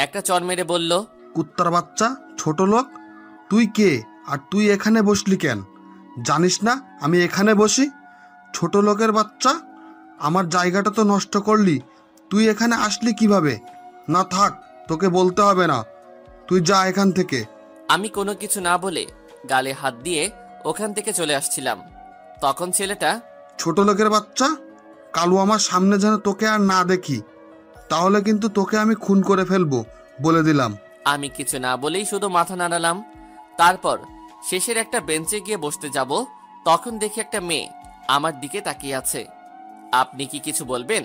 একটা চড় মেরে বলল, কুত্তার বাচ্চা, ছোট লোক, তুই কে আর তুই এখানে বসলি কেন? জানিস না আমি এখানে বসি? ছোট লোকের বাচ্চা, আমার জায়গাটা তো নষ্ট করলি। তুই এখানে আসলি কিভাবে? না থাক, তোকে বলতে হবে না, তুই যা এখান থেকে। আমি কোনো কিছু না বলে গালে হাত দিয়ে ওখান থেকে চলে আসছিলাম। তখন ছেলেটা, ছোট লোকের বাচ্চা, কালু আমার সামনে যেন তোকে আর না দেখি, তাহলে কিন্তু তোকে আমি খুন করে ফেলবো, বলে দিলাম। আমি কিছু না বলেই শুধু মাথা নাড়ালাম। তারপর শেষের একটা বেঞ্চে গিয়ে বসতে যাব, তখন দেখি একটা মেয়ে আমার দিকে তাকিয়ে আছে। আপনি কি কিছু বলবেন?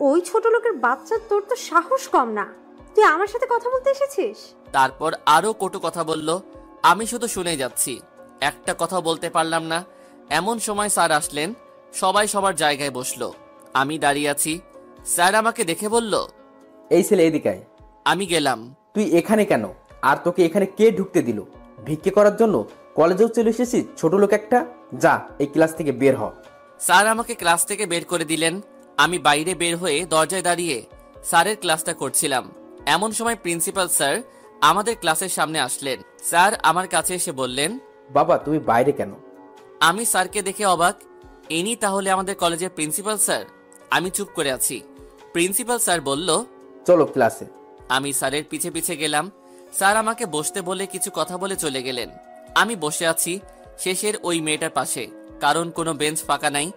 ওই ছোট লোকের বাচ্চা, তোর তো সাহস কম না, তুই আমার সাথে কথা বলতে এসেছিস? তারপর আরো কটু কথা বলল। আমি শুধু শুনে যাচ্ছি, একটা কথা বলতে পারলাম না। এমন সময় স্যার আসলেন, সবাই সবার জায়গায় বসলো। আমি দাঁড়িয়ে আছি। স্যার আমাকে দেখে বলল, এই ছেলে এদিকে আয়। আমি গেলাম। তুই এখানে কেন? আর তোকে এখানে কে ঢুকতে দিল? ভিক্ষে করার জন্য কলেজেও চলে এসেছিস ছোট লোক একটা? যা এই ক্লাস থেকে বের হ। স্যার আমাকে ক্লাস থেকে বের করে দিলেন। আমি বাইরে বের হয়ে দরজায় দাঁড়িয়ে স্যারের ক্লাসটা করছিলাম। এমন সময় প্রিন্সিপাল স্যার আমাদের ক্লাসের সামনে আসলেন। স্যার আমার কাছে এসে বললেন, বাবা তুমি বাইরে কেন? আমি স্যারকে দেখে অবাক। ইনি তাহলে আমাদের কলেজের প্রিন্সিপাল স্যার? আমি চুপ করে আছি। প্রিন্সিপাল স্যার বলল, চলো ক্লাসে। আমি স্যারের পিছে পিছে গেলাম। স্যার আমাকে বসতে বলে কিছু কথা বলে চলে গেলেন। আমি বসে আছি শেষের ওই মেয়েটার পাশে, কারণ কোনো বেঞ্চ ফাঁকা নাই।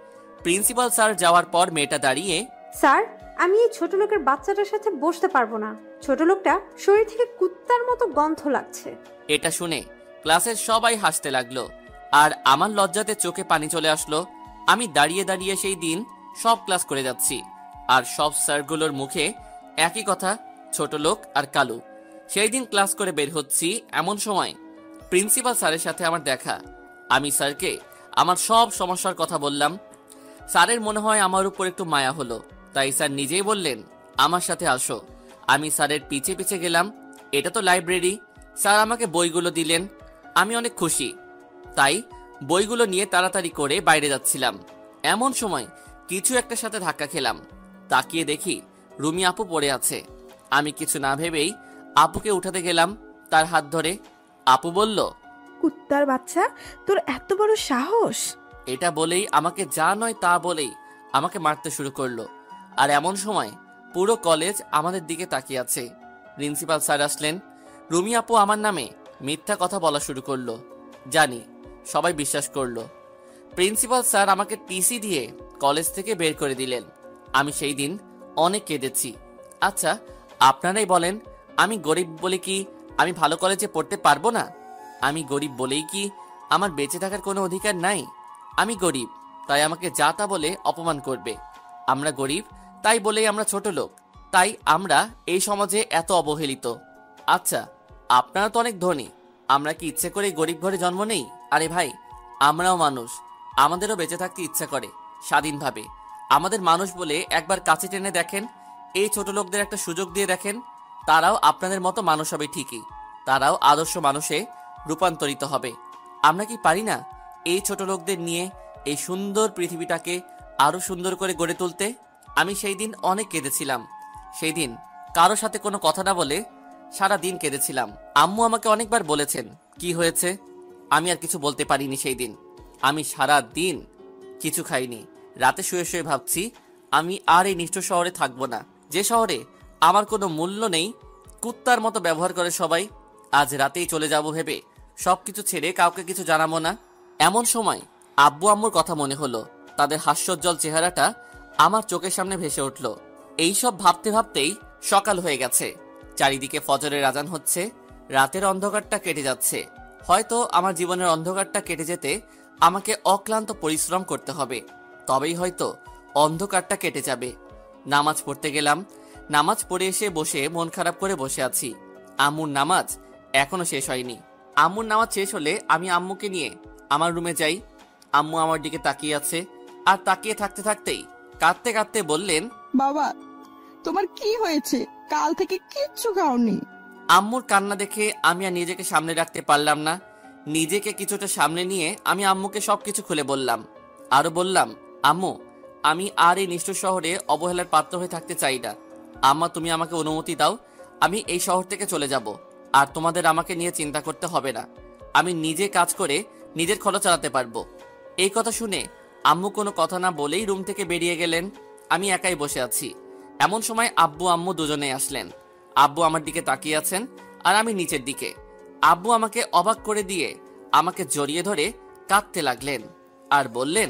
প্রিন্সিপাল স্যার যাওয়ার পর মেয়েটা দাঁড়িয়ে, স্যার, আমি এই ছোট লোকের বাচ্চাটার সাথে বসতে পারবো না। ছোট লোকটা শরীর থেকে কুত্তার মতো গন্ধ লাগছে। এটা শুনে ক্লাসের সবাই হাসতে লাগলো, আর আমার লজ্জাতে চোখে পানি চলে আসলো। আমি দাঁড়িয়ে দাঁড়িয়ে সেই দিন সব ক্লাস করে যাচ্ছি, আর সব স্যারগুলোর মুখে একই কথা, ছোট লোক আর কালু। সেই দিন ক্লাস করে বের হচ্ছি, এমন সময় প্রিন্সিপাল স্যারের সাথে আমার দেখা। আমি স্যারকে আমার সব সমস্যার কথা বললাম। স্যারের মনে হয় আমার উপর একটু মায়া হলো, তাই স্যার নিজেই বললেন, আমার সাথে আসো। আমি স্যারের পিছে পিছে গেলাম। এটা তো লাইব্রেরি। স্যার আমাকে বইগুলো দিলেন। আমি অনেক খুশি, তাই বইগুলো নিয়ে তাড়াতাড়ি করে বাইরে যাচ্ছিলাম। এমন সময় কিছু একটা সাথে ধাক্কা খেলাম। তাকিয়ে দেখি রুমি আপু পড়ে আছে। আমি কিছু না ভেবেই আপুকে উঠাতে গেলাম তার হাত ধরে। আপু বলল, কুত্তার বাচ্চা, তোর এত বড় সাহস! এটা বলেই আমাকে যা নয় তা বলেই আমাকে মারতে শুরু করলো। আর এমন সময় পুরো কলেজ আমাদের দিকে তাকিয়ে আছে। প্রিন্সিপাল স্যার আসলেন। রুমি আপু আমার নামে মিথ্যা কথা বলা শুরু করলো। জানি সবাই বিশ্বাস করলো। প্রিন্সিপাল স্যার আমাকে টিসি দিয়ে কলেজ থেকে বের করে দিলেন। আমি সেই দিন অনেক কেঁদেছি। আচ্ছা আপনারাই বলেন, আমি গরিব বলে কি আমি ভালো কলেজে পড়তে পারবো না? আমি গরিব বলেই কি আমার বেঁচে থাকার কোনো অধিকার নাই? আমি গরিব, তাই আমাকে যা তা বলে অপমান করবে। আমরা গরিব তাই বলেই আমরা ছোট লোক, তাই আমরা এই সমাজে এত অবহেলিত। আচ্ছা আপনারা তো অনেক ধনী, আমরা কি ইচ্ছে করে গরিব ঘরে জন্ম নেই? আরে ভাই, আমরাও মানুষ, আমাদেরও বেঁচে থাকতে ইচ্ছা করে স্বাধীনভাবে। আমাদের মানুষ বলে একবার কাছে টেনে দেখেন, এই ছোট লোকদের একটা সুযোগ দিয়ে দেখেন, তারাও আপনাদের মতো মানুষ হবে ঠিকই, তারাও আদর্শ মানুষে রূপান্তরিত হবে। আমরা কি পারি না এই ছোট লোকদের নিয়ে এই সুন্দর পৃথিবীটাকে আরো সুন্দর করে গড়ে তুলতে? আমি সেই দিন অনেক কেঁদেছিলাম। সেই দিন কারো সাথে কোনো কথা না বলে সারা দিন কেঁদেছিলাম। আম্মু আমাকে অনেকবার বলেছেন কি হয়েছে, আমি আর কিছু বলতে পারিনি সেই দিন। আমি সারা দিন কিছু খাইনি। রাতে শুয়ে শুয়ে ভাবছি আমি আর এই নিষ্ঠুর শহরে থাকবো না, যে শহরে আমার কোনো মূল্য নেই, কুত্তার মতো ব্যবহার করে সবাই। আজ রাতেই চলে যাব ভেবে সবকিছু ছেড়ে কাউকে কিছু জানাবো না। এমন সময় আব্বু আম্মুর কথা মনে হলো। তাদের হাস্যোজ্জ্বল চেহারাটা আমার চোখের সামনে ভেসে উঠল। এইসব ভাবতে ভাবতেই সকাল হয়ে গেছে। চারিদিকে ফজরের আজান হচ্ছে। রাতের অন্ধকারটা কেটে যাচ্ছে। হয়তো আমার জীবনের অন্ধকারটা কেটে যেতে আমাকে অক্লান্ত পরিশ্রম করতে হবে, তবেই হয়তো অন্ধকারটা কেটে যাবে। নামাজ পড়তে গেলাম। নামাজ পড়ে এসে বসে মন খারাপ করে বসে আছি। আম্মুর নামাজ এখনো শেষ হয়নি। আম্মুর নামাজ শেষ হলে আমি আম্মুকে নিয়ে আমার রুমে যাই। আম্মু আমার দিকে তাকিয়ে আছে, আর তাকিয়ে থাকতে থাকতেই কাঁদতে কাঁদতে বললেন, বাবা তোমার কি হয়েছে? কাল থেকে কিচ্ছু খাওনি। আম্মুর কান্না দেখে আমি আর নিজেকে সামনে রাখতে পারলাম না। নিজেকে কিছুটা সামনে নিয়ে আমি আম্মুকে সবকিছু খুলে বললাম। আরো বললাম, আম্মু আমি আর এই নিষ্ঠুর শহরে অবহেলার পাত্র হয়ে থাকতে চাই না। আম্মা তুমি আমাকে অনুমতি দাও, আমি এই শহর থেকে চলে যাব, আর তোমাদের আমাকে নিয়ে চিন্তা করতে হবে না। আমি নিজে কাজ করে নিজের খরচ চালাতে পারবো। এই কথা শুনে আম্মু কোনো কথা না বলেই রুম থেকে বেরিয়ে গেলেন। আমি একাই বসে আছি। এমন সময় আব্বু আম্মু দুজনেই আসলেন। আব্বু আমার দিকে তাকিয়ে আছেন আর আমি নিচের দিকে। আব্বু আমাকে অবাক করে দিয়ে আমাকে জড়িয়ে ধরে কাঁদতে লাগলেন আর বললেন,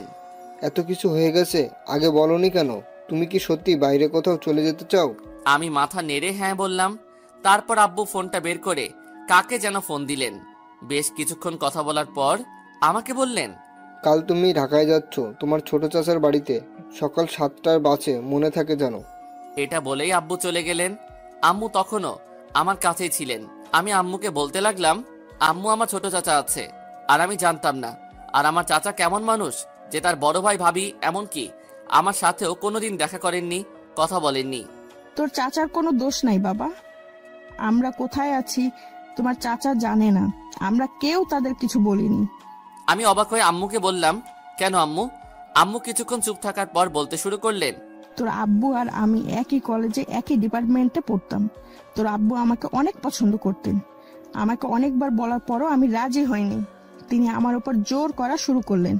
এত কিছু হয়ে গেছে, আগে বলনি কেন? তুমি কি সত্যি বাইরে কোথাও চলে যেতে চাও? আমি মাথা নেড়ে হ্যাঁ বললাম। তারপর আব্বু ফোনটা বের করে কাকে যেন ফোন দিলেন। বেশ কিছুক্ষণ কথা বলার পর আমাকে বললেন, কাল তুমি ঢাকায় যাচ্ছ তোমার ছোট চাচার বাড়িতে, সকাল 7টার বাসে, মনে থাকে জানো? এটা বলেই আব্বু চলে গেলেন। আম্মু তখনও আমার কাছেই ছিলেন। আমি আম্মুকে বলতে লাগলাম, আম্মু আমার ছোট চাচা আছে আর আমি জানতাম না। আর আমার চাচা কেমন মানুষ যে তার বড় ভাই ভাবি এমনকি আমার সাথেও কোনোদিন দেখা করেননি, কথা বলেননি। তোর চাচার কোনো দোষ নাই বাবা। আমরা কোথায় আছি তোমার চাচা জানে না, আমরা কেউ তাদের কিছু বলিনি। আমি অবাক হয়ে আম্মুকে বললাম, কেন আম্মু? আম্মু কিছুক্ষণ চুপ থাকার পর বলতে শুরু করলেন, তোর আব্বু আর আমি একই কলেজে একই ডিপার্টমেন্টে পড়তাম। তোর আব্বু আমাকে অনেক পছন্দ করতেন। আমাকে অনেকবার বলার পরও আমি রাজি হইনি। তিনি আমার উপর জোর করা শুরু করলেন।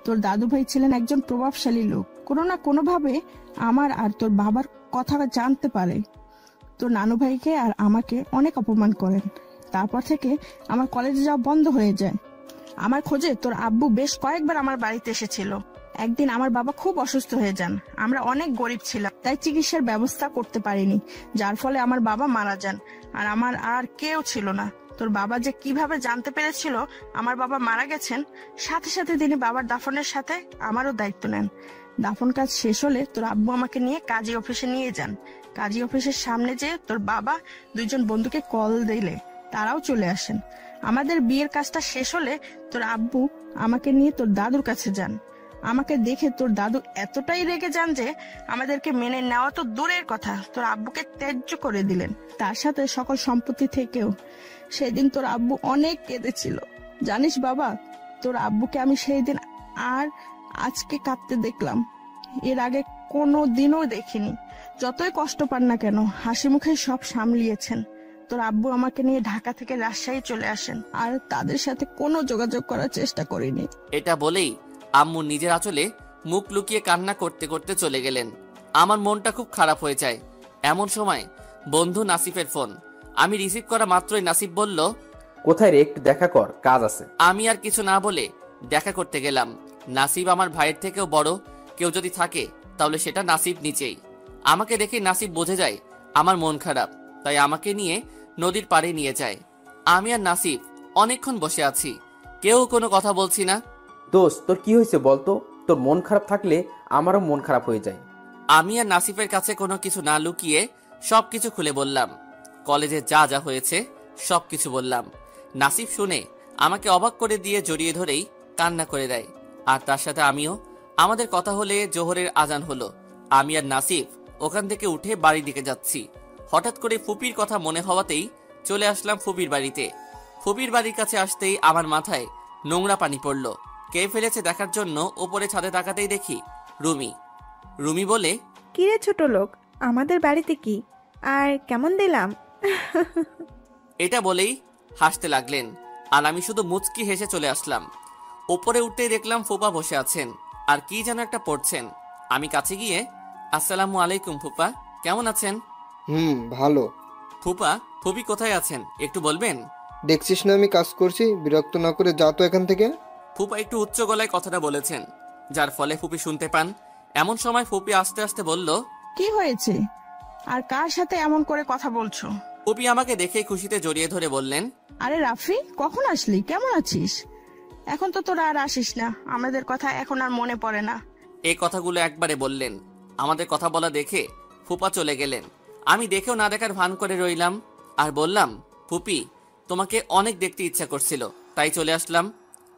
তোর দাদু ভাই ছিলেন একজন প্রভাবশালী লোক, কোনো না কোনো ভাবে আমার আর তোর বাবার কথা জানতে পারে। তোর নানু ভাইকে আর আমাকে অনেক অপমান করেন। তারপর থেকে আমার কলেজে যাওয়া বন্ধ হয়ে যায়। আমার খোঁজে তোর আব্বু বেশ কয়েকবার আমার বাড়িতে এসেছিল। একদিন আমার বাবা খুব অসুস্থ হয়ে যান। আমরা অনেক গরিব ছিলাম, তাই চিকিৎসার ব্যবস্থা করতে পারিনি, যার ফলে আমার বাবা মারা যান। আর আমার আর কেউ ছিল না। তোর বাবা যে কিভাবে জানতে পেরেছিল আমার বাবা মারা গেছেন, সাথে সাথে তিনি বাবার দাফনের সাথে আমারও দায়িত্ব নেন। দাফন কাজ শেষ হলে তোর আব্বু আমাকে নিয়ে কাজী অফিসে নিয়ে যান। কাজী অফিসের সামনে যেয়ে তোর বাবা দুইজন বন্ধুকে কল দিলে তারাও চলে আসেন। আমাদের বিয়ের কাজটা শেষ হলে তোর আব্বু আমাকে নিয়ে তোর দাদুর কাছে যান। আমাকে দেখে তোর দাদু এতটাই রেগে যান যে আমাদেরকে মেনে নেওয়া তো দূরের কথা, তোর আব্বুকে ত্যায্য করে দিলেন, তার সাথে সকল সম্পত্তি থেকেও। সেদিন তোর আব্বু অনেক কেঁদেছিল। জানিস বাবা, তোর আব্বুকে আমি সেই দিন আর আজকে কাঁদতে দেখলাম। এর আগে কোনো দিনও দেখিনি। যতই কষ্ট পান না কেন, হাসি মুখে সব সামলিয়েছেন। তোর আব্বু আমাকে নিয়ে ঢাকা থেকে রাজশাহী চলে আসেন, আর তাদের সাথে কোনো যোগাযোগ করার চেষ্টা করিনি। এটা বলেই আম্মু নিজের আঁচলে মুখ লুকিয়ে কান্না করতে করতে চলে গেলেন। আমার মনটা খুব খারাপ হয়ে যায়। এমন সময় বন্ধু নাসিফের ফোন। আমি রিসিভ করা মাত্রই নাসিফ বলল, কোথায় রে, একটু দেখা কর, কাজ আছে। আমি আর কিছু না বলে দেখা করতে গেলাম। নাসিব আমার ভাইয়ের থেকেও বড় কেউ যদি থাকে তাহলে সেটা নাসিব নিচেই। আমাকে দেখে নাসিব বুঝে যায় আমার মন খারাপ, তাই আমাকে নিয়ে নদীর পাড়ে নিয়ে যায়। আমি আর নাসিব অনেকক্ষণ বসে আছি, কেউ কোনো কথা বলছি না। দোস্ত, তোর কি হয়েছে বলতো? তোর মন খারাপ থাকলে আমারও মন খারাপ হয়ে যায়। আমি আর নাসিফের কাছে কোনো কিছু না লুকিয়ে সবকিছু খুলে বললাম। কলেজে যা যা হয়েছে সবকিছু বললাম। নাসিফ শুনে আমাকে অবাক করে দিয়ে জড়িয়ে ধরেই কান্না করে দেয়, আর তার সাথে আমিও। আমাদের কথা হলে জোহরের আজান হলো। আমি আর নাসিফ ওখান থেকে উঠে বাড়ির দিকে যাচ্ছি। হঠাৎ করে ফুপির কথা মনে হওয়াতেই চলে আসলাম ফুপির বাড়িতে। ফুপির বাড়ির কাছে আসতেই আমার মাথায় নোংরা পানি পড়ল। কে ফেলেছে দেখার জন্য উপরে ছাদে তাকাতেই দেখি রুমি। রুমি বলে, কিরে ছোট লোক, আমাদের বাড়িতে কি আর কেমন দিলাম? এটা বলেই হাসতে লাগলেন, আর আমি শুধু মুচকি হেসে চলে আসলাম। ওপরে উঠতেই দেখলাম ফুপা বসে আছেন আর কি যেন একটা পড়ছেন। আমি কাছে গিয়ে, আসসালামু আলাইকুম ফুপা, কেমন আছেন? ভালো। ফুপা, ফুপি কোথায় আছেন একটু বলবেন? দেখছিস না আমি কাজ করছি, বিরক্ত না করে যা তো এখান থেকে। ফুপা একটু উচ্চ গলায় কথাটা বলেছেন, যার ফলে ফুপি শুনতে পান। এমন সময় ফুপি আস্তে আস্তে বলল, কি হয়েছে আর কার সাথে এমন করে কথা বলছো? ফুপি আমাকে দেখে খুশিতে জড়িয়ে ধরে বললেন, আরে রাফি, কখন আসলি? কেমন আছিস? এখন তো তোরা আর আসিস না, আমাদের কথা এখন আর মনে পড়ে না। এই কথাগুলো একবারে বললেন। আমাদের কথা বলা দেখে ফুপা চলে গেলেন। আমি দেখেও না দেখার ভান করে রইলাম আর বললাম, ফুপি তোমাকে অনেক দেখতে ইচ্ছা করছিল তাই চলে আসলাম।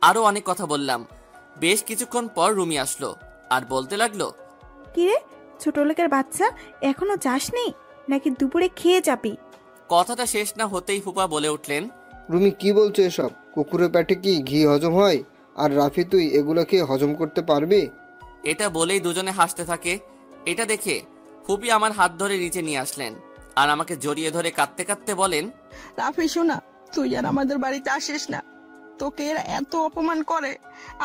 আরো অনেক কথা বললাম। বেশ কিছুক্ষণ পর রুমি আসলো আর বলতে লাগলো, কিরে ছোট লোকের বাচ্চা, এখনো যাসনি নাকি দুপুরে খেয়ে যাবি? কথাটা শেষ না হতেই ফুপা বলে উঠলেন, রুমি কি বলছো এসব? কুকুরের পেটে কি ঘি হজম হয়? আর রাফি, তুই এগুলো খেয়ে হজম করতে পারবি? এটা বলেই দুজনে হাসতে থাকে। এটা দেখে ফুপি আমার হাত ধরে নিচে নিয়ে আসলেন আর আমাকে জড়িয়ে ধরে কাঁদতে কাঁদতে বলেন, রাফি শোনা, তুই আর আমাদের বাড়িতে আসিস না। তোকে এরা এত অপমান করে,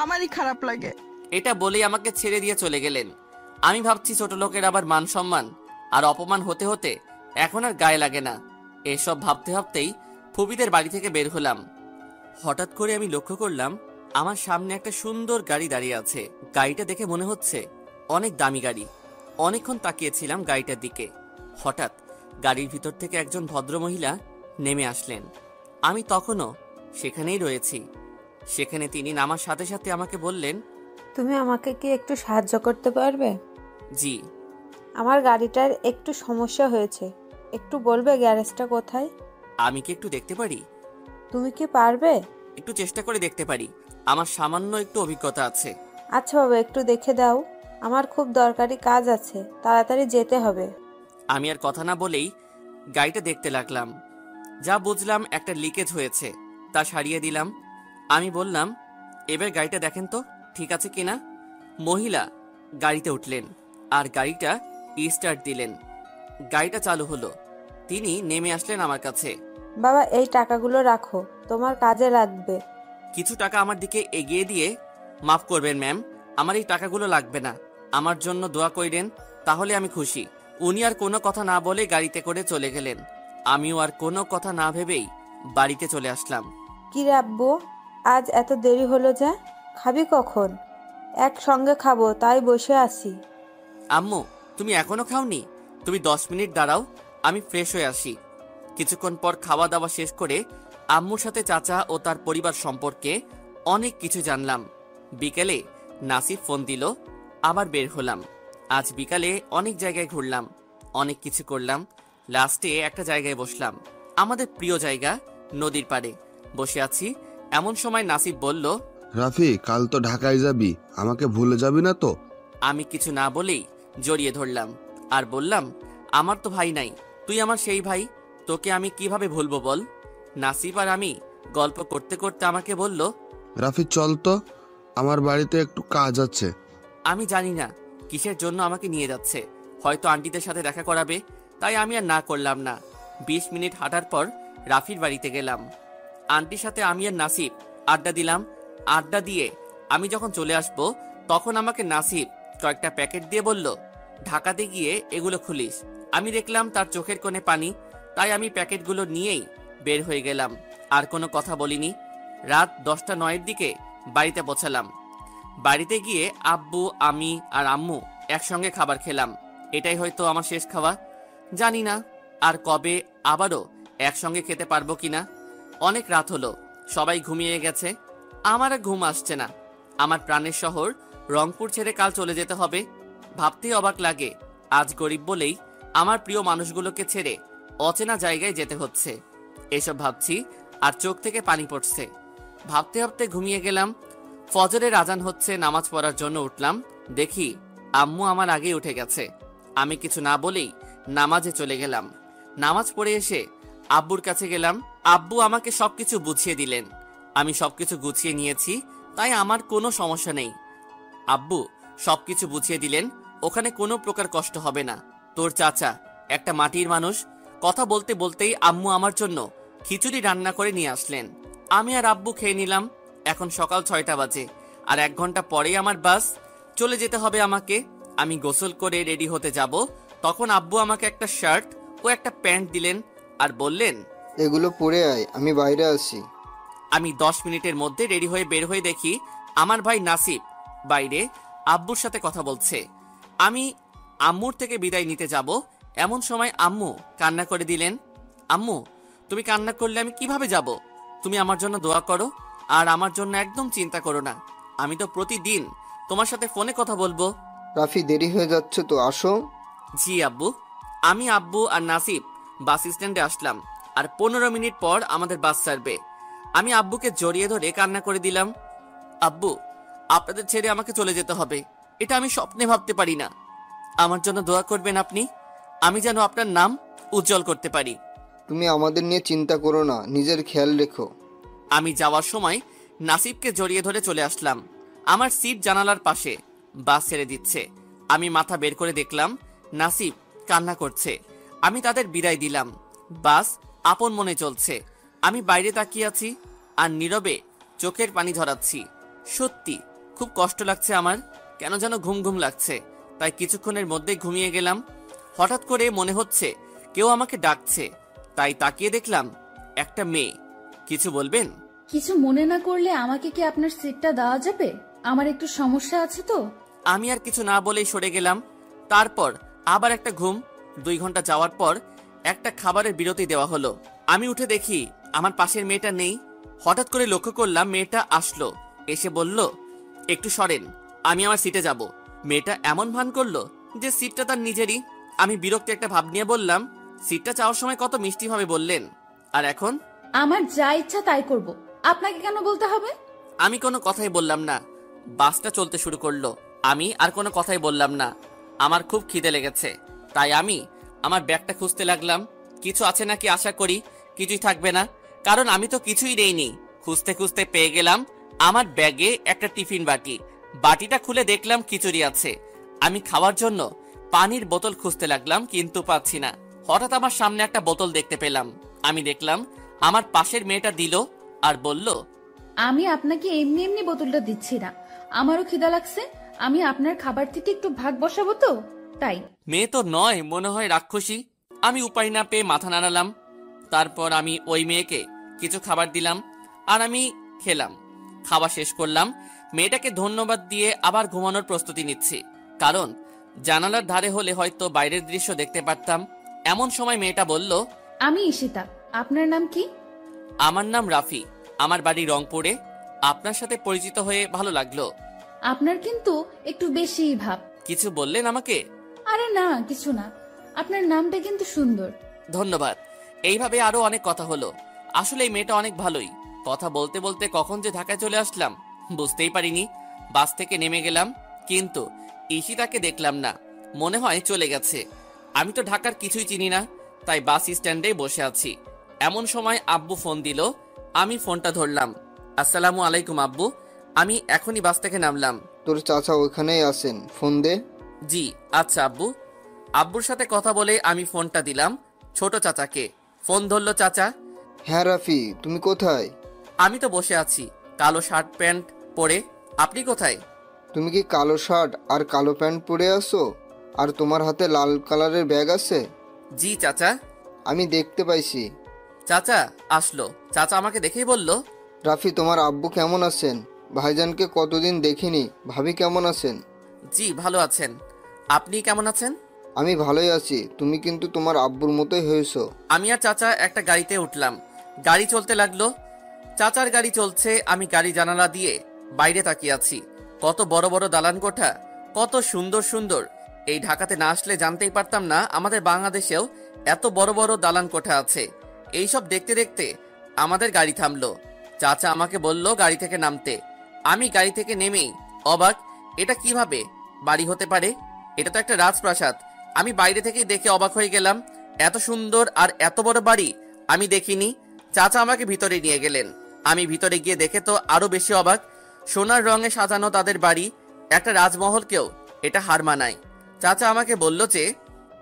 আমারই খারাপ লাগে। এটা বলেই আমাকে ছেড়ে দিয়ে চলে গেলেন। আমি ভাবছি ছোট লোকের আবার মান সম্মান আর অপমান হতে হতে এখন আর গায়ে লাগে না। এসব ভাবতে ভাবতেই ফুপিদের বাড়ি থেকে বের হলাম। হঠাৎ করে আমি লক্ষ্য করলাম আমার সামনে একটা সুন্দর গাড়ি দাঁড়িয়ে আছে। গাড়িটা দেখে মনে হচ্ছে অনেক দামি গাড়ি। অনেকক্ষণ তাকিয়েছিলাম গাড়িটার দিকে। হঠাৎ গাড়ির ভিতর থেকে একজন ভদ্রমহিলা নেমে আসলেন। আমি তখনও সেখানেই রয়েছি। সেখানে তিনি নামার সাথে সাথে আমাকে বললেন, তুমি আমাকে কি একটু সাহায্য করতে পারবে? জি। আমার গাড়িটার একটু সমস্যা হয়েছে, একটু বলবে গ্যারেজটা কোথায়? আমি কি একটু দেখতে পারি? তুমি কি পারবে? একটু চেষ্টা করে দেখতে পারি, আমার সামান্য একটু অভিজ্ঞতা আছে। আচ্ছা বাবা, একটু দেখে দাও, আমার খুব দরকারি কাজ আছে, তাড়াতাড়ি যেতে হবে। আমি আর কথা না বলেই গাড়িটা দেখতে লাগলাম। যা বুঝলাম একটা লিকেজ হয়েছে, তা সারিয়ে দিলাম। আমি বললাম, এবার গাড়িটা দেখেন তো ঠিক আছে কিনা। মহিলা গাড়িতে উঠলেন আর গাড়িটা স্টার্ট দিলেন। গাড়িটা চালু হলো। তিনি নেমে আসলেন আমার কাছে। বাবা, এই টাকাগুলো রাখো, তোমার কাজে লাগবে। কিছু টাকা আমার দিকে এগিয়ে দিয়ে, মাফ করবেন ম্যাম, আমার এই টাকাগুলো লাগবে না, আমার জন্য দোয়া কইরেন, তাহলে আমি খুশি। উনি আর কোনো কথা না বলে গাড়িতে করে চলে গেলেন। আমিও আর কোনো কথা না ভেবেই বাড়িতে চলে আসলাম। কি রে আব্বু, আজ এত দেরি হলো যে? খাবি কখন? একসঙ্গে খাবো, তাই বসে আছি। আম্মু, তুমি এখনো খাওনি? তুমি 10 মিনিট দাঁড়াও, আমি ফ্রেশ হয়ে আসি। কিছুক্ষণ পর খাওয়া দাওয়া শেষ করে আম্মুর সাথে চাচা ও তার পরিবার সম্পর্কে অনেক কিছু জানলাম। বিকেলে নাসিব ফোন দিল, আবার বের হলাম। আজ বিকালে অনেক জায়গায় ঘুরলাম, অনেক কিছু করলাম। লাস্টে একটা জায়গায় বসলাম, আমাদের প্রিয় জায়গা, নদীর পাড়ে বসে আছি। এমন সময় নাসিব বলল, রাফি, কাল তো ঢাকায় যাবি, আমাকে ভুলে যাবি না তো? আমি কিছু না বলেই জড়িয়ে ধরলাম আর বললাম, আমার তো ভাই নাই, তুই আমার সেই ভাই, তোকে আমি কিভাবে ভুলবো বল। নাসিব আর আমি গল্প করতে করতে আমাকে বলল, রাফি চল তো, আমার বাড়িতে একটু কাজ আছে। আমি জানি না কিসের জন্য আমাকে নিয়ে যাচ্ছে, হয়তো আন্টিদের সাথে দেখা করাবে, তাই আমি আর না করলাম না। 20 মিনিট হাঁটার পর রাফির বাড়িতে গেলাম। আন্টির সাথে আমি আর নাসিব আড্ডা দিলাম। আড্ডা দিয়ে আমি যখন চলে আসব, তখন আমাকে নাসিব কয়েকটা প্যাকেট দিয়ে বলল, ঢাকাতে গিয়ে এগুলো খুলিস। আমি দেখলাম তার চোখের কোণে পানি, তাই আমি প্যাকেটগুলো নিয়েই বের হয়ে গেলাম। আর কোনো কথা বলিনি। রাত 10টা 9-এর দিকে বাড়িতে পৌঁছালাম। বাড়িতে গিয়ে আব্বু, আমি আর আম্মু একসঙ্গে খাবার খেলাম। এটাই হয়তো আমার শেষ খাওয়া। জানি না আর কবে আবারও একসঙ্গে খেতে পারবো কিনা। অনেক রাত হলো, সবাই ঘুমিয়ে গেছে, আমার আর ঘুম আসছে না। আমার প্রাণের শহর রংপুর ছেড়ে কাল চলে যেতে হবে। ভাবতেই অবাক লাগে, আজ গরিব বলেই আমার প্রিয় মানুষগুলোকে ছেড়ে অচেনা জায়গায় যেতে হচ্ছে। এসব ভাবছি আর চোখ থেকে পানি পড়ছে। ভাবতে ভাবতে ঘুমিয়ে গেলাম। ফজরের আজান হচ্ছে, নামাজ পড়ার জন্য উঠলাম। দেখি আম্মু আমার আগেই উঠে গেছে। আমি কিছু না বলেই নামাজে চলে গেলাম। নামাজ পড়ে এসে আব্বুর কাছে গেলাম। আব্বু আমাকে সবকিছু বুঝিয়ে দিলেন। আমি সবকিছু গুছিয়ে নিয়েছি, তাই আমার কোনো সমস্যা নেই। আব্বু সবকিছু বুঝিয়ে দিলেন, ওখানে কোনো প্রকার কষ্ট হবে না। তোর চাচা একটা মাটির মানুষ। কথা বলতে বলতেই আম্মু আমার জন্য খিচুড়ি রান্না করে নিয়ে আসলেন। আমি আর আব্বু খেয়ে নিলাম। এখন সকাল 6টা বাজে, আর 1 ঘন্টা পরেই আমার বাস, চলে যেতে হবে আমাকে। আমি গোসল করে রেডি হতে যাব, তখন আব্বু আমাকে একটা শার্ট ও একটা প্যান্ট দিলেন আর বললেন, এগুলো পরে আয়, আমি বাইরে আছি। আমি 10 মিনিটের মধ্যে রেডি হয়ে বের হয়ে দেখি আমার ভাই নাসিব বাইরে আব্বুর সাথে কথা বলছে। আমি আম্মুর থেকে বিদায় নিতে যাব, এমন সময় আম্মু কান্না করে দিলেন। আম্মু, তুমি কান্না করলে আমি কিভাবে যাব? তুমি আমার জন্য দোয়া করো, আর আমার জন্য একদম চিন্তা করো না। আমি তো প্রতিদিন তোমার সাথে ফোনে কথা বলবো। রাফি, দেরি হয়ে যাচ্ছে তো, আসো। জি আব্বু। আমি, আব্বু আর নাসিব বাস স্ট্যান্ডে আসলাম, আর 15 মিনিট পর আমাদের বাস ছাড়বে। আমি আব্বুকে জড়িয়ে ধরে কান্না করে দিলাম। আব্বু, আপনাদের ছেড়ে আমাকে চলে যেতে হবে, এটা আমি স্বপ্নে ভাবতে পারি না। আমার জন্য দোয়া করবেন আপনি, আমি যেন আপনার নাম উজ্জ্বল করতে পারি। তুমি আমাদের নিয়ে চিন্তা করো না, নিজের খেয়াল রেখো। আমি যাওয়ার সময় নাসিবকে জড়িয়ে ধরে চলে আসলাম। আমার সিট জানালার পাশে, বাস ছেড়ে দিচ্ছে। আমি মাথা বের করে দেখলাম নাসিব কান্না করছে। আমি তাদের বিদায় দিলাম। বাস আপন মনে চলছে। আমি বাইরে তাকিয়ে আছি আর নীরবে চোখের পানি ঝরাচ্ছি। সত্যি খুব কষ্ট লাগছে আমার, কেন যেন ঘুম ঘুম লাগছে। তাই কিছুক্ষণের মধ্যেই ঘুমিয়ে গেলাম। হঠাৎ করে মনে হচ্ছে কেউ আমাকে ডাকছে, তাই তাকিয়ে দেখলাম একটা মেয়ে। কিছু বলবেন? কিছু মনে না করলে আমাকে কি আপনার সিটটা দেওয়া যাবে? আমার একটু সমস্যা আছে তো। আমি আর কিছু না বলেই সরে গেলাম। তারপর আবার একটা ঘুম। 2 ঘন্টা যাওয়ার পর একটা খাবারের বিরতি দেওয়া হলো। আমি উঠে দেখি আমার পাশের মেয়েটা নেই। হঠাৎ করে লক্ষ্য করলাম মেয়েটা আসলো, এসে বলল, একটু সরেন, আমি আমার সিটে যাব। মেয়েটা এমন ভান করলো যে সিটটা তার নিজেরই। আমি বিরক্তি একটা ভাব নিয়ে বললাম, সিটটা চাওয়ার সময় কত মিষ্টি ভাবে বললেন, আর এখন? আমার যা ইচ্ছা তাই করব, আপনাকে কেন বলতে হবে? আমি কোনো কথাই বললাম না। বাসটা চলতে শুরু করলো। আমি আর কোনো কথাই বললাম না। আমার খুব খিদে লেগেছে, তাই আমি আমার ব্যাগটা খুঁজতে লাগলাম। কিছু আছে নাকি আশা করি কিছুই থাকবে না, কারণ আমি তো কিছুই নেইনি। খুঁজতে খুঁজতে পেয়ে গেলাম আমার ব্যাগে একটা টিফিন বাটি। বাটিটা খুলে দেখলাম খিচুড়ি আছে। আমি খাওয়ার জন্য পানির বোতল খুঁজতে লাগলাম, কিন্তু পাচ্ছি না। হঠাৎ আমার সামনে একটা বোতল দেখতে পেলাম। আমি দেখলাম আমার পাশের মেয়েটা দিল আর বলল, আমি আপনাকে এমনি এমনি বোতলটা দিচ্ছি না, আমারও খিদা লাগছে। আমি আপনার খাবার থেকে একটু ভাগ বসাবো তো, তাই। মেয়ে তো নয়, মনে হয় রাক্ষসী। আমি উপায় না পেয়ে মাথা নাড়ালাম। তারপর আমি ওই মেয়েকে কিছু খাবার দিলাম আর আমি খেলাম। খাওয়া শেষ করলাম। মেয়েটাকে ধন্যবাদ দিয়ে আবার ঘুমানোর প্রস্তুতি নিচ্ছি, কারণ জানালার ধারে হলে হয়তো বাইরের দৃশ্য দেখতে পারতাম। এমন সময় মেয়েটা বলল, আমি ঈশিতা, আপনার নাম কি? আমার নাম রাফি, আমার বাড়ি রংপুরে। আপনার সাথে পরিচিত হয়ে ভালো লাগলো। আপনার কিন্তু একটু বেশিই ভাব। কিছু বললেন আমাকে? আরে না, কিছু না, আপনার নামটা কিন্তু সুন্দর। ধন্যবাদ। এইভাবে আরো অনেক কথা হলো। আসলে এই মেয়েটা অনেক ভালোই। কথা বলতে বলতে কখন যে ঢাকায় চলে আসলাম বুঝতেই পারিনি। বাস থেকে নেমে গেলাম, কিন্তু ঈশিতাকে দেখলাম না। মনে হয় চলে গেছে। আমি তো ঢাকার কিছুই চিনি না, তাই বাস স্ট্যান্ডে বসে আছি। এমন সময় আব্বু ফোন দিল। আমি ফোনটা ধরলাম। আসসালামু আলাইকুম আব্বু, আমি এখনই বাস থেকে নামলাম। তোর চাচা ওখানেই আছেন, ফোন দে। জি আচ্ছা আব্বু। আব্বুর সাথে কথা বলে আমি ফোনটা দিলাম ছোট চাচাকে। ফোন ধরলো চাচা। হ্যাঁ রাফি, তুমি কোথায়? আমি তো বসে আছি, কালো শার্ট প্যান্ট পরে। আপনি কোথায়? তুমি কি কালো শার্ট আর কালো প্যান্ট পরে আসো, আর তোমার হাতে লাল কালারের ব্যাগ আছে? জি চাচা। আমি দেখতে পাইছি। চাচা আসলো। চাচা আমাকে দেখেই বলল, রাফি, তোমার আব্বু কেমন আছেন? ভাইজানকে কতদিন দেখিনি, ভাবি কেমন আছেন? জি ভালো আছেন। আপনি কেমন আছেন? আমি ভালোই আছি। তুমি কিন্তু তোমার আব্বুর মতোই হয়েছো। আমি আর চাচা একটা গাড়িতে উঠলাম। গাড়ি চলতে লাগলো। চাচার গাড়ি চলছে, আমি গাড়ি জানালা দিয়ে বাইরে তাকিয়ে আছি। কত বড় বড় দালান কোঠা, কত সুন্দর সুন্দর। এই ঢাকাতে না আসলে জানতেই পারতাম না আমাদের বাংলাদেশেও এত বড় বড় দালান কোঠা আছে। এইসব দেখতে দেখতে আমাদের গাড়ি থামলো। চাচা আমাকে বলল গাড়ি থেকে নামতে। আমি গাড়ি থেকে নেমেই অবাক, এটা কিভাবে বাড়ি হতে পারে? এটা তো একটা রাজপ্রাসাদ। আমি বাইরে থেকেই দেখে অবাক হয়ে গেলাম। এত সুন্দর আর এত বড় বাড়ি আমি দেখিনি। চাচা আমাকে ভিতরে নিয়ে গেলেন। আমি ভিতরে গিয়ে দেখে তো আরো বেশি অবাক। সোনার রঙে সাজানো তাদের বাড়ি, একটা রাজমহলকেও এটা হার মানায়। চাচা আমাকে বলল যে,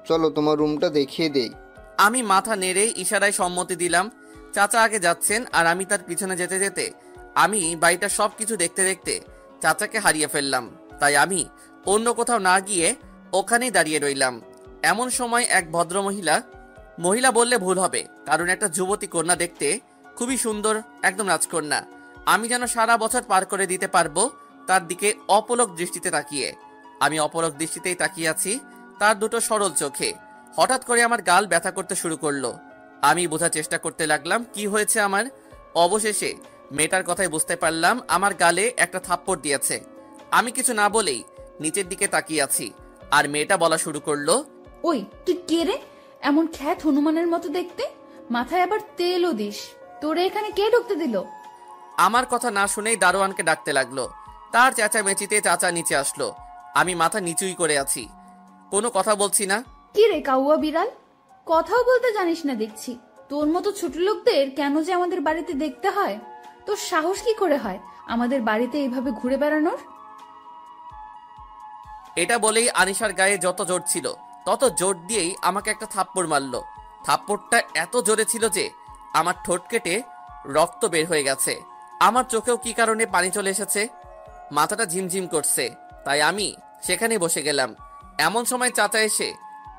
চলো তোমার রুমটা দেখিয়ে দেই। আমি মাথা নেড়ে ইশারায় সম্মতি দিলাম। চাচা আগে যাচ্ছেন আর আমি তার পিছনে যেতে যেতে আমি বাড়িটার সবকিছু দেখতে দেখতে চাচাকে হারিয়ে ফেললাম। তাই আমি অন্য কোথাও না গিয়ে ওখানেই দাঁড়িয়ে রইলাম। এমন সময় এক ভদ্র মহিলা বললে ভুল হবে, কারণ একটা যুবতী কন্যা দেখতে খুবই সুন্দর, একদম রাজকন্যা। আমি যেন সারা বছর পার করে দিতে পারবো তার দিকে অপলক দৃষ্টিতে তাকিয়ে। আমি অপলক দৃষ্টিতেই তাকিয়ে আছি তার দুটো সরল চোখে। হঠাৎ করে আমার গাল ব্যথা করতে শুরু করলো। আমি বোঝার চেষ্টা করতে লাগলাম কি হয়েছে আমার। অবশেষে মেয়েটার কথাই বুঝতে পারলাম আমার গালে একটা থাপ্পড় দিয়েছে। আমি কিছু না বলেই নিচের দিকে তাকিয়ে আছি, আর মেয়েটা বলা শুরু করলো, ওই তুই কে রে? এমন খ্যাত হনুমানের মতো দেখতে, মাথায় আবার তেলও দিস। তোরে এখানে কে ঢুকতে দিল? আমার কথা না শুনেই দারোয়ানকে ডাকতে লাগলো। তার চেঁচামেচিতে চাচা নিচে আসলো। আমি মাথা নিচুই করে আছি, কোনো কথা বলছি না। কি রে কাউয়া বিড়াল, কথাও বলতে জানিস না দেখছি। তোর মতো ছোট লোকদের কেন যে আমাদের বাড়িতে দেখতে হয়? তোর সাহস কি করে হয় আমাদের বাড়িতে এইভাবে ঘুরে বেড়ানোর? এটা বলেই আনিশার গায়ে যত জোর ছিল তত জোর দিয়েই আমাকে একটা থাপ্পড় মারলো। থাপ্পড়টা এত জোরে ছিল যে আমার ঠোঁট কেটে রক্ত বের হয়ে গেছে। আমার চোখেও কি কারণে পানি চলে এসেছে, মাথাটা ঝিমঝিম করছে, তাই আমি সেখানেই বসে গেলাম। এমন সময় চাচা এসে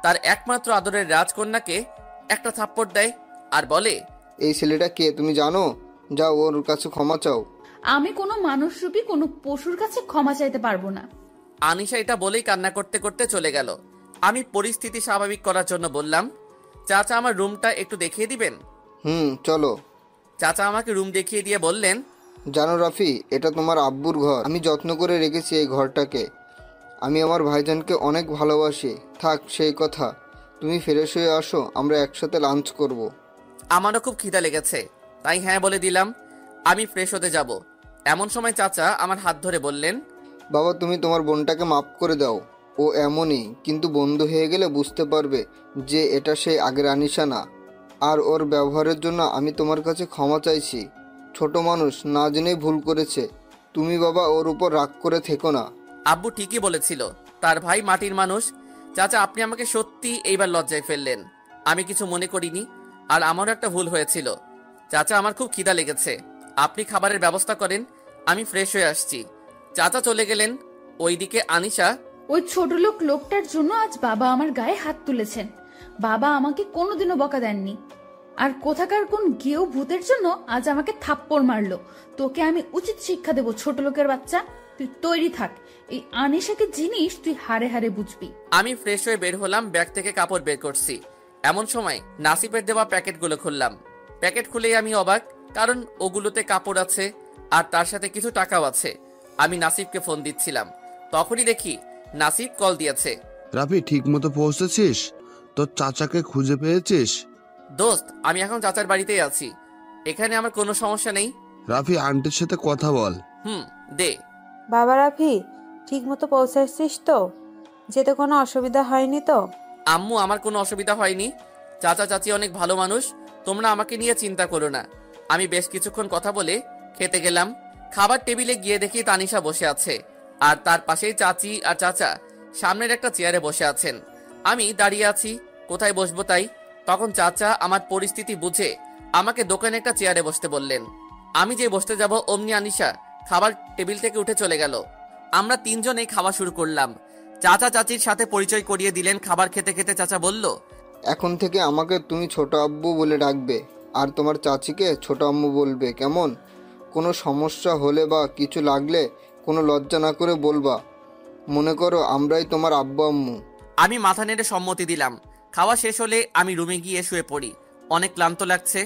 তার একমাত্র আদরের রাজকন্যাকে একটা থাপ্পড় দেয় আর বলে, এই ছেলেটা কে তুমি জানো? যাও ওর কাছে ক্ষমা চাও। আমি কোনো মানুষরূপী কোনো পশুর কাছে ক্ষমা চাইতে পারবো না। আনিশা এটা বলেই কান্না করতে করতে চলে গেল। আমি পরিস্থিতি স্বাভাবিক করার জন্য বললাম, চাচা আমার রুমটা একটু দেখিয়ে দিবেন? চলো। চাচা আমাকে রুম দেখিয়ে দিয়ে বললেন, জানো রাফি, এটা তোমার আব্বুর ঘর। আমি যত্ন করে রেখেছি এই ঘরটাকে। আমি আমার ভাইজানকে অনেক ভালোবাসি। থাক সেই কথা, তুমি ফ্রেশ হয়ে আসো, আমরা একসাথে লাঞ্চ করব। আমারও খুব খিদা লেগেছে, তাই হ্যাঁ বলে দিলাম। আমি ফ্রেশ হতে যাব। এমন সময় চাচা আমার হাত ধরে বললেন, বাবা তুমি তোমার বোনটাকে মাফ করে দাও। ও এমনই, কিন্তু বন্ধু হয়ে গেলে বুঝতে পারবে যে এটা সেই আগের আনিশা না। আর ওর ব্যবহারের জন্য আমি তোমার কাছে ক্ষমা চাইছি। ছোট মানুষ, না জেনেই ভুল করেছে। তুমি বাবা ওর উপর রাগ করে থেকো না। আব্বু ঠিকই বলেছিল, তার ভাই মাটির মানুষ। চাচা আপনি আমাকে সত্যি এইবার লজ্জায় ফেললেন। আমি কিছু মনে করিনি, আর আমারও একটা ভুল হয়েছিল। চাচা আমার খুব খিদা লেগেছে, আপনি খাবারের ব্যবস্থা করেন, আমি ফ্রেশ হয়ে আসছি। চাচা চলে গেলেন। ওইদিকে আনিশা, ওই ছোট লোকটার জন্য আজ বাবা আমার গায়ে হাত তুলেছেন। বাবা আমাকে কোনোদিনও বকা দেননি। আর কোথাকার কোন গেও ভূতের জন্য আজ আমাকে থাপ্পড় মারলো। তোকে আমি উচিত শিক্ষা দেবো, ছোট লোকের বাচ্চা। তুই তৈরি থাক, এই আনিশাকে জিনিস তুই হারে হারে বুঝবি। আমি ফ্রেশ হয়ে বের হলাম, ব্যাগ থেকে কাপড় বের করছি। এমন সময় নাসিফের দেওয়া প্যাকেটগুলো খুললাম। প্যাকেট খুলেই আমি অবাক, কারণ ওগুলোতে কাপড় আছে আর তার সাথে কিছু টাকাও আছে। আমি নাসিফকে ফোন দিচ্ছিলাম, তখনই দেখি নাসিফ কল দিয়েছে। রাফি, ঠিক মতো পৌঁছেছিস? তোর চাচাকে খুঁজে পেয়েছিস? দোস্ত, আমি এখন চাচার বাড়িতেই আছি, এখানে আমার কোনো সমস্যা নেই। রাফি, আন্টির সাথে কথা বল। দে। বাবা রাফি, ঠিক মতো পৌঁছাচ্ছিস তো? যেতে কোনো অসুবিধা হয়নি তো? আম্মু, আমার কোনো অসুবিধা হয়নি। চাচা চাচি অনেক ভালো মানুষ, তোমরা আমাকে নিয়ে চিন্তা করো না। আমি বেশ কিছুক্ষণ কথা বলে খেতে গেলাম। খাবার টেবিলে গিয়ে দেখি তানিশা বসে আছে, আর তার পাশেই চাচি আর চাচা সামনের একটা চেয়ারে বসে আছেন। আমি দাঁড়িয়ে আছি, কোথায় বসবো তাই। তখন চাচা আমার পরিস্থিতি বুঝে আমাকে দোকানে একটা চেয়ারে বসতে বললেন। আমি যে বসতে যাব অমনি আনিশা খাবার টেবিল থেকে উঠে চলে গেল। আমরা তিনজনেই খাওয়া শুরু করলাম। চাচা চাচির সাথে পরিচয় করিয়ে দিলেন। খাবার খেতে খেতে চাচা বলল, এখন থেকে আমাকে তুমি ছোট আব্বু বলে ডাকবে, আর তোমার চাচিকে ছোট আম্মু বলবে, কেমন? কোনো সমস্যা হলে বা কিছু লাগলে কোনো লজ্জা না করে বলবা। মনে করো আমরাই তোমার আব্বু আম্মু। আমি মাথা নেড়ে সম্মতি দিলাম। খাওয়া শেষ হলে আমি রুমে গিয়ে শুয়ে পড়ি। অনেক ক্লান্ত লাগছে।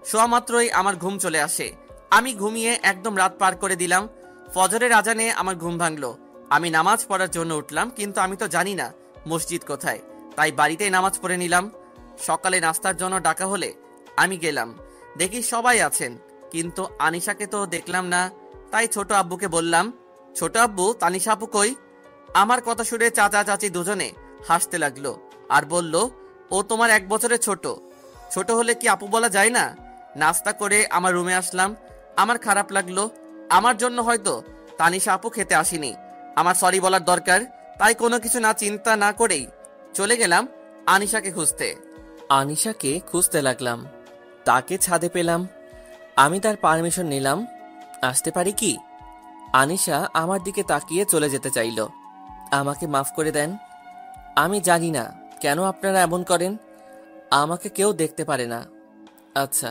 শোয়া মাত্রই আমার ঘুম চলে আসে। আমি ঘুমিয়ে একদম রাত পার করে দিলাম। ফজরের আজানে আমার ঘুম ভাঙলো। আমি নামাজ পড়ার জন্য উঠলাম, কিন্তু আমি তো জানি না মসজিদ কোথায়, তাই বাড়িতেই নামাজ পড়ে নিলাম। সকালে নাস্তার জন্য ডাকা হলে আমি গেলাম। দেখি সবাই আছেন, কিন্তু আনিশাকে তো দেখলাম না। তাই ছোট আব্বুকে বললাম, ছোট আব্বু, তানিশা আপু কই? আমার কথা শুনে চাচা চাচি দুজনে হাসতে লাগলো আর বলল, ও তোমার 1 বছরের ছোট। ছোট হলে কি আপু বলা যায় না? নাস্তা করে আমার রুমে আসলাম। আমার খারাপ লাগলো। আমার জন্য হয়তো তানিশা আপু খেতে আসেনি। আমার সরি বলার দরকার, তাই কোনো কিছু না চিন্তা না করেই চলে গেলাম আনিশাকে খুঁজতে। আনিশাকে খুঁজতে লাগলাম, তাকে ছাদে পেলাম। আমি তার পারমিশন নিলাম, আসতে পারি কি? আনিশা আমার দিকে তাকিয়ে চলে যেতে চাইল। আমাকে মাফ করে দেন। আমি জানি না কেন আপনারা এমন করেন। আমাকে কেউ দেখতে পারে না। আচ্ছা,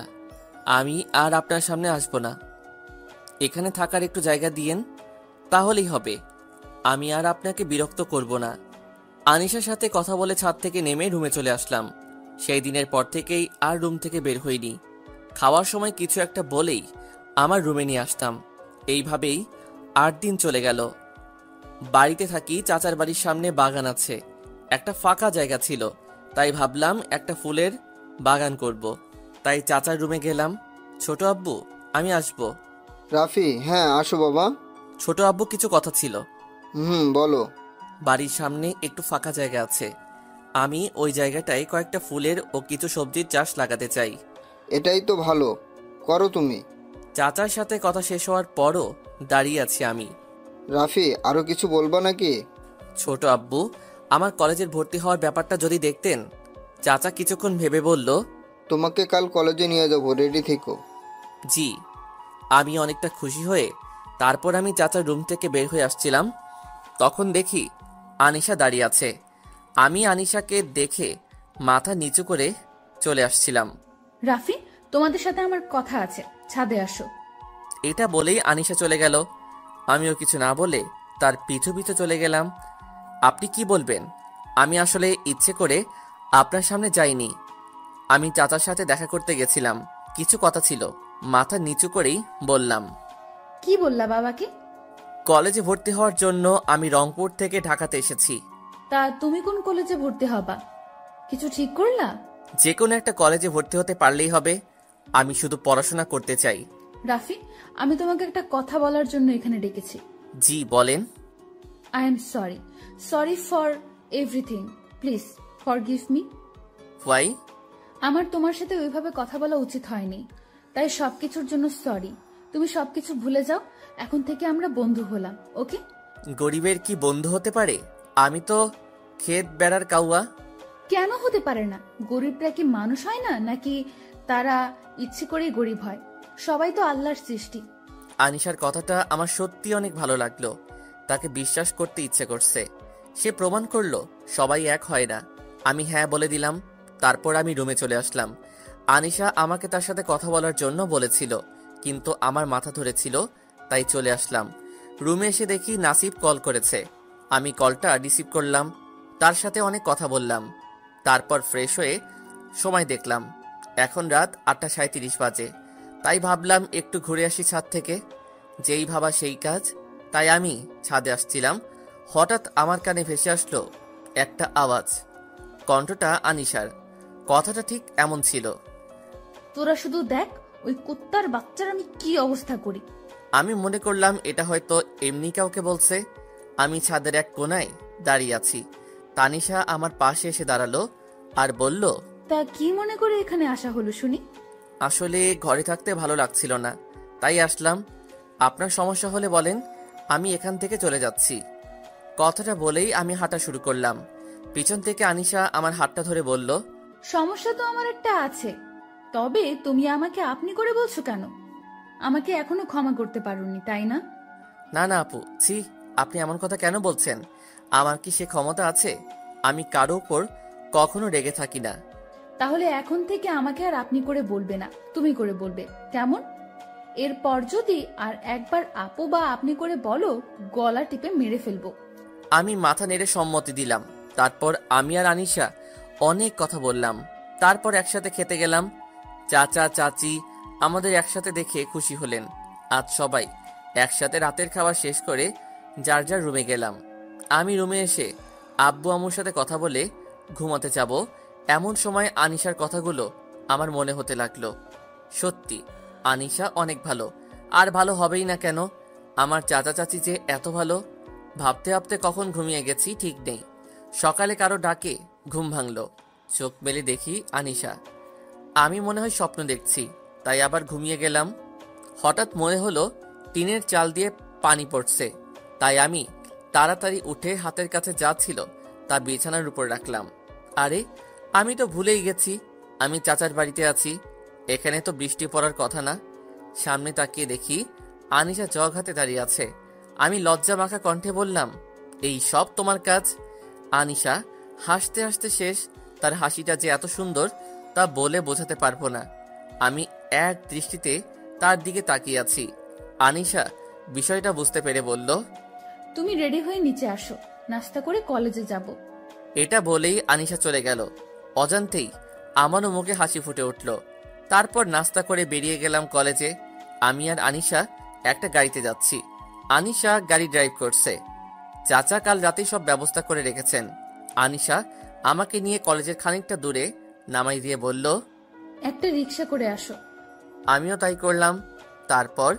আমি আর আপনার সামনে আসবো না। এখানে থাকার একটু জায়গা দিয়েন, তাহলেই হবে। আমি আর আপনাকে বিরক্ত করব না। আনিশার সাথে কথা বলে ছাদ থেকে নেমে রুমে চলে আসলাম। সেই দিনের পর থেকেই আর রুম থেকে বের হইনি। খাওয়ার সময় কিছু একটা বলেই আমার রুমে নিয়ে আসতাম। এইভাবেই 8 দিন চলে গেল। বাড়িতে থাকি, চাচার বাড়ির সামনে বাগান আছে। একটা ফাঁকা জায়গা ছিল, তাই ভাবলাম একটা ফুলের বাগান করব। তাই চাচার রুমে গেলাম। ছোট আব্বু, আমি আসবো। রাফি, হ্যাঁ আসো বাবা। ছোট আব্বু, কিছু কথা ছিল। বলো। বাড়ির সামনে একটু ফাঁকা জায়গা আছে, আমি ওই জায়গাটায় কয়েকটা ফুলের ও কিছু সবজির চাষ লাগাতে চাই। এটাই তো ভালো, করো তুমি। চাচার সাথে কথা শেষ হওয়ার পরও দাঁড়িয়ে আছি আমি। রাফি, আরো কিছু বলবা নাকি? ছোট আব্বু, আমার কলেজের ভর্তি হওয়ার ব্যাপারটা যদি দেখতেন। চাচা কিছুক্ষণ ভেবে বলল, তোমাকে কাল কলেজে নিয়ে যাবো, রেডি থেকো। জি। আমি অনেকটা খুশি হয়ে তারপর আমি চাচার রুম থেকে বের হয়ে আসছিলাম, তখন দেখি আনিশা দাঁড়িয়ে আছে। আমি আনিশাকে দেখে মাথা নিচু করে চলে আসছিলাম। রাফি, তোমাদের সাথে আমার কথা আছে, ছাদে আসো। এটা বলেই আনিশা চলে গেল। আমিও কিছু না বলে তার পিছু পিছু চলে গেলাম। আপনি কি বলবেন? আমি আসলে ইচ্ছে করে আপনার সামনে যাইনি। আমি চাচার সাথে দেখা করতে গেছিলাম, কিছু কথা ছিল। মাথা নিচু করেই বললাম। কি বললা বাবাকে? কলেজে ভর্তি হওয়ার জন্য আমি রংপুর থেকে ঢাকাতে এসেছি। তা তুমি কোন কলেজে ভর্তি হবা? কিছু ঠিক করলা? যে কোনো একটা কলেজে ভর্তি হতে পারলেই হবে। আমি শুধু পড়াশোনা করতে চাই। রাফি, আমি তোমাকে একটা কথা বলার জন্য এখানে ডেকেছি। জি বলেন। I am sorry, sorry for everything. Please forgive me. Why? আমার তোমার সাথে ওইভাবে কথা বলা উচিত হয়নি, তাই সবকিছুর জন্য সরি। তুমি সবকিছু ভুলে যাও, এখন থেকে আমরা বন্ধু হলাম, ওকে? গরিবের কি বন্ধু হতে পারে? আমি তো ক্ষেত বেড়ার কাউয়া। কেন হতে পারে না? গরিবরা কি মানুষ হয় না, নাকি তারা ইচ্ছে করেই গরিব হয়? সবাই তো আল্লাহর সৃষ্টি। আনিশার কথাটা আমার সত্যি অনেক ভালো লাগলো। তাকে বিশ্বাস করতে ইচ্ছে করছে। সে প্রমাণ করলো সবাই এক হয় না। আমি হ্যাঁ বলে দিলাম। তারপর আমি রুমে চলে আসলাম। আনিশা আমাকে তার সাথে কথা বলার জন্য বলেছিল, কিন্তু আমার মাথা ধরেছিল, তাই চলে আসলাম। রুমে এসে দেখি নাসিব কল করেছে। আমি কলটা রিসিভ করলাম, তার সাথে অনেক কথা বললাম। তারপর ফ্রেশ হয়ে সময় দেখলাম, এখন রাত 8:37 বাজে। তাই ভাবলাম একটু ঘুরে আসি ছাদ থেকে। যেই ভাবা সেই কাজ। তাই আমি ছাদে আসছিলাম, হঠাৎ আমার কানে ভেসে আসলো একটা আওয়াজ। কণ্ঠটা আনিশার। কথাটা ঠিক এমন ছিল, তোরা শুধু দেখ ওই কুত্তার বাচ্চার আমি কি অবস্থা করি। আমি মনে করলাম এটা হয়তো এমনি কাউকে বলছে। আমি ছাদের এক কোনায় দাঁড়িয়ে আছি। তানিশা আমার পাশে এসে দাঁড়ালো আর বলল, তা কি মনে করে এখানে আসা হলো শুনি? আসলে ঘরে থাকতে ভালো লাগছিল না, তাই আসলাম। আপনার সমস্যা হলে বলেন, আমি এখান থেকে চলে যাচ্ছি। কথাটা বলেই আমি হাঁটা শুরু করলাম। পিছন থেকে আনিশা আমার হাতটা ধরে বলল, সমস্যা তো আমার একটা আছে, তবে তুমি আমাকে আপনি করে বলছো কেন? আমাকে এখনো ক্ষমা করতে পারোনি, তাই না? না না আপু, ছি, আপনি এমন কথা কেন বলছেন? আমার কি সে ক্ষমতা আছে? আমি কারো উপর কখনো রেগে থাকি না। তাহলে এখন থেকে আমাকে আর আপনি করে বলবে না, তুমি করে বলবে, কেমন? এরপর যদি আর একবার আপু বা আপনি করে বলো, গলা টিপে মেরে ফেলবো। আমি মাথা নেড়ে সম্মতি দিলাম। তারপর আমি আর আনিশা অনেক কথা বললাম। তারপর একসাথে খেতে গেলাম। চাচা চাচি আমাদের একসাথে দেখে খুশি হলেন। আজ সবাই একসাথে রাতের খাবার শেষ করে যার যার রুমে গেলাম। আমি রুমে এসে আব্বু আম্মুর সাথে কথা বলে ঘুমাতে যাব, এমন সময় আনিশার কথাগুলো আমার মনে হতে লাগলো। সত্যি আনিশা অনেক ভালো, আর ভালো হবেই না কেন? আমার চাচা চাচি যে এত ভালো। ভাবতে ভাবতে কখন ঘুমিয়ে গেছি ঠিক নেই। সকালে কারো ডাকে ঘুম ভাঙলো। চোখ মেলে দেখি আনিশা। আমি মনে হয় স্বপ্ন দেখছি, তাই আবার ঘুমিয়ে গেলাম। হঠাৎ মনে হলো টিনের চাল দিয়ে পানি পড়ছে, তাই আমি তাড়াতাড়ি উঠে হাতের কাছে যা ছিল তা বিছানার উপর রাখলাম। আরে, আমি তো ভুলেই গেছি আমি চাচার বাড়িতে আছি। এখানে তো বৃষ্টি পড়ার কথা না। সামনে তাকিয়ে দেখি আনিশা জগ হাতে দাঁড়িয়ে আছে। আমি লজ্জা মাখা কণ্ঠে বললাম, এই সব তোমার কাজ? আনিশা হাসতে হাসতে শেষ। তার হাসিটা যে এত সুন্দর তা বলে বোঝাতে পারবো না। আমি এক দৃষ্টিতে তার দিকে তাকিয়ে আছি। আনিশা বিষয়টা বুঝতে পেরে বলল, তুমি রেডি হয়ে নিচে আসো, নাস্তা করে কলেজে যাব। এটা বলেই আনিশা চলে গেল। অজান্তেই আমারও মুখে হাসি ফুটে উঠল। তারপর নাস্তা করে বেরিয়ে গেলাম কলেজে। আমি আর আনিশা একটা গাড়িতে যাচ্ছি। আনিশা গাড়ি ড্রাইভ করছে। চাচা কাল রাতেই সব ব্যবস্থা করে রেখেছেন। আনিশা আমাকে নিয়ে কলেজের খানিকটা দূরে নামাই দিয়ে বলল, একটা রিক্সা করে আসো। আমিও তাই করলাম। তারপর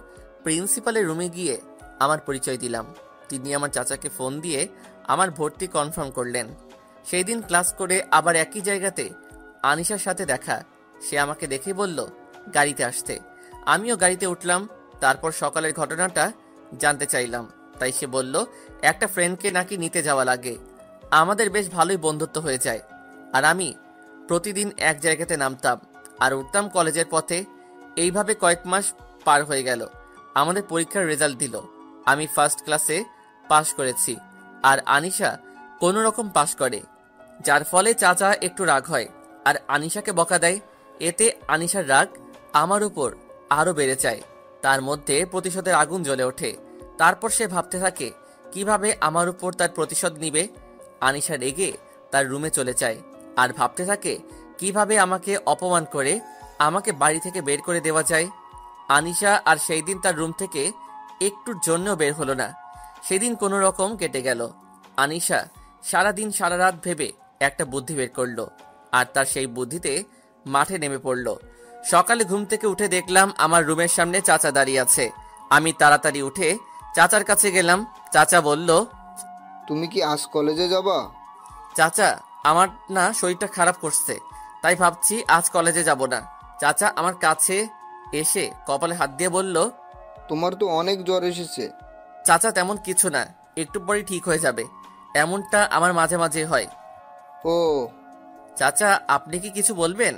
প্রিন্সিপালের রুমে গিয়ে আমার পরিচয় দিলাম। তিনি আমার চাচাকে ফোন দিয়ে আমার ভর্তি কনফার্ম করলেন। সেই দিন ক্লাস করে আবার একই জায়গাতে আনিশার সাথে দেখা। সে আমাকে দেখে বলল গাড়িতে আসতে। আমিও গাড়িতে উঠলাম। তারপর সকালের ঘটনাটা জানতে চাইলাম, তাই সে বলল একটা ফ্রেন্ডকে নাকি নিতে যাওয়া লাগে। আমাদের বেশ ভালোই বন্ধুত্ব হয়ে যায়। আর আমি প্রতিদিন এক জায়গাতে নামতাম আর উঠতাম কলেজের পথে। এইভাবে কয়েক মাস পার হয়ে গেল। আমাদের পরীক্ষার রেজাল্ট দিল। আমি ফার্স্ট ক্লাসে পাশ করেছি আর আনিশা কোনো রকম পাশ করে, যার ফলে চাচা একটু রাগ হয় আর আনিশাকে বকা দেয়। এতে আনিশার রাগ আমার উপর আরো বেড়ে যায়। তার মধ্যে প্রতিশোধের আগুন জ্বলে ওঠে। তারপর সে ভাবতে থাকে কিভাবে আমার উপর তার প্রতিশোধ নিবে। আনিশা রেগে তার রুমে চলে যায় আর ভাবতে থাকে কিভাবে আমাকে অপমান করে আমাকে বাড়ি থেকে বের করে দেওয়া যায়। আনিশা আর সেই দিন তার রুম থেকে একটুর জন্যও বের হলো না। সেদিন কোনো রকম কেটে গেল। আনিশা সারাদিন সারা রাত ভেবে একটা বুদ্ধি বের করলো আর তার সেই বুদ্ধিতে মাঠে নেমে পড়ল। সকালে ঘুম থেকে উঠে দেখলাম আমার রুমের সামনে চাচা দাঁড়িয়ে আছে। আমি তাড়াতাড়ি উঠে চাচার কাছে গেলাম। চাচা বলল, তুমি কি আজ কলেজে যাবা? চাচা, আমার না শরীরটা খারাপ করছে, তাই ভাবছি আজ কলেজে যাব না। চাচা আমার কাছে এসে কপালে হাত দিয়ে বলল, তোমার তো অনেক জ্বর এসেছে। চাচা তেমন কিছু না, একটু পরেই ঠিক হয়ে যাবে। এমনটা আমার মাঝে মাঝে হয়। ও চাচা, আপনি কি কিছু বলবেন?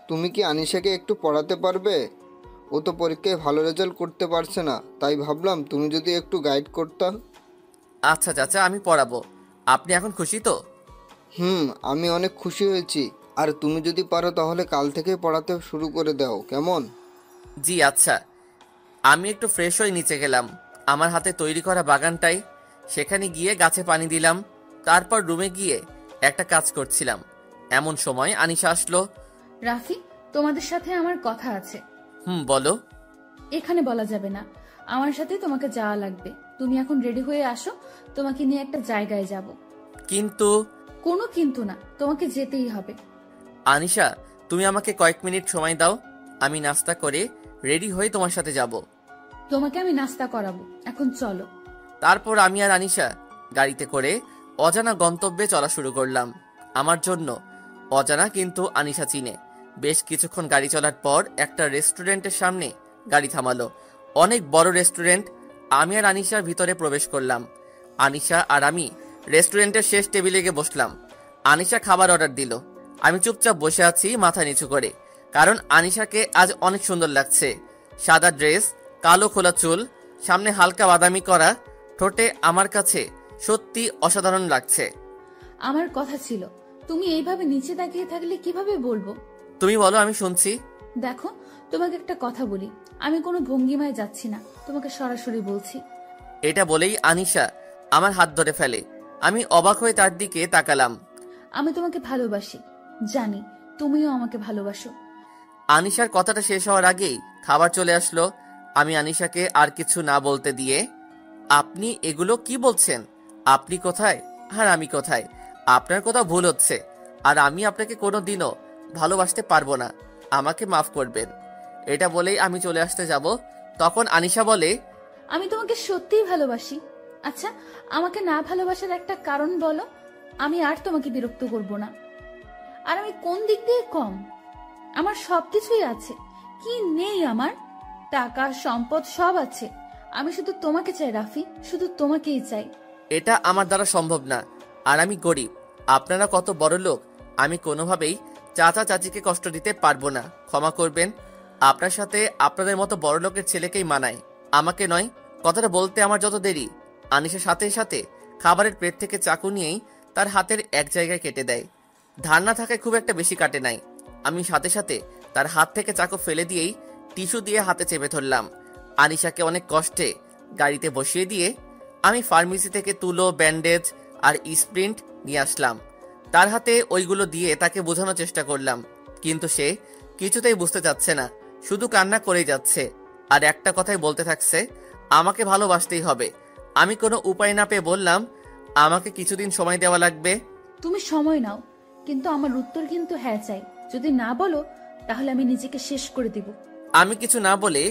তুমি কি আনিশাকে একটু পড়াতে পারবে? ও তো পরীক্ষায় ভালো রেজাল্ট করতে পারছে না, তাই ভাবলাম তুমি যদি একটু গাইড করতা। আচ্ছা চাচা, আমি পড়াবো। আপনি এখন খুশি তো? আমি অনেক খুশি হয়েছি। আর তুমি যদি পারো তাহলে কাল থেকে পড়াতে শুরু করে দাও, কেমন? জি আচ্ছা। আমি একটু ফ্রেশ হয়ে নিচে গেলাম আমার হাতে তৈরি করা বাগানটাই। সেখানে গিয়ে গাছে পানি দিলাম। তারপর রুমে গিয়ে একটা কাজ করছিলাম। এমন সময় আনিশা আসলো। রাফি, তোমাদের সাথে আমার কথা আছে। বলো। এখানে বলা যাবে না, আমার সাথে তোমাকে যাওয়া লাগবে। তুমি এখন রেডি হয়ে আসো, তোমাকে নিয়ে একটা জায়গায় যাব। কিন্তু? কোনো কিন্তু না, তোমাকে যেতেই হবে। আনিশা, তুমি আমাকে কয়েক মিনিট সময় দাও, আমি নাস্তা করে রেডি হয়ে তোমার সাথে যাব। তোমাকে আমি নাস্তা করাবো, এখন চলো। তারপর আমি আর আনিশা গাড়িতে করে অজানা গন্তব্যে চলা শুরু করলাম। আমার জন্য অজানা, কিন্তু আনিশা চিনে। বেশ কিছুক্ষণ গাড়ি চলার পর একটা রেস্টুরেন্টের সামনে গাড়ি থামালো। অনেক বড় রেস্টুরেন্ট। আমি আর আনিশা ভিতরে প্রবেশ করলাম। আনিশা আর আমি রেস্টুরেন্টের শেষ টেবিলে গিয়ে বসলাম। আনিশা খাবার অর্ডার দিল। আমি চুপচাপ বসে আছি মাথা নিচু করে, কারণ আনিশাকে আজ অনেক সুন্দর লাগছে। সাদা ড্রেস, কালো খোলা চুল, সামনে হালকা বাদামি করা, ঠোঁটে আমার কাছে সত্যি অসাধারণ লাগছে। আমার কথা ছিল, তুমি এইভাবে নিচে তাকিয়ে থাকলে কিভাবে বলবো? তুমি বলো, আমি শুনছি। দেখো, তোমাকে একটা কথা বলি, আমি কোনো ভঙ্গিমায় যাচ্ছি না, তোমাকে সরাসরি বলছি। এটা বলেই আনিশা আমার হাত ধরে ফেলে। আমি অবাক হয়ে তার দিকে তাকালাম। আমি তোমাকে ভালোবাসি, জানি তুমিও আমাকে ভালোবাসো। আনিশার কথাটা শেষ হওয়ার আগেই খাবার চলে আসলো। আমি আনিশাকে আর কিছু না বলতে দিয়ে, আপনি এগুলো কি বলছেন? আপনি কোথায় আর আমি কোথায়? আপনার কথা ভুল হচ্ছে। আর আমি আপনাকে কোনোদিনও ভালোবাসতে পারবো না, আমাকে মাফ করবেন। এটা বলেই আমি চলে আসতে যাব, তখন আনিশা বলে, আমি তোমাকে সত্যিই ভালোবাসি। আচ্ছা, আমাকে না ভালোবাসার একটা কারণ বলো, আমি আর তোমাকে বিরক্ত করব না। আর আমি কোন দিক দিয়ে কম? আমার সবকিছুই আছে, কি নেই আমার? টাকা, সম্পদ সব আছে। আমি শুধু তোমাকে চাই রাফি, শুধু তোমাকেই চাই। এটা আমার দ্বারা সম্ভব না, আর আমি গরিব। আপনারা কত বড় লোক, আমি কোনোভাবেই চাচা চাচিকে কষ্ট দিতে পারবো না, ক্ষমা করবেন। আপনার সাথে আপনাদের মতো বড় লোকের ছেলেকেই মানায়, আমাকে নয়। কথাটা বলতে আমার যত দেরি, আনিশার সাথে সাথে খাবারের প্লেট থেকে চাকু নিয়েই তার হাতের এক জায়গায় কেটে দেয়। ধারণা থাকায় খুব একটা বেশি কাটে নাই। আমি সাথে সাথে তার হাত থেকে চাকু ফেলে দিয়েই টিস্যু দিয়ে হাতে চেপে ধরলাম। আনিশাকে অনেক কষ্টে গাড়িতে বসিয়ে দিয়ে আমি ফার্মেসি থেকে তুলো, ব্যান্ডেজ আর স্প্রিন্ট নিয়ে আসলাম। তার হাতে ওইগুলো দিয়ে তাকে বোঝানোর চেষ্টা করলাম, কিন্তু সে কিছুতেই বুঝতে চাচ্ছে না, শুধু কান্না করেই যাচ্ছে। আর একটা কথাই বলতে থাকছে, আমাকে ভালোবাসতেই হবে। আমি কোনো উপায় না পেয়ে বললাম, আমাকে কিছুদিন সময় দেওয়া লাগবে। তুমি সময় নাও, কিন্তু আমার উত্তর কিন্তু হ্যাঁ চাই। যদি না বলো তাহলে আমি নিজেকে শেষ করে দিব। আমি কিছু না বলে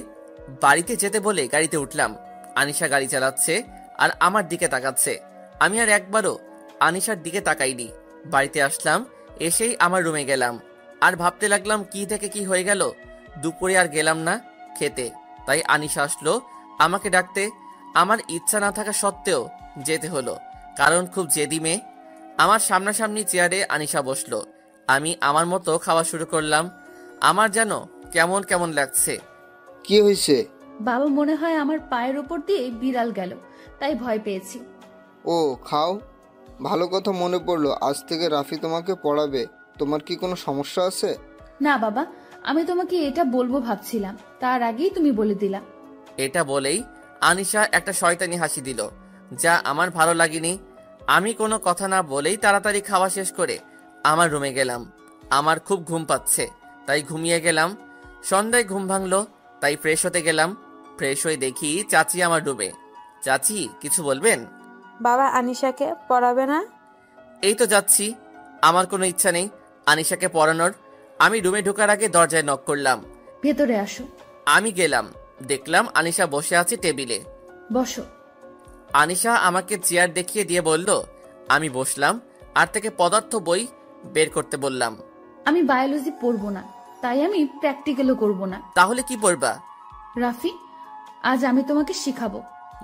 বাড়িতে যেতে বলে গাড়িতে উঠলাম। আনিশা গাড়ি চালাচ্ছে আর আমার দিকে তাকাচ্ছে। আমি আর একবারও আনিশার দিকে তাকাইনি। বাড়িতে আসলাম, এসেই আমার রুমে গেলাম আর ভাবতে লাগলাম কি থেকে কি হয়ে গেল। দুপুরে আর গেলাম না খেতে, তাই আনিশা আসলো আমাকে ডাকতে। আমার ইচ্ছা না থাকা সত্ত্বেও যেতে হলো, কারণ খুব জেদি মেয়ে। আমার সামনাসামনি চেয়ারে আনিশা বসলো। আমি আমার মতো খাওয়া শুরু করলাম। আমার যেন কেমন কেমন লাগছে। কি হয়েছে? বাবা মনে হয় আমার পায়ের ওপর দিয়ে বিড়াল গেল, তাই ভয় পেয়েছি। ও খাও। ভালো কথা মনে পড়লো, আজ থেকে রাফি তোমাকে পড়াবে। তোমার কি কোনো সমস্যা আছে? না বাবা, আমি তোমাকে এটা বলবো ভাবছিলাম, তার আগেই তুমি বলে দিলা। এটা বলেই আনিশা একটা শয়তানি হাসি দিল, যা আমার ভালো লাগেনি। আমি কোনো কথা না বলেই তাড়াতাড়ি খাওয়া শেষ করে আমার রুমে গেলাম। আমার খুব ঘুম পাচ্ছে, তাই ঘুমিয়ে গেলাম। সন্ধ্যায় ঘুম ভাঙলো, তাই ফ্রেশ হতে গেলাম। ফ্রেশ হয়ে দেখি চাচি আমার রুমে। চাচি, কিছু বলবেন? বাবা আনিশাকে পড়াবে না? এই তো যাচ্ছি। আমার কোনো ইচ্ছা নেই আনিশাকে পড়ানোর। আমি রুমে ঢোকার আগে দরজায় নক করলাম। ভেতরে আসো। আমি গেলাম, দেখলাম আনিশা বসে আছে টেবিলে। বসো। আনিশা আমাকে চেয়ার দেখিয়ে দিয়ে বলল। আমি বসলাম আর থেকে পদার্থ বই বের করতে বললাম। আমি বায়োলজি পড়বো না, তাই আমি প্র্যাকটিক্যালও করব না। তাহলে কি পড়বা? রাফি, আজ আমি তোমাকে শিখাবো।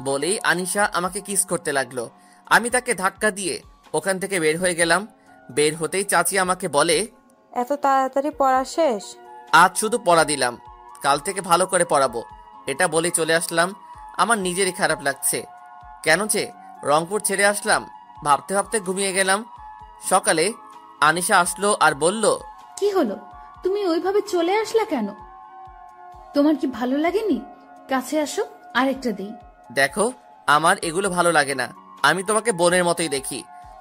বলেই আনিশা আমাকে কিস করতে লাগলো। আমি তাকে ধাক্কা দিয়ে ওখান থেকে বের হয়ে গেলাম। বের হতেই চাচি আমাকে বলে, এত তাড়াতাড়ি পড়া শেষ? আজ শুধু পড়া দিলাম, কাল থেকে ভালো করে পড়াবো। এটা বলে চলে আসলাম। আমার নিজেরই খারাপ লাগছে, কেন যে রংপুর ছেড়ে আসলাম। ভাবতে ভাবতে ঘুমিয়ে গেলাম। সকালে আনিশা আসলো আর বলল, কি হলো, তুমি ওইভাবে চলে আসলা কেন? তোমার কি ভালো লাগেনি? কাছে আসো, আরেকটা দেই। দেখো, আমার এগুলো ভালো লাগে না। আমি তোমাকে বোনের মতোই দেখি।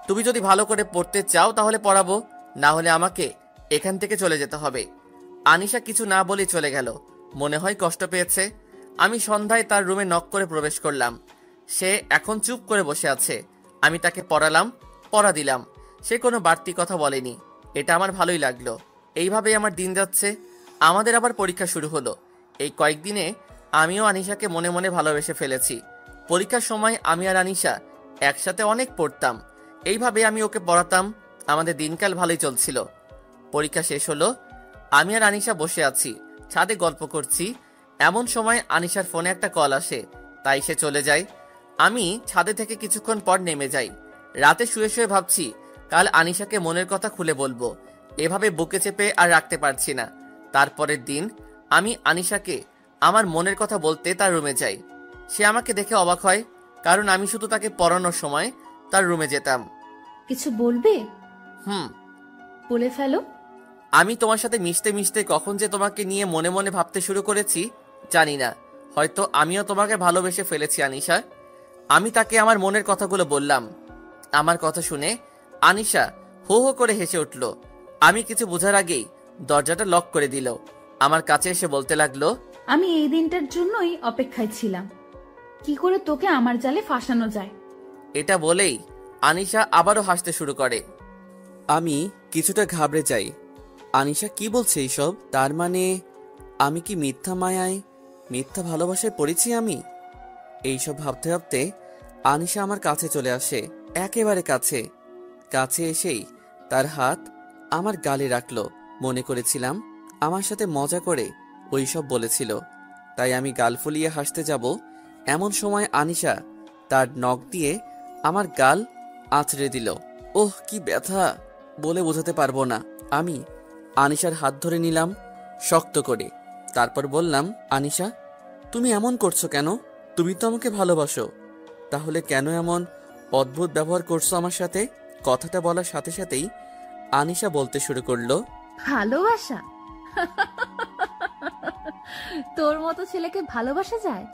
তুমি যদি ভালো করে পড়তে চাও তাহলে পড়াবো, না হলে আমাকে এখান থেকে চলে যেতে হবে। আনিশা কিছু না বলে চলে গেল। মনে হয় কষ্ট পেয়েছে। আমি সন্ধ্যায় তার রুমে নক করে প্রবেশ করলাম। সে এখন চুপ করে বসে আছে। আমি তাকে পড়ালাম, পড়া দিলাম। সে কোনো বাড়তি কথা বলেনি। এটা আমার ভালোই লাগলো। এইভাবেই আমার দিন যাচ্ছে। আমাদের আবার পরীক্ষা শুরু হলো। এই কয়েকদিনে আমিও আনিশাকে মনে মনে ভালোবেসে ফেলেছি। পরীক্ষার সময় আমি আর আনিশা একসাথে অনেক পড়তাম। এইভাবে আমি ওকে পড়াতাম। আমাদের দিনকাল ভালোই চলছিল। পরীক্ষা শেষ হলো। আমি আর আনিশা বসে আছি, ছাদে গল্প করছি। এমন সময় আনিশার ফোনে একটা কল আসে, তাই সে চলে যায়। আমি ছাদে থেকে কিছুক্ষণ পর নেমে যাই। রাতে শুয়ে শুয়ে ভাবছি কাল আনিশাকে মনের কথা খুলে বলবো। এভাবে বুকে চেপে আর রাখতে পারছি না। তারপরের দিন আমি আনিশাকে আমার মনের কথা বলতে তার রুমে যাই। সে আমাকে দেখে অবাক হয়, কারণ আমি শুধু তাকে পড়ানোর সময় তার রুমে যেতাম। কিছু বলবে? বলে ফেলো। আমি তোমার সাথে মিশতে মিশতে কখন যে তোমাকে নিয়ে মনে মনে ভাবতে শুরু করেছি জানি না। হয়তো আমিও তোমাকে ভালোবেসে ফেলেছি আনিশা। আমি তাকে আমার মনের কথাগুলো বললাম। আমার কথা শুনে আনিশা হো হো করে হেসে উঠল। আমি কিছু বোঝার আগেই দরজাটা লক করে দিল। আমার কাছে এসে বলতে লাগলো, আমি এই দিনটার জন্যই অপেক্ষায় ছিলাম, কি করে তোকে আমার জালে ফাঁসানো যায়। এটা বলেই আনিশা আবারও হাসতে শুরু করে। আমি কিছুটা ঘাবড়ে যাই। আনিশা কি বলছে এইসব? তার মানে আমি কি মিথ্যা মায়ায়, মিথ্যা ভালোবাসায় পড়েছি আমি? এইসব ভাবতে ভাবতে আনিশা আমার কাছে চলে আসে, একেবারে কাছে। কাছে এসেই তার হাত আমার গালে রাখলো। মনে করেছিলাম আমার সাথে মজা করে ওইসব বলেছিল, তাই আমি গাল ফুলিয়ে হাসতে যাব। এমন সময় আনিশা তার নখ দিয়ে আমার গাল আঁচড়ে দিল। ওহ, কি ব্যথা বলে বোঝাতে পারবো না। আমি আনিশার হাত ধরে নিলাম শক্ত করে। তারপর বললাম, আনিশা, তুমি এমন করছো কেন? তুমি তো আমাকে ভালোবাসো, তাহলে কেন এমন অদ্ভুত ব্যবহার করছো আমার সাথে? কথাটা বলার সাথে সাথেই আনিশা বলতে শুরু করলো, ভালোবাসা? তোর মতো ছেলেকে ভালোবাসা যায়?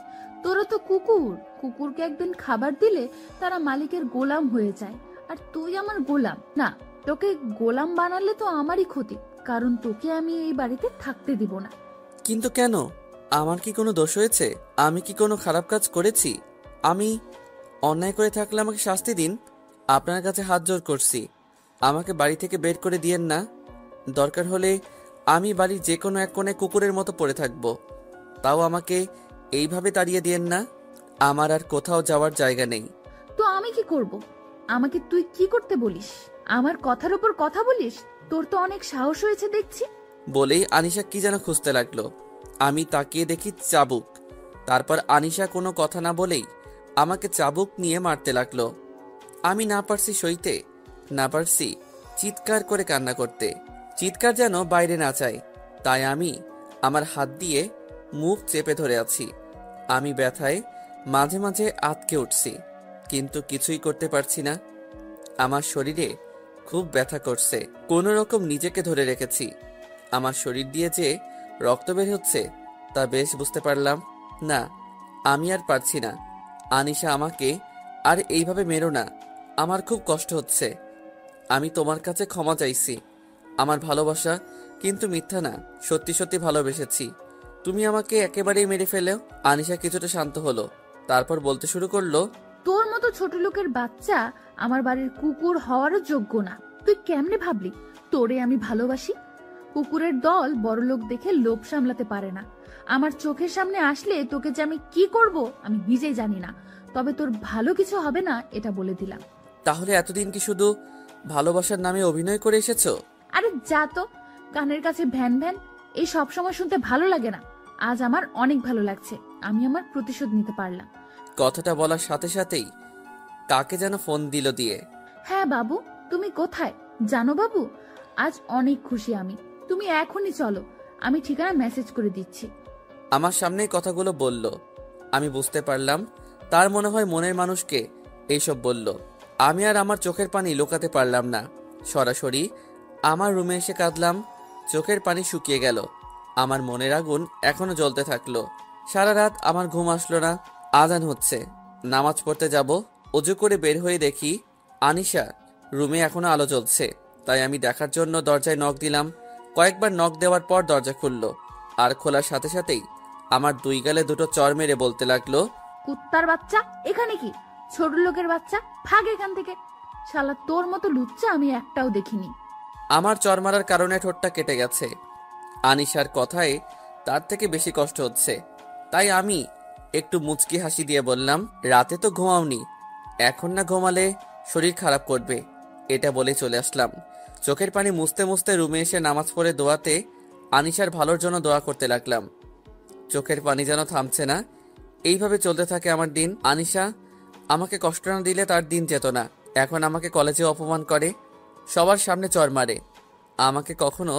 তোরা তো কুকুর। কুকুরকে একদিন খাবার দিলে তারা মালিকের গোলাম হয়ে যায়, আর তুই আমার গোলাম না। তোকে গোলাম বানালে তো আমারই ক্ষতি, কারণ তোকে আমি এই বাড়িতে থাকতে দিব না। কিন্তু কেন? আমার কি কোনো দোষ হয়েছে? আমি কি কোনো খারাপ কাজ করেছি? আমি অন্যায় করে থাকলে আমাকে শাস্তি দিন। আপনার কাছে হাত জোর করছি, আমাকে বাড়ি থেকে বের করে দিয়েন না। দরকার হলে আমি বাড়ির যে কোনো এক কোণে কুকুরের মতো পড়ে থাকবো, তাও আমাকে এইভাবে তাড়িয়ে দিয়েন না। আমার আর কোথাও যাওয়ার জায়গা নেই। তো আমি কি করব? আমাকে তুই কি করতে বলিস? আমার কথার উপর কথা বলিস? তোর তো অনেক সাহস হয়েছে দেখছি। বলেই আনিশা কি যেন খুঁজতে লাগলো। আমি তাকিয়ে দেখি চাবুক। তারপর আনিশা কোনো কথা না বলেই আমাকে চাবুক নিয়ে মারতে লাগলো। আমি না পারছি সইতে, না পারছি চিৎকার করে কান্না করতে। চিৎকার যেন বাইরে না চায়, তাই আমি আমার হাত দিয়ে মুখ চেপে ধরে আছি। আমি ব্যথায় মাঝে মাঝে আটকে উঠছি, কিন্তু কিছুই করতে পারছি না। আমার শরীরে খুব ব্যথা করছে। কোনো রকম নিজেকে ধরে রেখেছি। আমার শরীর দিয়ে যে রক্ত বের হচ্ছে তা বেশ বুঝতে পারলাম। না, আমি আর পারছি না। আনিশা, আমাকে আর এইভাবে মেরো না, আমার খুব কষ্ট হচ্ছে। আমি তোমার কাছে ক্ষমা চাইছি। আমার ভালোবাসা কিন্তু মিথ্যা না, সত্যি সত্যি ভালোবেসেছি। তুমি আমাকে একেবারেই মেরে ফেলেও। আনিশা কিছুটা শান্ত হলো, তারপর বলতে শুরু করলো, তোর মতো ছোট লোকের বাচ্চা আমার বাড়ির কুকুর হওয়ারও যোগ্য না। তুই কেমনে ভাবলি তোরে আমি ভালোবাসি? কুকুরের দল বড়লোক দেখে লোভ সামলাতে পারে না। আমার চোখের সামনে আসলে তোকে যে আমি কি করব আমি নিজেই জানি না, তবে তোর ভালো কিছু হবে না এটা বলে দিলাম। তাহলে এতদিন কি শুধু ভালোবাসার নামে অভিনয় করে এসেছো? আরে যা তো, কানের কাছে ভ্যান ভ্যান এই সব সময় শুনতে ভালো লাগে না। আজ আমার অনেক ভালো লাগছে, আমি আমার প্রতিশোধ নিতে পারলাম। কথাটা বলার সাথে সাথেই কাকে যেন ফোন দিল দিয়ে। হ্যাঁ বাবু, তুমি কোথায় জানো বাবু? আজ অনেক খুশি আমি। তুমি এখনই চলো, আমি ঠিকানা মেসেজ করে দিচ্ছি। আমার সামনেই কথাগুলো বলল। আমি বুঝতে পারলাম তার মনে হয় মনের মানুষকে এইসব বলল। আমি আর আমার চোখের পানি লুকাতে পারলাম না, সরাসরি আমার রুমে এসে কাঁদলাম। চোখের পানি শুকিয়ে গেল, আমার মনের আগুন এখনো জ্বলতে থাকলো। সারা রাত আমার ঘুম আসলো না। আজান হচ্ছে, নামাজ পড়তে যাব। অজু করে বের হয়ে দেখি আনিশা রুমে এখনো আলো জ্বলছে, তাই আমি দেখার জন্য দরজায় নক দিলাম। কয়েকবার নক দেওয়ার পর দরজা খুললো, আর খোলার সাথে সাথেই আমার দুই গালে দুটো চর মেরে বলতে লাগলো, কুত্তার বাচ্চা, এখানে কি? ছোট লোকের বাচ্চা, ভাগ এখান থেকে। শালা তোর মতো লুচ্চা আমি একটাও দেখিনি। আমার চর মারার কারণে ঠোঁটটা কেটে গেছে। আনিশার কথায় তার থেকে বেশি কষ্ট হচ্ছে, তাই আমি একটু মুচকি হাসি দিয়ে বললাম, রাতে তো ঘুমাওনি, এখন না ঘুমালে শরীর খারাপ করবে। এটা বলে চলে আসলাম। চোখের পানি মুছতে মুছতে রুমে এসে নামাজ পড়ে দোয়াতে আনিশার ভালোর জন্য দোয়া করতে লাগলাম। চোখের পানি যেন থামছে না। এইভাবে চলতে থাকে আমার দিন। আনিশা আমাকে কষ্ট না দিলে তার দিন যেত না। এখন আমাকে কলেজে অপমান করে, সবার সামনে চর মারে। আমাকে কখনো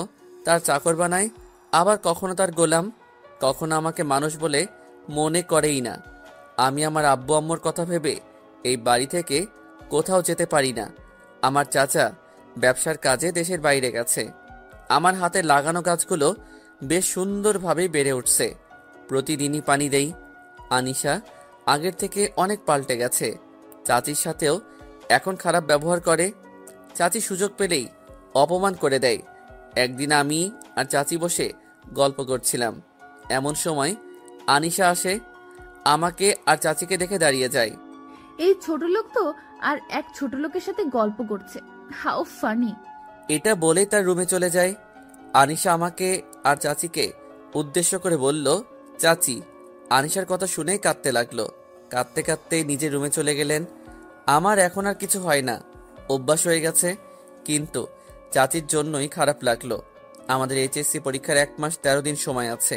তার চাকর বানায়, আবার কখনো তার গোলাম। কখনো আমাকে মানুষ বলে মনে করেই না। আমি আমার আব্বু আম্মুর কথা ভেবে এই বাড়ি থেকে কোথাও যেতে পারি না। আমার চাচা ব্যবসার কাজে দেশের বাইরে গেছে। আমার হাতে লাগানো গাছগুলো বেশ সুন্দরভাবে বেড়ে উঠছে। প্রতিদিনই পানি দেই। আনিশা আগের থেকে অনেক পাল্টে গেছে। চাচির সাথেও এখন খারাপ ব্যবহার করে। চাচি সুযোগ পেলেই অপমান করে দেয়। একদিন আমি আর চাচি বসে গল্প করছিলাম, এমন সময় আনিশা আসে, আমাকে আর চাচিকে দেখে দাঁড়িয়ে যায়। এই ছোট লোক তো আর এক ছোট লোকের সাথে গল্প করছে, হাউ ফানি। এটা বলেই তার রুমে চলে যায়। আনিশা আমাকে আর চাচিকে উদ্দেশ্য করে বলল, চাচি। আনিশার কথা শুনেই কাঁদতে লাগলো। কাঁদতে কাঁদতে নিজের রুমে চলে গেলেন। আমার এখন আর কিছু হয় না, অভ্যাস হয়ে গেছে। কিন্তু চাচির জন্যই খারাপ লাগলো। আমাদের এইচএসসি পরীক্ষার 1 মাস 13 দিন সময় আছে।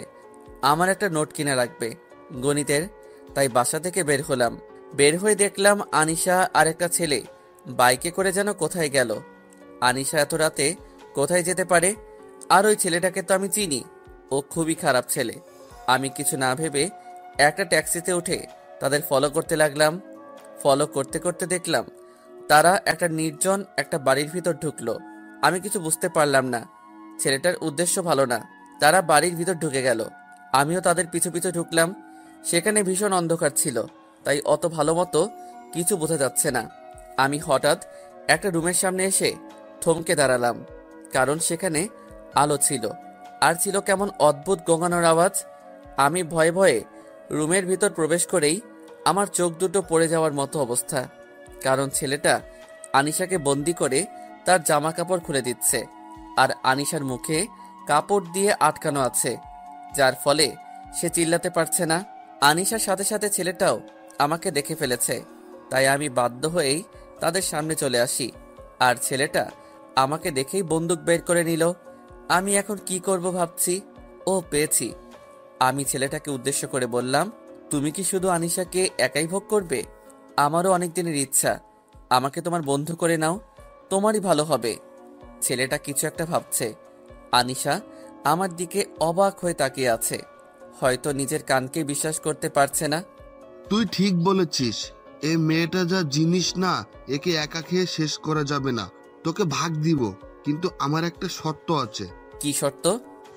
আমার একটা নোট কিনা লাগবে গণিতের, তাই বাসা থেকে বের হলাম। বের হয়ে দেখলাম আনিশা আর একটা ছেলে বাইকে করে যেন কোথায় গেল। আনিশা এত রাতে কোথায় যেতে পারে? আর ওই ছেলেটাকে তো আমি চিনি, ও খুবই খারাপ ছেলে। আমি কিছু না ভেবে একটা ট্যাক্সিতে উঠে তাদের ফলো করতে লাগলাম। ফলো করতে করতে দেখলাম তারা একটা নির্জন একটা বাড়ির ভিতর ঢুকলো। আমি কিছু বুঝতে পারলাম না, ছেলেটার উদ্দেশ্য ভালো না। তারা বাড়ির ভিতর ঢুকে গেল, আমিও তাদের পিছু পিছু ঢুকলাম। সেখানে ভীষণ অন্ধকার ছিল, তাই অত ভালো মতো কিছু বোঝা যাচ্ছে না। আমি হঠাৎ একটা রুমের সামনে এসে থমকে দাঁড়ালাম, কারণ সেখানে আলো ছিল, আর ছিল কেমন অদ্ভুত গোঙানোর আওয়াজ। আমি ভয়ে ভয়ে রুমের ভিতর প্রবেশ করেই আমার চোখ দুটো পড়ে যাওয়ার মতো অবস্থা, কারণ ছেলেটা আনিশাকে বন্দি করে তার জামা কাপড় খুলে দিচ্ছে, আর আনিশার মুখে কাপড় দিয়ে আটকানো আছে, যার ফলে সে চিল্লাতে পারছে না। আনিশার সাথে সাথে ছেলেটাও আমাকে দেখে ফেলেছে, তাই আমি বাধ্য হয়েই তাদের সামনে চলে আসি। আর ছেলেটা আমাকে দেখেই বন্দুক বের করে নিল। আমি এখন কি করব ভাবছি। ও, পেয়েছি। আমি ছেলেটাকে উদ্দেশ্য করে বললাম, তুমি কি শুধু আনিশাকে একাই ভোগ করবে? আমারও অনেক দিনের ইচ্ছা, আমাকে তোমার বন্ধু করে নাও। তোমারই ভালো হবে। ছেলেটা কিছু একটা ভাবছে। আনিশা আমার দিকে অবাক হয়ে তাকিয়ে আছে, হয়তো নিজের কানকে বিশ্বাস করতে পারছে না। তুই ঠিক বলেছিস, এই মেয়েটা যা জিনিস না, একে একা খেয়ে শেষ করা যাবে না। তোকে ভাগ দিব, কিন্তু আমার একটা শর্ত আছে। কি শর্ত?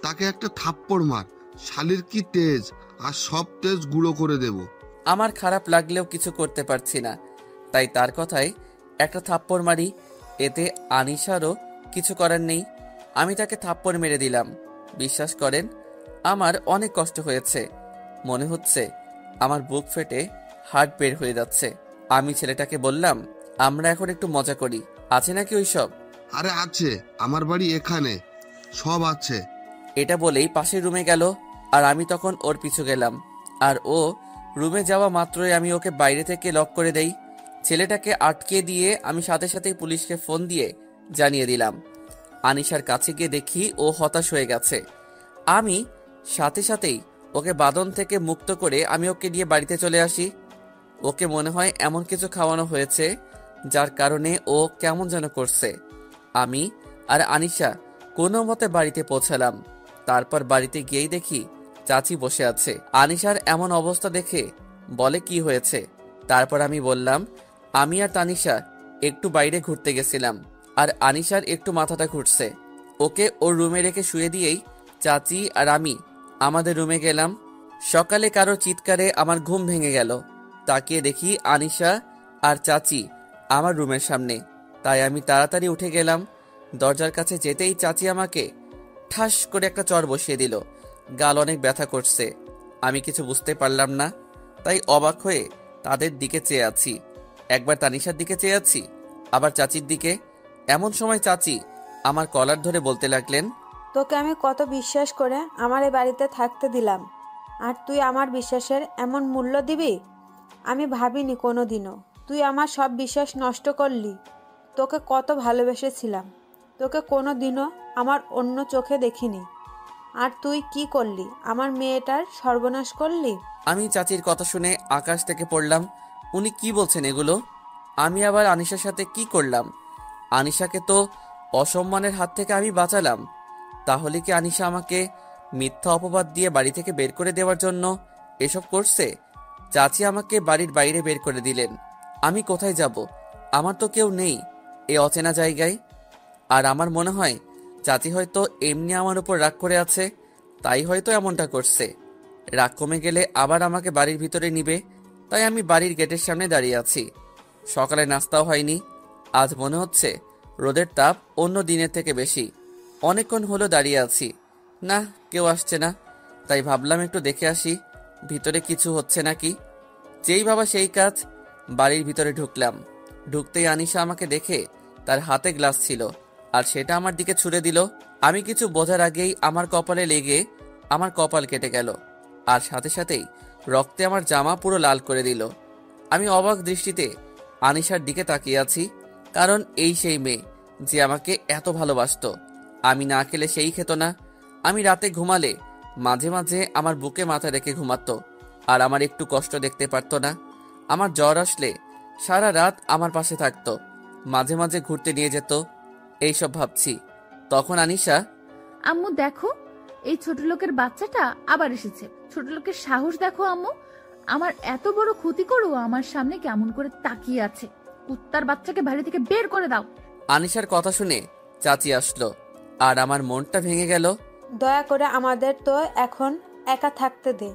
তাকে একটা থাপ্পড় মার, শালির কি তেজ, আর সব তেজ গুঁড়ো করে দেব। আমার খারাপ লাগলেও কিছু করতে পারছি না, তাই তার কথায় একটা থাপ্পড় মারি। এতে আনিশারও কিছু করার নেই। আমি তাকে থাপ্পড় মেরে দিলাম। বিশ্বাস করেন, আমার অনেক কষ্ট হয়েছে। মনে হচ্ছে আমার বুক ফেটে হার্ট বের হয়ে যাচ্ছে। আমি ছেলেটাকে বললাম, আমরা এখন একটু মজা করি, আছে নাকি ওইসব? আরে আছে, আমার বাড়ি এখানে, সব আছে। এটা বলেই পাশের রুমে গেল, আর আমি তখন ওর পিছু গেলাম। আর ও রুমে যাওয়া মাত্রই আমি ওকে বাইরে থেকে লক করে দেই। ছেলেটাকে আটকে দিয়ে আমি সাথে সাথেই পুলিশকে ফোন দিয়ে জানিয়ে দিলাম। আনিশার কাছে গিয়ে দেখি ও হতাশ হয়ে গেছে। আমি সাথে সাথেই ওকে বাঁধন থেকে মুক্ত করে আমি ওকে নিয়ে বাড়িতে চলে আসি। ওকে মনে হয় এমন কিছু খাওয়ানো হয়েছে যার কারণে ও কেমন যেন করছে। আমি আর আনিশা কোনো মতে বাড়িতে পৌঁছালাম। তারপর বাড়িতে গিয়েই দেখি চাচি বসে আছে। আনিশার এমন অবস্থা দেখে বলে, কি হয়েছে? তারপর আমি বললাম, আমি আর তানিশা একটু বাইরে ঘুরতে গেছিলাম, আর আনিশার একটু মাথাটা ঘুরছে। ওকে ওর রুমে রেখে শুয়ে দিয়েই চাচি আর আমি আমাদের রুমে গেলাম। সকালে কারো চিৎকারে আমার ঘুম ভেঙে গেল। তাকিয়ে দেখি আনিশা আর চাচি আমার রুমের সামনে। তাই আমি তাড়াতাড়ি উঠে গেলাম। দরজার কাছে যেতেই চাচি আমাকে ঠাস করে একটা চড় বসিয়ে দিল। গাল অনেক ব্যথা করছে। আমি কিছু বুঝতে পারলাম না, তাই অবাক হয়ে তাদের দিকে চেয়ে আছি। একবার তানিশার দিকে চেয়ে আছি, আবার চাচির দিকে। এমন সময় চাচি আমার কলার ধরে বলতে লাগলেন, তোকে আমি কত বিশ্বাস করে আমার এই বাড়িতে থাকতে দিলাম, আর তুই আমার বিশ্বাসের এমন মূল্য দিবি? আমি ভাবিনি কোনো দিনও। তুই আমার সব বিশ্বাস নষ্ট করলি। তোকে কত ভালোবেসেছিলাম, তোকে কোনো দিনও আমার অন্য চোখে দেখিনি, আর তুই কি করলি? আমার মেয়েটার সর্বনাশ করলি। আমি চাচির কথা শুনে আকাশ থেকে পড়লাম। উনি কি বলছেন এগুলো? আমি আবার আনিশার সাথে কি করলাম? আনিশাকে তো অসম্মানের হাত থেকে আমি বাঁচালাম। তাহলে কি আনিশা আমাকে মিথ্যা অপবাদ দিয়ে বাড়ি থেকে বের করে দেওয়ার জন্য এসব করছে? চাচি আমাকে বাড়ির বাইরে বের করে দিলেন। আমি কোথায় যাব? আমার তো কেউ নেই এই অচেনা জায়গায়। আর আমার মনে হয় চাচি হয়তো এমনি আমার উপর রাগ করে আছে, তাই হয়তো এমনটা করছে। রাগ কমে গেলে আবার আমাকে বাড়ির ভিতরে নিবে, তাই আমি বাড়ির গেটের সামনে দাঁড়িয়ে আছি। সকালে নাস্তাও হয়নি। আজ মনে হচ্ছে রোদের তাপ অন্য দিনের থেকে বেশি। অনেকক্ষণ হলো দাঁড়িয়ে আছি, না কেউ আসছে না। তাই ভাবলাম একটু দেখে আসি ভিতরে কিছু হচ্ছে নাকি। যেই ভাবা সেই কাজ, বাড়ির ভিতরে ঢুকলাম। ঢুকতেই আনিশা আমাকে দেখে তার হাতে গ্লাস ছিল, আর সেটা আমার দিকে ছুঁড়ে দিল। আমি কিছু বোঝার আগেই আমার কপালে লেগে আমার কপাল কেটে গেল, আর সাথে সাথেই রক্তে আমার জামা পুরো লাল করে দিল। আমি অবাক দৃষ্টিতে আনিশার দিকে তাকিয়ে আছি, কারণ এই সেই মেয়ে যে আমাকে এত ভালোবাসতো। আমি না খেলে সেই খেত না। আমি রাতে ঘুমালে মাঝে মাঝে আমার বুকে মাথা রেখে ঘুমাতো, আর আমার একটু কষ্ট দেখতে পারতো না। আমার জ্বর আসলে সারা রাত আমার পাশে থাকতো, মাঝে মাঝে ঘুরতে নিয়ে যেত। এইসব ভাবছি, তখন আনিশা, আম্মু দেখো, এই ছোট লোকের বাচ্চাটা আবার এসেছে। ছোট লোকের সাহস দেখো আম্মু, আমার এত বড় ক্ষতি করো আমার সামনে কেমন করে তাকিয়ে আছে। কুত্তার বাচ্চাকে বাড়ি থেকে বের করে দাও। আনিশার কথা শুনে চাচি আসলো, আর আমার মনটা ভেঙে গেল। দয়া করে আমাদের তো এখন একা থাকতে দে।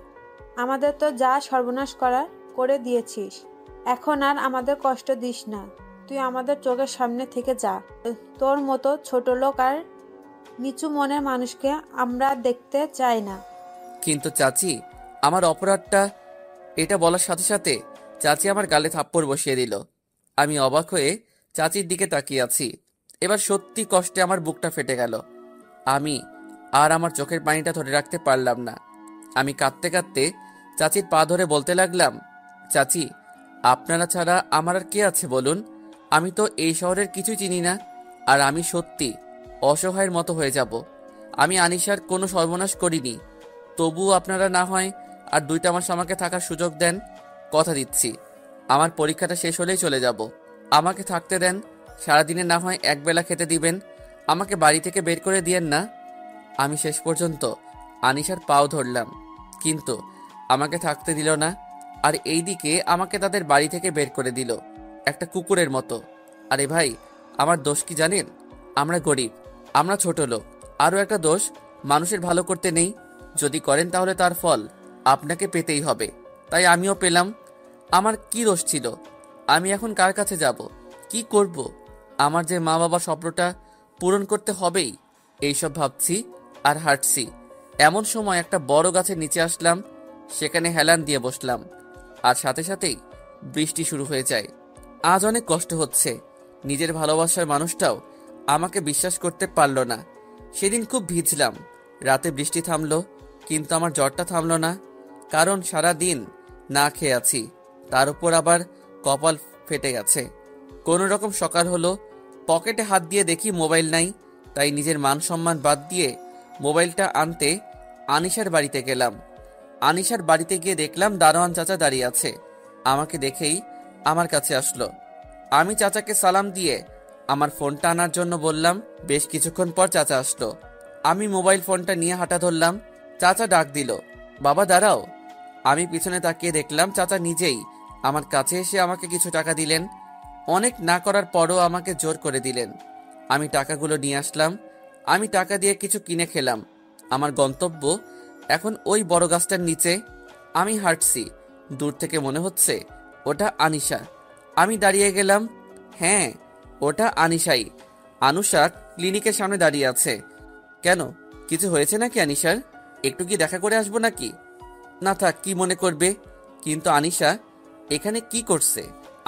আমাদের তো যা সর্বনাশ করার করে দিয়েছিস, এখন আর আমাদের কষ্ট দিস না। তুই আমাদের চোখের সামনে থেকে যা। তোর মতো ছোট লোক আর নিচু মনের মানুষকে আমরা দেখতে চাই না। কিন্তু চাচি, আমার অপরাধটা, এটা বলার সাথে সাথে চাচি আমার গালে থাপ্পড় বসিয়ে দিল। আমি অবাক হয়ে চাচির দিকে তাকিয়ে আছি। এবার সত্যি কষ্টে আমার বুকটা ফেটে গেল। আমি আর আমার চোখের পানিটা ধরে রাখতে পারলাম না। আমি কাঁদতে কাঁদতে চাচির পা ধরে বলতে লাগলাম, চাচি, আপনারা ছাড়া আমার আর কে আছে বলুন? আমি তো এই শহরের কিছুই চিনি না, আর আমি সত্যি অসহায়ের মতো হয়ে যাব। আমি আনিশার কোনো সর্বনাশ করিনি, তবুও আপনারা না হয় আর 2টা মাস আমাকে থাকার সুযোগ দেন। কথা দিচ্ছি, আমার পরীক্ষাটা শেষ হলেই চলে যাব। আমাকে থাকতে দেন, সারাদিনে না হয় একবেলা খেতে দিবেন, আমাকে বাড়ি থেকে বের করে দিয়েন না। আমি শেষ পর্যন্ত আনিশার পাও ধরলাম, কিন্তু আমাকে থাকতে দিল না। আর এইদিকে আমাকে তাদের বাড়ি থেকে বের করে দিল একটা কুকুরের মতো। আরে ভাই, আমার দোষ কি জানেন? আমরা গরিব, আমরা ছোট লোক। আরও একটা দোষ, মানুষের ভালো করতে নেই, যদি করেন তাহলে তার ফল আপনাকে পেতেই হবে। তাই আমিও পেলাম। আমার কি দোষ ছিল? আমি এখন কার কাছে যাব, কি করব? আমার যে মা বাবা স্বপ্নটা পূরণ করতে হবেই, এইসব ভাবছি আর হাঁটছি। এমন সময় একটা বড় গাছের নিচে আসলাম, সেখানে হেলান দিয়ে বসলাম, আর সাথে সাথেই বৃষ্টি শুরু হয়ে যায়। আজ অনেক কষ্ট হচ্ছে, নিজের ভালোবাসার মানুষটাও আমাকে বিশ্বাস করতে পারল না। সেদিন খুব ভিজলাম, রাতে বৃষ্টি থামলো, কিন্তু আমার জ্বরটা থামলো না, কারণ সারা দিন না খেয়ে আছি, তার উপর আবার কপাল ফেটে গেছে। কোনো রকম সকাল হলো, পকেটে হাত দিয়ে দেখি মোবাইল নাই, তাই নিজের মান সম্মান বাদ দিয়ে মোবাইলটা আনতে আনিশার বাড়িতে গেলাম। আনিশার বাড়িতে গিয়ে দেখলাম দারোয়ান চাচা দাঁড়িয়ে আছে। আমাকে দেখেই আমার কাছে আসলো। আমি চাচাকে সালাম দিয়ে আমার ফোনটা আনার জন্য বললাম। বেশ কিছুক্ষণ পর চাচা আসলো। আমি মোবাইল ফোনটা নিয়ে হাঁটা ধরলাম। চাচা ডাক দিল, বাবা দাঁড়াও। আমি পিছনে তাকিয়ে দেখলাম চাচা নিজেই আমার কাছে এসে আমাকে কিছু টাকা দিলেন। অনেক না করার পরও আমাকে জোর করে দিলেন। আমি টাকাগুলো নিয়ে আসলাম। আমি টাকা দিয়ে কিছু কিনে খেলাম। আমার গন্তব্য এখন ওই বড় গাছটার নিচে। আমি হাঁটছি, দূর থেকে মনে হচ্ছে ওটা আনিশা। আমি দাঁড়িয়ে গেলাম। হ্যাঁ, ওটা আনিশাই। আনুষা ক্লিনিকের সামনে দাঁড়িয়ে আছে। কেন, কিছু হয়েছে নাকি আনিশার? একটু কি দেখা করে আসবো নাকি? না থাক, কি মনে করবে। কিন্তু আনিশা এখানে কি করছে?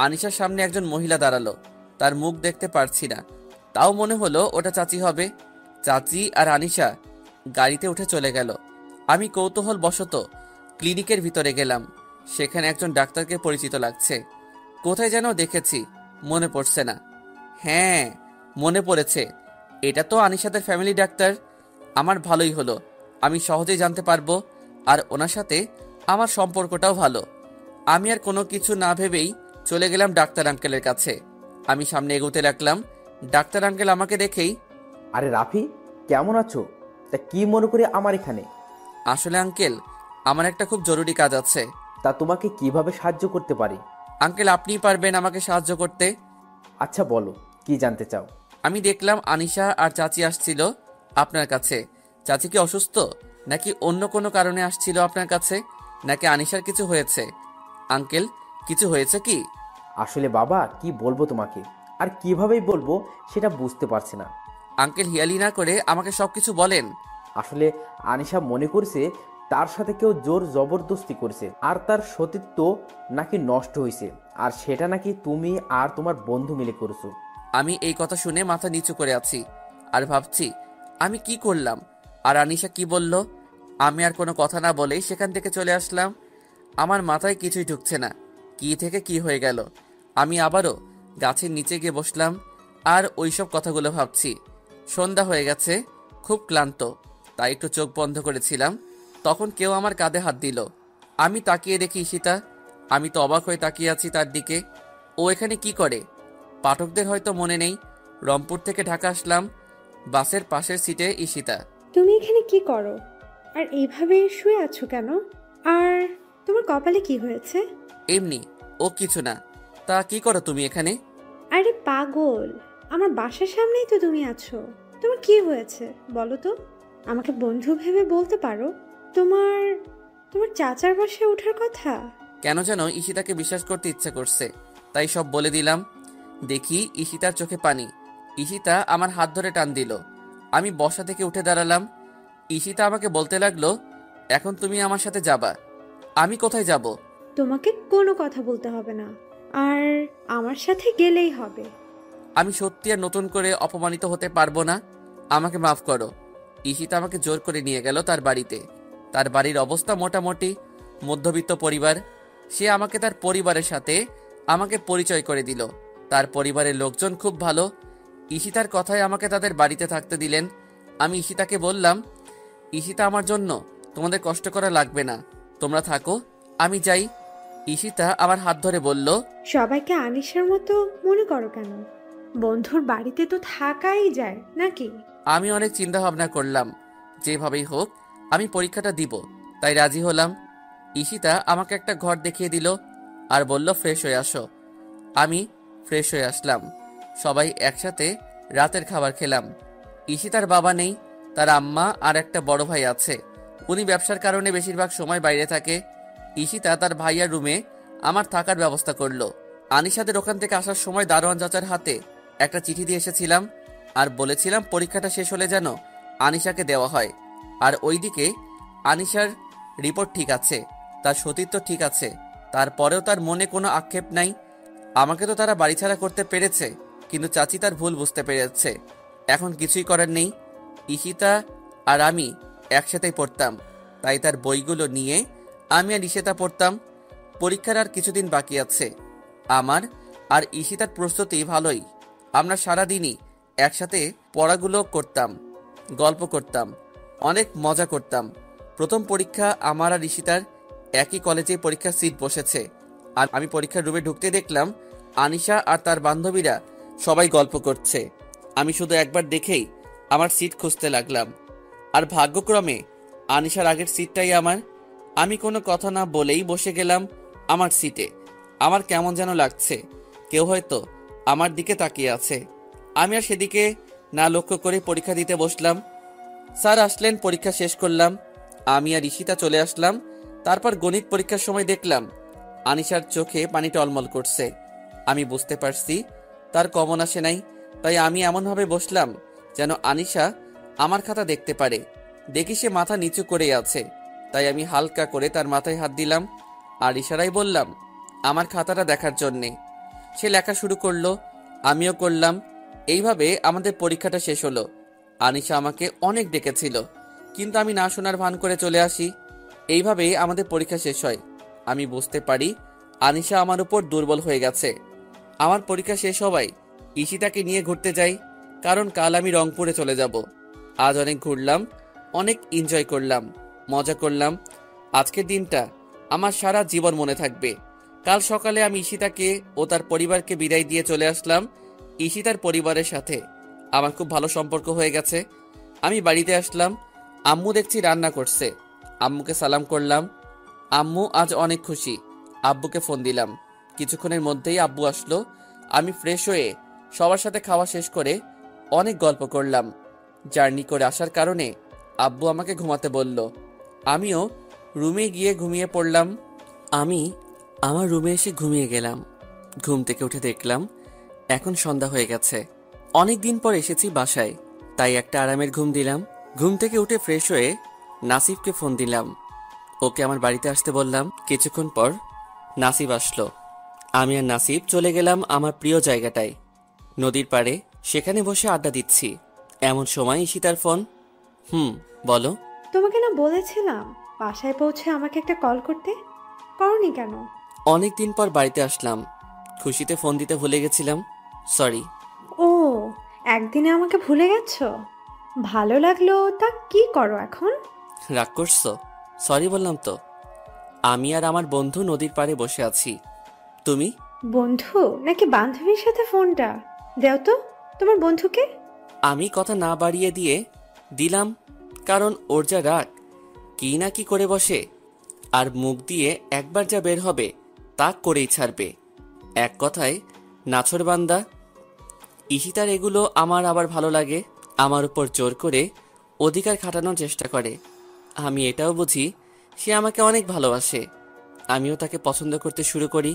আনিশার সামনে একজন মহিলা দাঁড়ালো, তার মুখ দেখতে পারছি না, তাও মনে হলো ওটা চাচি হবে। চাচি আর আনিশা গাড়িতে উঠে চলে গেল। আমি কৌতূহল বশত ক্লিনিকের ভিতরে গেলাম। সেখানে একজন ডাক্তারকে পরিচিত লাগছে, কোথায় যেন দেখেছি, মনে পড়ছে না। হ্যাঁ, মনে পড়েছে, এটা তো আনিশাদের ফ্যামিলি ডাক্তার। আমার ভালোই হলো, আমি সহজেই জানতে পারবো, আর ওনার সাথে আমার সম্পর্কটাও ভালো। আমি আর কোনো কিছু না ভেবেই চলে গেলাম ডাক্তার আঙ্কেলের কাছে। আমি সামনে এগোতে লাগলাম। ডাক্তার আঙ্কেল আমাকে দেখেই, আরে রাফি, কেমন আছো? তা কি মনে করে আমার এখানে? আসলে আঙ্কেল, আমার একটা খুব জরুরি কাজ আছে। তা তোমাকে কিভাবে সাহায্য করতে পারি? আঙ্কেল, আপনিই পারবেন আমাকে সাহায্য করতে। আচ্ছা বলো, কি জানতে চাও? আমি দেখলাম আনিশা আর চাচি আসছিল আপনার কাছে। চাচি কি অসুস্থ, নাকি অন্য কোনো কারণে আসছিল আপনার কাছে, নাকি আনিশার কিছু হয়েছে? আঙ্কেল, কিছু হয়েছে কি? আসলে বাবা, কি বলবো তোমাকে, আর কিভাবেই বলবো সেটা বুঝতে পারছি না। আঙ্কেল, হিয়ালি না করে আমাকে সবকিছু বলেন। আসলে আনিশা মনে করছে তার সাথে কেউ জোর জবরদস্তি করছে, আর তার সতীত্ব নাকি নষ্ট হয়েছে, আর সেটা নাকি তুমি আর তোমার বন্ধু মিলে করছো। আমি এই কথা শুনে মাথা নিচু করে আছি আর ভাবছি আমি কি করলাম আর আনিশা কি বলল। আমি আর কোনো কথা না বলেই সেখান থেকে চলে আসলাম। আমার মাথায় কিছুই ঢুকছে না, কি থেকে কি হয়ে গেল। আমি আবারও গাছের নিচে গিয়ে বসলাম আর ওইসব কথাগুলো ভাবছি। সন্ধ্যা হয়ে গেছে, খুব ক্লান্ত, তাই একটু চোখ বন্ধ করেছিলাম। তখন কেউ আমার কাঁধে হাত দিল। আমি তাকিয়ে দেখি ঈশিতা। আমি তো অবাক হয়ে তাকিয়ে আছি তার দিকে। ও এখানে কি করে? পাঠকদের হয়তো মনে নেই, রংপুর থেকে ঢাকা আসলাম, বাসের পাশের সিটে ঈশিতা। তুমি এখানে কি করো? আর এইভাবে শুয়ে আছো কেন? আর তোমার কপালে কি হয়েছে? এমনি, ও কিছু না। তা কি করো তুমি এখানে? আরে পাগল, আমার বাসার সামনেই তো তুমি আছো। তোমার কি হয়েছে বলো তো? আমাকে বন্ধু ভেবে বলতে পারো। তোমার তোমার চাচার বাসায় ওঠার কথা। কেন যেন ঈশিতাকে বিশ্বাস করতে ইচ্ছে করছে, তাই সব বলে দিলাম। দেখি ঈশিতার চোখে পানি। ঈশিতা আমার হাত ধরে টান দিল। আমি বসা থেকে উঠে দাঁড়ালাম। ঈশিতা আমাকে বলতে লাগলো, এখন তুমি আমার সাথে যাবা। আমি কোথায় যাব? তোমাকে কোনো কথা বলতে হবে না, আর আমার সাথে গেলেই হবে। আমি সত্যি আর নতুন করে অপমানিত হতে পারবো না, আমাকে মাফ করো। ঈশিতা আমাকে জোর করে নিয়ে গেল তার বাড়িতে। তার বাড়ির অবস্থা মোটামুটি মধ্যবিত্ত পরিবার। সে আমাকে তার পরিবারের সাথে আমাকে পরিচয় করে দিল। তার পরিবারের লোকজন খুব ভালো। ঈশিতার কথায় আমাকে তাদের বাড়িতে থাকতে দিলেন। আমি ঈশিতাকে বললাম, ঈশিতা, আমার জন্য তোমাদের কষ্ট করা লাগবে না, তোমরা থাকো, আমি যাই। ঈশিতা আমার হাত ধরে বলল, সবাইকে আনিশার মতো মনে করো কেন? বন্ধুর বাড়িতে তো থাকাই যায় নাকি? আমি অনেক চিন্তা ভাবনা করলাম, যেভাবেই হোক আমি পরীক্ষাটা দিব, তাই রাজি হলাম। ঈশিতা আমাকে একটা ঘর দেখিয়ে দিল আর বলল ফ্রেশ হয়ে আসো। আমি ফ্রেশ হয়ে আসলাম। সবাই একসাথে রাতের খাবার খেলাম। ঈশিতার বাবা নেই, তার আম্মা আর একটা বড় ভাই আছে। উনি ব্যবসার কারণে বেশিরভাগ সময় বাইরে থাকে। ঈশিতা তার ভাইয়ার রুমে আমার থাকার ব্যবস্থা করলো। আনিশাদের ওখান থেকে আসার সময় দারোয়ান চাচার হাতে একটা চিঠি দিয়ে এসেছিলাম আর বলেছিলাম পরীক্ষাটা শেষ হলে যেন আনিশাকে দেওয়া হয়। আর ওইদিকে আনিশার রিপোর্ট ঠিক আছে, তার সতীত্ব ঠিক আছে, তারপরেও তার মনে কোনো আক্ষেপ নাই। আমাকে তো তারা বাড়িছাড়া করতে পেরেছে, কিন্তু চাচি তার ভুল বুঝতে পেরেছে। এখন কিছুই করার নেই। ঈশিতা আর আমি একসাথেই পড়তাম, তাই তার বইগুলো নিয়ে আমি আর ঈশিতা পড়তাম। পরীক্ষার আর কিছুদিন বাকি আছে। আমার আর ঈশিতার প্রস্তুতি ভালোই। আমরা সারাদিনই একসাথে পড়াগুলো করতাম, গল্প করতাম, অনেক মজা করতাম। প্রথম পরীক্ষা আমার আর ঈশিতার একই কলেজে পরীক্ষার সিট বসেছে। আর আমি পরীক্ষার রুমে ঢুকতে দেখলাম আনিশা আর তার বান্ধবীরা সবাই গল্প করছে। আমি শুধু একবার দেখেই আমার সিট খুঁজতে লাগলাম। আর ভাগ্যক্রমে আনিশার আগের সিটটাই আমার। আমি কোনো কথা না বলেই বসে গেলাম আমার সিটে। আমার কেমন যেন লাগছে, কেউ হয়তো আমার দিকে তাকিয়ে আছে। আমি আর সেদিকে না লক্ষ্য করে পরীক্ষা দিতে বসলাম। স্যার আসলেন, পরীক্ষা শেষ করলাম। আমি আর ঈশিতা চলে আসলাম। তারপর গণিত পরীক্ষার সময় দেখলাম আনিশার চোখে পানি টলমল করছে। আমি বুঝতে পারছি তার কমন আসে নাই, তাই আমি এমনভাবে বসলাম যেন আনিশা আমার খাতা দেখতে পারে। দেখি সে মাথা নিচু করে আছে, তাই আমি হালকা করে তার মাথায় হাত দিলাম আর ইশারায় বললাম আমার খাতাটা দেখার জন্যে। সে লেখা শুরু করলো, আমিও করলাম। এইভাবে আমাদের পরীক্ষাটা শেষ হলো। আনিশা আমাকে অনেক ডেকেছিল, কিন্তু আমি না শোনার ভান করে চলে আসি। এইভাবেই আমাদের পরীক্ষা শেষ হয়। আমি বুঝতে পারি আনিশা আমার উপর দুর্বল হয়ে গেছে। আমার পরীক্ষা শেষ হওয়ায় ঈশিতাকে নিয়ে ঘুরতে যাই, কারণ কাল আমি রংপুরে চলে যাব। আজ অনেক ঘুরলাম, অনেক এনজয় করলাম, মজা করলাম। আজকের দিনটা আমার সারা জীবন মনে থাকবে। কাল সকালে আমি ঈশিতাকে ও তার পরিবারকে বিদায় দিয়ে চলে আসলাম ঈশিতার পরিবারের সাথে। আমার খুব ভালো সম্পর্ক হয়ে গেছে। আমি বাড়িতে আসলাম, আম্মু দেখছি রান্না করছে। আম্মুকে সালাম করলাম। আম্মু আজ অনেক খুশি। আব্বুকে ফোন দিলাম। কিছুক্ষণের মধ্যেই আব্বু আসলো। আমি ফ্রেশ হয়ে সবার সাথে খাওয়া শেষ করে অনেক গল্প করলাম। জার্নি করে আসার কারণে আব্বু আমাকে ঘুমাতে বলল। আমিও রুমে গিয়ে ঘুমিয়ে পড়লাম। আমি আমার রুমে এসে ঘুমিয়ে গেলাম। ঘুম থেকে উঠে দেখলাম এখন সন্ধ্যা হয়ে গেছে। অনেক দিন পর এসেছি বাসায়, তাই একটা আরামের ঘুম দিলাম। ঘুম থেকে উঠে ফ্রেশ হয়ে নাসিবকে ফোন দিলাম। ওকে আমার বাড়িতে আসতে বললাম। কিছুক্ষণ পর নাসিব আসলো। আমি আর নাসিব চলে গেলাম আমার প্রিয় জায়গাটায়, নদীর পাড়ে। সেখানে বসে আড্ডা দিচ্ছি। এমন সময় ঈশিতার ফোন। বলো। তোমাকে না বলেছিলাম বাসায় পৌঁছে আমাকে একটা কল করতে, করনি কেন? অনেক দিন পর বাড়িতে আসলাম, খুশিতে ফোন দিতে ভুলে গেছিলাম, সরি। ও, একদিনে আমাকে ভুলে গেছো? ভালো লাগলো। তা কি করো এখন? রাগ করছো? সরি বললাম তো। আমি আর আমার বন্ধু নদীর পাড়ে বসে আছি। তুমি? বন্ধু নাকি বান্ধবীর সাথে ফোনটা দেও তো, তোমার বন্ধুকে। আমি কথা না বাড়িয়ে দিয়ে দিলাম, কারণ ওর যা রাগ, কি না কি করে বসে, আর মুখ দিয়ে একবার যা বের হবে তা করেই ছাড়বে। এক কথায় নাছোড়বান্দা। ঈশিতার এগুলো আমার আবার ভালো লাগে। আমার উপর জোর করে অধিকার খাটানোর চেষ্টা করে। আমি এটাও বুঝি সে আমাকে অনেক ভালোবাসে। আমিও তাকে পছন্দ করতে শুরু করি।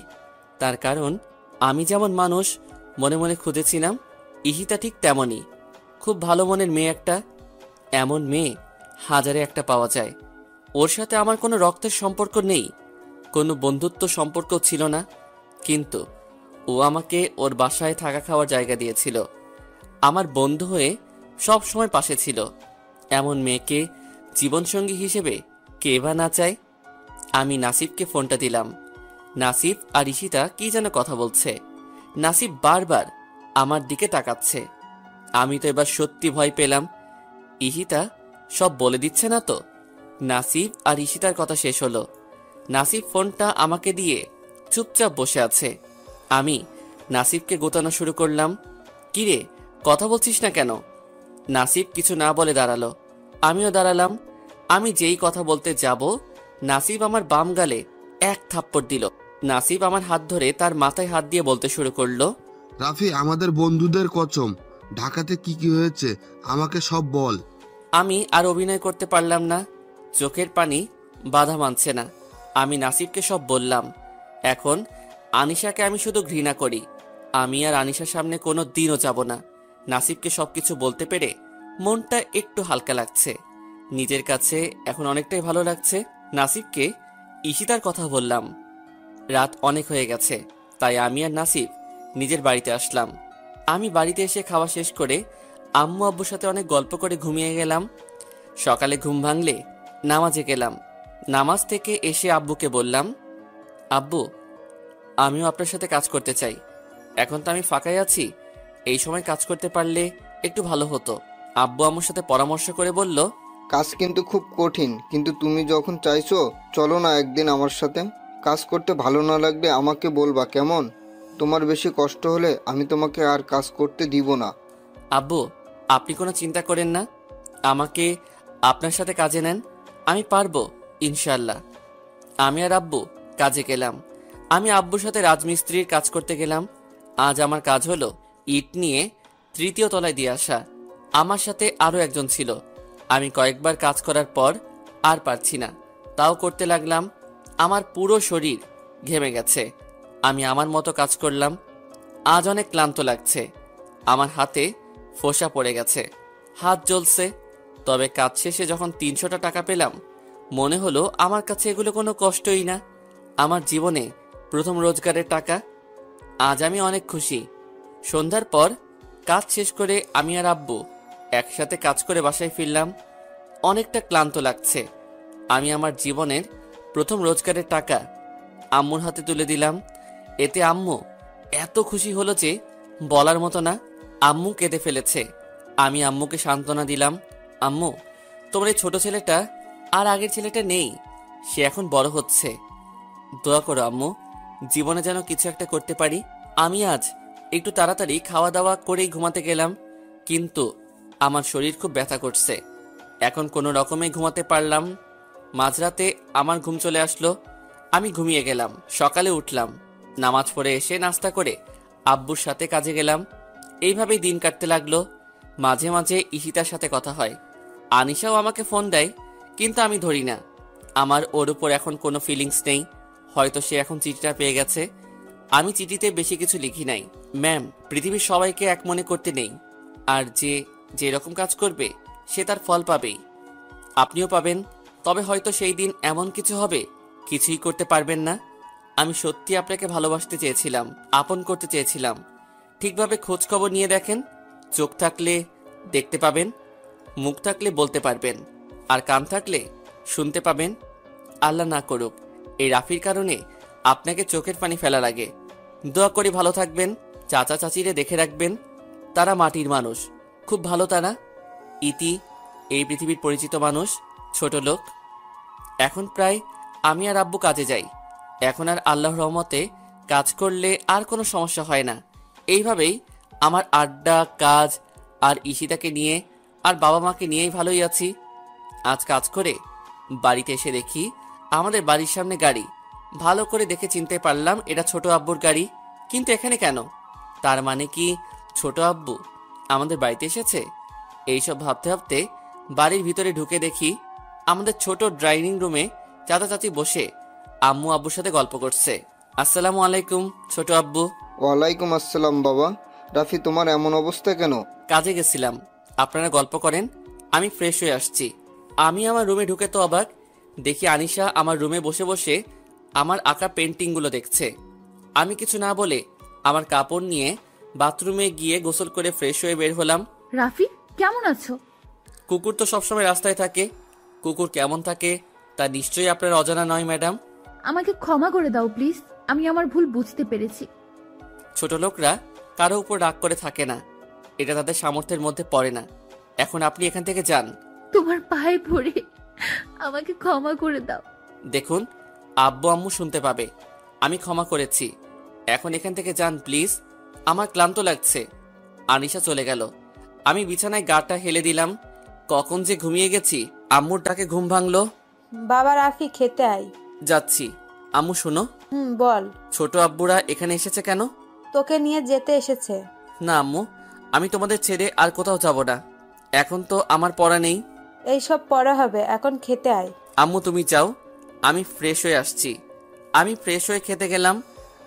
তার কারণ আমি যেমন মানুষ মনে মনে খুঁজেছিলাম, ঈশিতা ঠিক তেমনই। খুব ভালো মনের মেয়ে একটা। এমন মেয়ে হাজারে একটা পাওয়া যায়। ওর সাথে আমার কোনো রক্তের সম্পর্ক নেই, কোনো বন্ধুত্ব সম্পর্ক ছিল না, কিন্তু ও আমাকে ওর বাসায় থাকা খাওয়ার জায়গা দিয়েছিল। আমার বন্ধু হয়ে সব সময় পাশে ছিল। এমন মেয়েকে জীবনসঙ্গী হিসেবে কে বা না চায়। আমি নাসিবকে ফোনটা দিলাম। নাসিব আর ঈশিতা কি যেন কথা বলছে। নাসিব বারবার আমার দিকে তাকাচ্ছে। আমি তো এবার সত্যি ভয় পেলাম, ঈশিতা সব বলে দিচ্ছে না তো। নাসিব আর ঈশিতার কথা শেষ হলো। নাসিব ফোনটা আমাকে দিয়ে চুপচাপ বসে আছে। আমি নাসিবকে গোতানো শুরু করলাম। কিরে, কথা বলছিস না কেন? নাসিব কিছু না বলে দাঁড়ালো। আমিও দাঁড়ালাম। আমি যেই কথা বলতে যাব, নাসিব আমার বাম গালে এক থাপ্পড় দিল। নাসিব আমার হাত ধরে তার মাথায় হাত দিয়ে বলতে শুরু করলো, রাফি, আমাদের বন্ধুদের কসম, ঢাকাতে কি কি হয়েছে আমাকে সব বল। আমি আর অভিনয় করতে পারলাম না। চোখের পানি বাধা মানছে না। আমি নাসিবকে সব বললাম। এখন আনিশাকে আমি শুধু ঘৃণা করি। আমি আর আনিশার সামনে কোনো দিনও যাব না। নাসিবকে সবকিছু বলতে পেরে মনটা একটু হালকা লাগছে। নিজের কাছে এখন অনেকটাই ভালো লাগছে। নাসিবকে ঈশিতার কথা বললাম। রাত অনেক হয়ে গেছে, তাই আমি আর নাসিব নিজের বাড়িতে আসলাম। আমি বাড়িতে এসে খাওয়া শেষ করে আম্মু আব্বুর সাথে অনেক গল্প করে ঘুমিয়ে গেলাম। সকালে ঘুম ভাঙলে নামাজে গেলাম। নামাজ থেকে এসে আব্বুকে বললাম, আব্বু, আমিও আপনার সাথে কাজ করতে চাই। এখন তো আমি ফাঁকাই আছি, এই সময় কাজ করতে পারলে একটু ভালো হতো। আব্বু আম্মুর সাথে পরামর্শ করে বলল, কাজ কিন্তু খুব কঠিন, কিন্তু তুমি যখন চাইছো চলো না একদিন আমার সাথে। কাজ করতে ভালো না লাগলে আমাকে বলবা, কেমন? তোমার বেশি কষ্ট হলে আমি তোমাকে আর কাজ করতে দিব না। আব্বু, আপনি কোনো চিন্তা করেন না, আমাকে আপনার সাথে কাজে নেন, আমি পারবো ইনশাল্লাহ। আমি আর আব্বু কাজে গেলাম। আমি আব্বুর সাথে রাজমিস্ত্রির কাজ করতে গেলাম। আজ আমার কাজ হলো ইট নিয়ে 3য় তলায় দিয়ে আসা। আমার সাথে আরও একজন ছিল। আমি কয়েকবার কাজ করার পর আর পারছি না, তাও করতে লাগলাম। আমার পুরো শরীর ঘেমে গেছে। আমি আমার মতো কাজ করলাম। আজ অনেক ক্লান্ত লাগছে। আমার হাতে ফোসা পড়ে গেছে, হাত জ্বলছে। তবে কাজ শেষে যখন 300টা টাকা পেলাম, মনে হলো আমার কাছে এগুলো কোনো কষ্টই না। আমার জীবনে প্রথম রোজগারের টাকা। আজ আমি অনেক খুশি। সন্ধ্যার পর কাজ শেষ করে আমি আর আব্বু একসাথে কাজ করে বাসায় ফিরলাম। অনেকটা ক্লান্ত লাগছে। আমি আমার জীবনের প্রথম রোজগারের টাকা আম্মুর হাতে তুলে দিলাম। এতে আম্মু এত খুশি হলো যে বলার মতো না। আম্মু কেঁদে ফেলেছে। আমি আম্মুকে সান্ত্বনা দিলাম, আম্মু, তোমার এই ছোট ছেলেটা আর আগের ছেলেটা নেই, সে এখন বড় হচ্ছে। দোয়া করো আম্মু, জীবনে যেন কিছু একটা করতে পারি। আমি আজ একটু তাড়াতাড়ি খাওয়া দাওয়া করেই ঘুমাতে গেলাম, কিন্তু আমার শরীর খুব ব্যথা করছে। এখন কোনো রকমে ঘুমাতে পারলাম। মাঝরাতে আমার ঘুম চলে আসলো। আমি ঘুমিয়ে গেলাম। সকালে উঠলাম, নামাজ পড়ে এসে নাস্তা করে আব্বুর সাথে কাজে গেলাম। এইভাবেই দিন কাটতে লাগলো। মাঝে মাঝে ঈশিতার সাথে কথা হয়। আনিশাও আমাকে ফোন দেয়, কিন্তু আমি ধরি না। আমার ওর উপর এখন কোনো ফিলিংস নেই। হয়তো সে এখন চিঠিটা পেয়ে গেছে। আমি চিঠিতে বেশি কিছু লিখি নাই, ম্যাম, পৃথিবীর সবাইকে এক মনে করতে নেই, আর যে যেরকম কাজ করবে সে তার ফল পাবেই। আপনিও পাবেন, তবে হয়তো সেই দিন এমন কিছু হবে কিছুই করতে পারবেন না। আমি সত্যি আপনাকে ভালোবাসতে চেয়েছিলাম, আপন করতে চেয়েছিলাম। ঠিকভাবে খোঁজ খবর নিয়ে দেখেন। চোখ থাকলে দেখতে পাবেন, মুখ থাকলে বলতে পারবেন, আর কান থাকলে শুনতে পাবেন। আল্লাহ না করুক এই রাফির কারণে আপনাকে চোখের পানি ফেলা লাগে। দোয়া করি ভালো থাকবেন। চাচা চাচিরে দেখে রাখবেন, তারা মাটির মানুষ, খুব ভালো তারা। ইতি, এই পৃথিবীর পরিচিত মানুষ, ছোট লোক। এখন প্রায় আমি আর আব্বু কাজে যাই। এখন আর আল্লাহর রহমতে কাজ করলে আর কোনো সমস্যা হয় না। এইভাবেই আমার আড্ডা, কাজ আর ঈশিতাকে নিয়ে আর বাবা মাকে নিয়েই ভালোই আছি। আজ কাজ করে বাড়িতে এসে দেখি আমাদের বাড়ির সামনে গাড়ি। ভালো করে দেখে চিনতে পারলাম এটা ছোট আব্বুর গাড়ি। কিন্তু এখানে কেন? তার মানে কি ছোট আব্বু আমাদের বাড়িতে এসেছে? এইসব ভাবতে ভাবতে বাড়ির ভিতরে ঢুকে দেখি আমাদের ছোট ড্রাইনিং রুমে চাচা চাচি বসে আম্মু আব্বুর সাথে গল্প করছে। আসসালামু আলাইকুম ছোট আব্বু। ওয়ালাইকুম আসসালাম বাবা। রাফি, তোমার এমন অবস্থা কেন? কাজে গেছিলাম, আপনারা গল্প করেন, আমি ফ্রেশ হয়ে আসছি। আমি আমার রুমে ঢুকে তো অবাক, দেখি আনিশা আমার রুমে বসে বসে আমার আঁকা পেন্টিংগুলো দেখছে। আমি কিছু না বলে আমার কাপড় নিয়ে বাথরুমে গিয়ে গোসল করে ফ্রেশ হয়ে বের হলাম। রাফি, কেমন আছো? কুকুর তো সবসময় রাস্তায় থাকে, কুকুর কেমন থাকে তা নিশ্চয়ই আপনার অজানা নয় ম্যাডাম। আমাকে ক্ষমা করে দাও প্লিজ, আমি আমার ভুল বুঝতে পেরেছি। ছোট লোকরা কারো উপর রাগ করে থাকে না, এটা তাদের সামর্থ্যের মধ্যে পড়ে না। এখন আপনি এখান থেকে যান। তোমার পায়ে পড়ে আমাকে ক্ষমা করে দাও। দেখুন, আব্বু আম্মু শুনতে পাবে, আমি ক্ষমা করেছি। এখন এখান থেকে যান প্লিজ, আমার ক্লান্ত লাগছে। আনিশা চলে গেল। আমি বিছানায় গাটা হেলে দিলাম। কখন যে ঘুমিয়ে গেছি। আম্মুর ডাকে ঘুম ভাঙলো। বাবা রাফি, খেতে আয়। যাচ্ছি। আম্মু শোনো। বল। ছোট আব্বুরা এখানে এসেছে কেন? তোকে নিয়ে যেতে এসেছে। না আম্মু, আমি তোমাদের ছেড়ে আর কোথাও যাব না। এখন তো আমার পড়া নেই। এইসব পরে হবে, এখন খেতে আয়। আম্মু তুমি যাও, আমি ফ্রেশ হয়ে আসছি। আমি ফ্রেশ হয়ে খেতে গেলাম।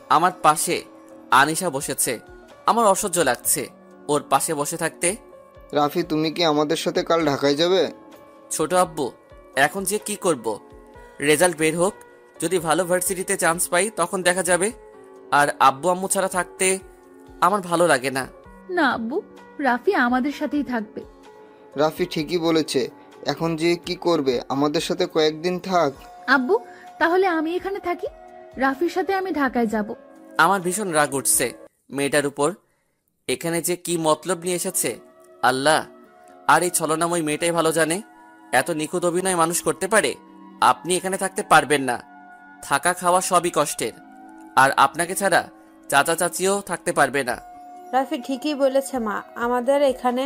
আমার পাশে আনিশা বসেছে। আমার অসহ্য লাগছে ওর পাশে বসে থাকতে। রাফি, তুমি কি আমাদের সাথে কাল ঢাকায় যাবে? ছোট আব্বু, এখন যে কি করব? রেজাল্ট বের হোক, যদি ভালো ভার্সিটিতে চান্স পাই তখন দেখা যাবে। আর আব্বু আম্মু ছাড়া থাকতে আমার ভালো লাগে না। না আব্বু, রাফি আমাদের সাথেই থাকবে। রাফি ঠিকই বলেছে। এখন যে কি করবে? আমাদের সাথে কয়েকদিন থাক। আব্বু, তাহলে আমি এখানে থাকি, রাফির সাথে আমি ঢাকায় যাব। আমার ভীষণ রাগ উঠছে মেয়েটার উপর। এখানে যে কি মতলব নিয়ে এসেছে আল্লাহ। আর এই ছলনাময় মেয়েটাই ভালো জানে এত নিখুঁত অভিনয় মানুষ করতে পারে। আপনি এখানে থাকতে পারবেন না। থাকা খাওয়া সবই কষ্টের। আর আপনাকে ছাড়া চাচা চাচিও থাকতে পারবে না। রাফি ঠিকই বলেছে মা, আমাদের এখানে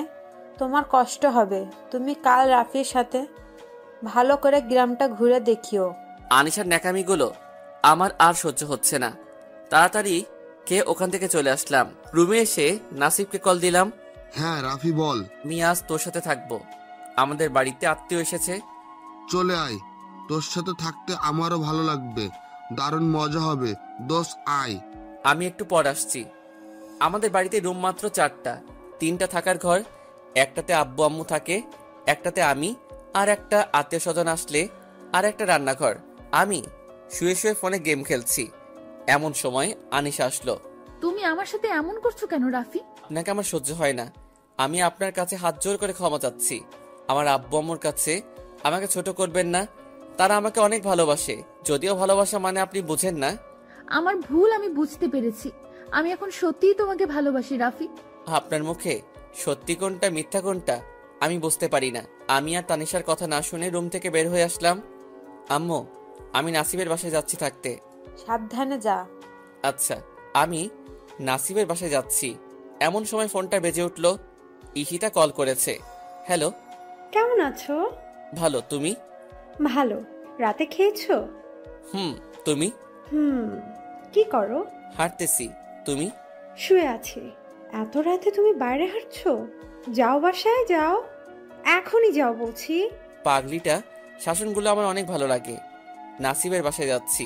তোমার কষ্ট হবে। তুমি কাল রাফির সাথে ভালো করে গ্রামটা ঘুরে দেখিও। আনিশার ন্যাকামিগুলো আমার আর সহ্য হচ্ছে না। তাড়াতাড়ি খেয়ে ওখান থেকে চলে আসলাম। রুমে এসে নাসিবকে কল দিলাম। হ্যাঁ রাফি বল। আমি আজ তোর সাথে থাকবো। আমাদের বাড়িতে আত্মীয় এসেছে। চলে আয়, তোর সাথে থাকতে আমারও ভালো লাগবে। দারুণ মজা হবে। দোষ আয়। আমি একটু পর আসছি। আমাদের বাড়িতে রুম মাত্র 4টা। 3টা থাকার ঘর, একটাতে আব্বু আম্মু থাকে, একটাতে আমি, আর একটা আত্মীয় স্বজন আসলে, আর একটা রান্নাঘর। আমি শুয়ে শুয়ে ফোনে গেম খেলছি। এমন সময় আনিশা আসলো। তুমি আমার সাথে এমন করছো কেন রাফি? আপনাকে আমার সহ্য হয় না। আমি আপনার কাছে হাত জোর করে ক্ষমা চাচ্ছি। আমার আব্বু আম্মুর কাছে আমাকে ছোট করবেন না। তারা আমাকে অনেক ভালোবাসে। যদিও ভালোবাসা মানে আপনি বুঝেন না। আমার ভুল আমি বুঝতে পেরেছি। আমি এখন সত্যিই তোমাকে ভালোবাসি রাফি। আপনার মুখে সত্যি কোনটা মিথ্যা কোনটা আমি বুঝতে পারি না। আমি আর তানিশার কথা না শুনে রুম থেকে বের হয়ে আসলাম। আম্মু, আমি নাসিবের বাসায় যাচ্ছি থাকতে। সাবধানে যা। আচ্ছা। আমি নাসিবের বাসায় যাচ্ছি। এমন সময় ফোনটা বেজে উঠল। ঈশিতা কল করেছে। হ্যালো। কেমন আছো? ভালো, তুমি? ভালো। রাতে খেয়েছো? তুমি? কি করো? হাঁটতেছি। তুমি? শুয়ে আছি। এত রাতে তুমি বাইরে হাঁটছো? যাও, বাসায় যাও, এখনই যাও বলছি। পাগলিটা শাসনগুলো আমার অনেক ভালো লাগে। নাসিবের বাসায় যাচ্ছি।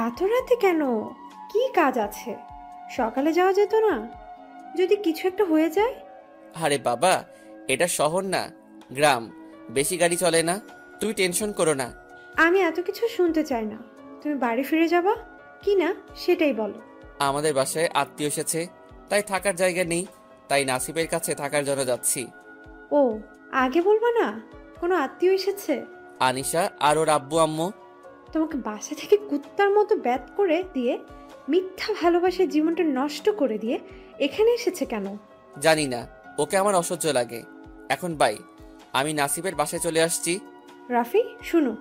এত রাতে কেন? কি কাজ আছে? সকালে যাওয়া যেত না? যদি কিছু একটা হয়ে যায়? আরে বাবা, এটা শহর না, গ্রাম। বেশি গাড়ি চলে না। তুমি টেনশন করো না। আমি এত কিছু শুনতে চাই না। তুমি বাড়ি ফিরে যাবা কি না সেটাই বলো। আমাদের বাসায় আত্মীয় এসেছে, তাই থাকার জায়গা নেই। তাই নাসিবের কাছে থাকার জন্য যাচ্ছি। ও, আগে বলবা না কোনো আত্মীয় এসেছে? আনিশা আর ওর আব্বু আম্মু। তোমাকে বাসা থেকে কুত্তার মতো ব্যাত করে দিয়ে, মিথ্যা ভালোবাসার জীবনটা নষ্ট করে দিয়ে এখানে এসেছে কেন? জানি না, ওকে আমার অসহ্য লাগে। এখন বাই, আমি নাসিবের বাসায় চলে আসছি। রাফি শুনো,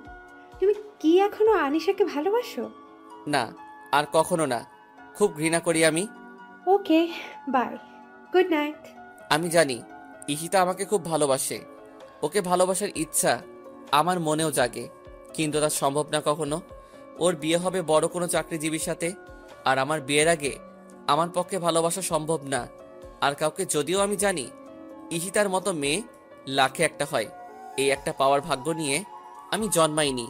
তুমি কি এখনো আনিশাকে ভালোবাসো? না, আর কখনো না। খুব ঘৃণা করি আমি। ওকে, বাই, গুড নাইট। আমি জানি ঈশিতা আমাকে খুব ভালোবাসে। ওকে ভালোবাসার ইচ্ছা আমার মনেও জাগে, কিন্তু তা সম্ভব না কখনো। ওর বিয়ে হবে বড় কোনো চাকরিজীবীর সাথে, আর আমার বিয়ের আগে আমার পক্ষে ভালোবাসা সম্ভব না আর কাউকে। যদিও আমি জানি ঈশিতার মতো মেয়ে লাখে একটা হয়। এই একটা পাওয়ার ভাগ্য নিয়ে আমি জন্মাইনি।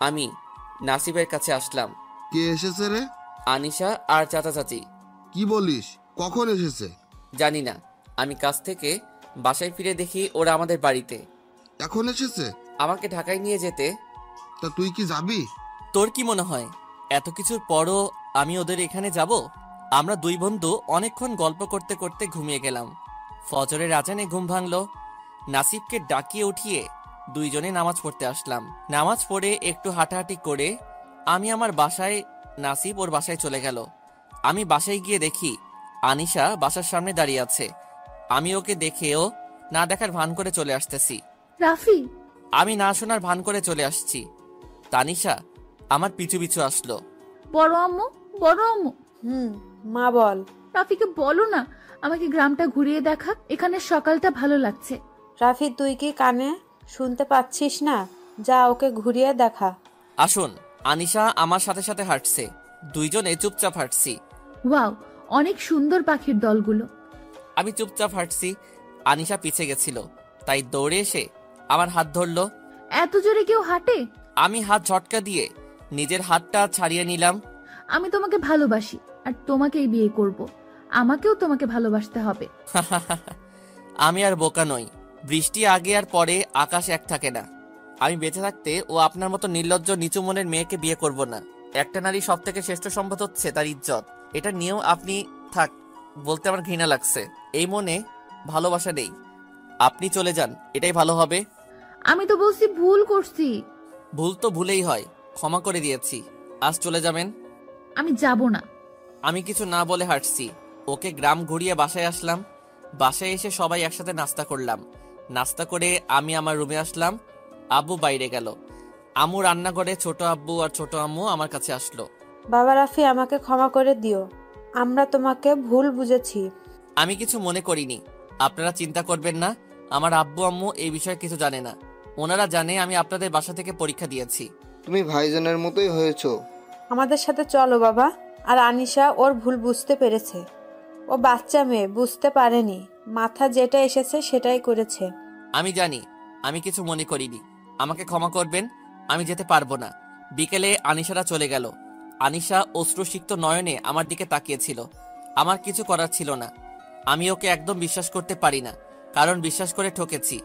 আমি নাসিবের কাছে আসলাম। কে এসেছে রে? আনিশা আর চাচা চাচি। কি বলিস? কখন এসেছে? জানি না। আমি কাজ থেকে বাসায় ফিরে দেখি ওরা আমাদের বাড়িতে। এখন এসেছে? আমাকে ঢাকায় নিয়ে যেতে। তা তুই কি যাবি? তোর কি মনে হয় এত কিছুর পরও আমি ওদের এখানে যাব? আমরা দুই বন্ধু অনেকক্ষণ গল্প করতে করতে ঘুমিয়ে গেলাম। ফজরের আজানে ঘুম ভাঙলো। নাসিবকে ডাকিয়ে উঠিয়ে দুইজনে নামাজ পড়তে আসলাম। নামাজ পড়ে একটু হাঁটাহাঁটি করে আমি আমার বাসায়, নাসিব ওর বাসায় চলে গেল। আমি বাসায় গিয়ে দেখি আনিশা বাসার সামনে দাঁড়িয়ে আছে। আমি ওকে দেখেও না দেখার ভান করে চলে আসতেছি। রাফি! আমি না শোনার ভান করে চলে আসছি। তানিশা আমার পিছু পিছু আসলো। বড় আম্মু, বড় আম্মু। মা বল। রাফিকে বলো না আমাকে গ্রামটা ঘুরিয়ে দেখা, এখানে সকালটা ভালো লাগছে। রাফি, তুই কি কানে শুনতে পাচ্ছিস না? যা ওকে ঘুরিয়ে দেখা। আসুন। আনিশা আমার সাথে সাথে হাঁটছে, দুইজনে চুপচাপ হাঁটছি। ওয়াও, অনেক সুন্দর পাখির দলগুলো। আমি চুপচাপ হাঁটছি, আনিশা পিছে গেছিল, তাই দৌড়ে এসে আমার হাত ধরলো। এত জোরে কেউ হাঁটে? আমি হাত ঝটকা দিয়ে নিজের হাতটা ছাড়িয়ে নিলাম। আমি তোমাকে ভালোবাসি আর তোমাকেই বিয়ে করব। আমাকেও তোমাকে ভালোবাসতে হবে। আমি আর বোকা নই। বৃষ্টি আগে আর পরে আকাশ এক থাকে না। আমি বেঁচে থাকতে ও আপনার মতো নির্লজ্জ নিচু মনের মেয়েকে বিয়ে করব না। একটা নারী সব থেকে শ্রেষ্ঠ সম্পদ হচ্ছে তার ইজ্জত। এটা নিয়েও আপনি থাক বলতে আমার ঘৃণা লাগছে। এই মনে ভালোবাসা নেই। আপনি চলে যান, এটাই ভালো হবে। আমি তো বলছি ভুল করছি। ভুল তো ভুলেই হয়, ক্ষমা করে দিয়েছি। আজ চলে যাবেন? আমি যাব না। আমি কিছু না বলে হাঁটছি। ওকে গ্রাম ঘুরিয়ে বাসায় আসলাম। বাসায় এসে সবাই একসাথে নাস্তা করলাম। নাস্তা করে আমি আমার রুমে আসলাম। আব্বু বাইরে গেল। আম্মু রান্নাঘরে, ছোট আব্বু আর ছোট আম্মু আমার কাছে আসলো। বাবা রাফি, আমাকে ক্ষমা করে দিও, আমরা তোমাকে ভুল বুঝেছি। আমি কিছু মনে করিনি, আপনারা চিন্তা করবেন না। আমার আব্বু আম্মু এই বিষয়ে কিছু জানে না। ওনারা জানে আমি আপনাদের বাসা থেকে পরীক্ষা দিয়েছি। তুমি ভাইজানের মতোই হয়েছো। আমাদের সাথে চলো বাবা। আর আনিশা ওর ভুল বুঝতে পেরেছে। ও বাচ্চা মেয়ে, বুঝতে পারেনি, মাথা যেটা এসেছে সেটাই করেছে। আমি জানি, আমি কিছু মনে করিনি। আমাকে ক্ষমা করবেন, আমি যেতে পারবো না। বিকেলে আনিশারা চলে গেল। আনিশা অশ্রুসিক্ত নয়নে আমার দিকে তাকিয়েছিল। আমার কিছু করার ছিল না। আমি ওকে একদম বিশ্বাস করতে পারি না, কারণ বিশ্বাস করে ঠকেছি।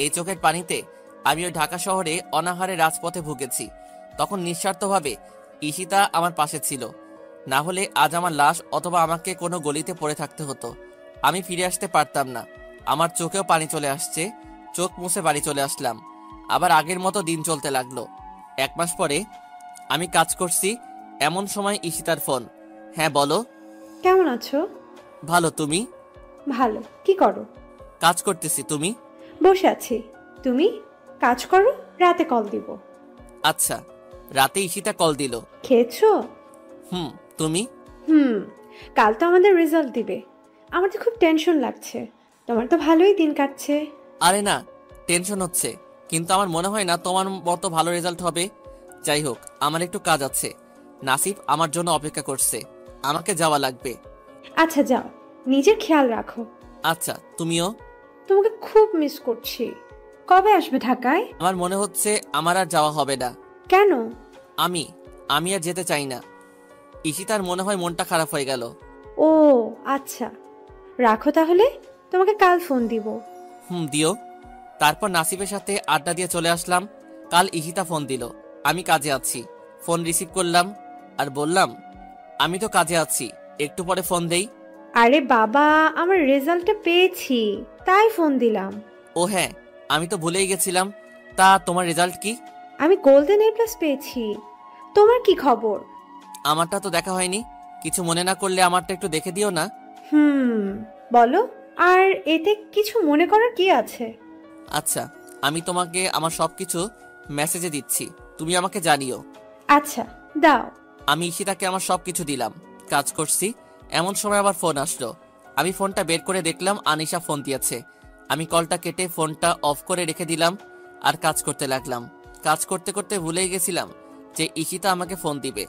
এই চোখের পানিতে আমি ওই ঢাকা শহরে অনাহারে রাজপথে ভুগেছি। তখন নিঃস্বার্থভাবে ঈশিতা আমার পাশে ছিল। না হলে আজ আমার লাশ অথবা আমাকে কোনো গলিতে পড়ে থাকতে হতো। আমি ফিরে আসতে পারতাম না। আমার চোখেও পানি চলে আসছে। চোখ মুছে বাড়ি চলে আসলাম। আবার আগের মতো দিন চলতে লাগলো। 1 মাস পরে আমি কাজ করছি, এমন সময় ঈশিতার ফোন। হ্যাঁ বলো। কেমন আছো? ভালো, তুমি? ভালো। কি করো? কাজ করতেছি। তুমি? বসে আছি। তুমি কাজ করো, রাতে কল দিব। আচ্ছা। রাতে ঈশিতা কল দিল। খেয়েছো? তুমি? কাল তো আমাদের রেজাল্ট দিবে। আমার তো খুব টেনশন লাগছে। তোমার তো ভালোই দিন কাটছে। আরে না, টেনশন হচ্ছে, কিন্তু আমার মনে হয় না তোমার মতো ভালো রেজাল্ট হবে। যাই হোক, আমার একটু কাজ আছে। নাসিফ আমার জন্য অপেক্ষা করছে, আমাকে যাওয়া লাগবে। আচ্ছা যাও, নিজের খেয়াল রাখো। আচ্ছা, তুমিও। তোমাকে খুব মিস করছি। কবে আসবে ঢাকায়? আমার মনে হচ্ছে আমার আর যাওয়া হবে না। কেন? আমি আর যেতে চাই না। ঈশিতার মনে হয় মনটা খারাপ হয়ে গেল। ও আচ্ছা, রাখো তাহলে, তোমাকে কাল ফোন দিব। দিও। তারপর নাসিফের সাথে আড্ডা দিয়ে চলে আসলাম। কাল ঈশিতা ফোন দিল, আমি কাজে আছি। ফোন রিসিভ করলাম আর বললাম, আমি তো কাজে আছি, একটু পরে ফোন দেই। আরে বাবা, আমার রেজাল্টটা পেয়েছি, তাই ফোন দিলাম। ও হ্যাঁ, আমি তো ভুলেই গেছিলাম। তা তোমার রেজাল্ট কি? আমি গোল্ডেন এ প্লাস পেয়েছি। তোমার কি খবর? আমারটা তো দেখা হয়নি, কিছু মনে না করলে আমারটা একটু দেখে দিও না। বলো। আর এতে কিছু মনে করার কি আছে? আচ্ছা, আমি তোমাকে আমার সবকিছু মেসেজে দিচ্ছি, তুমি আমাকে জানিও। আচ্ছা দাও। আমি ঈশিতাকে আমার সবকিছু দিলাম। কাজ করছি, এমন সময় আবার ফোন আসলো। আমি ফোনটা বের করে দেখলাম আনিশা ফোন দিয়েছে। আমি কলটা কেটে ফোনটা অফ করে রেখে দিলাম আর কাজ করতে লাগলাম। কাজ করতে করতে ভুলেই গেছিলাম যে ঈশিতা আমাকে ফোন দিবে।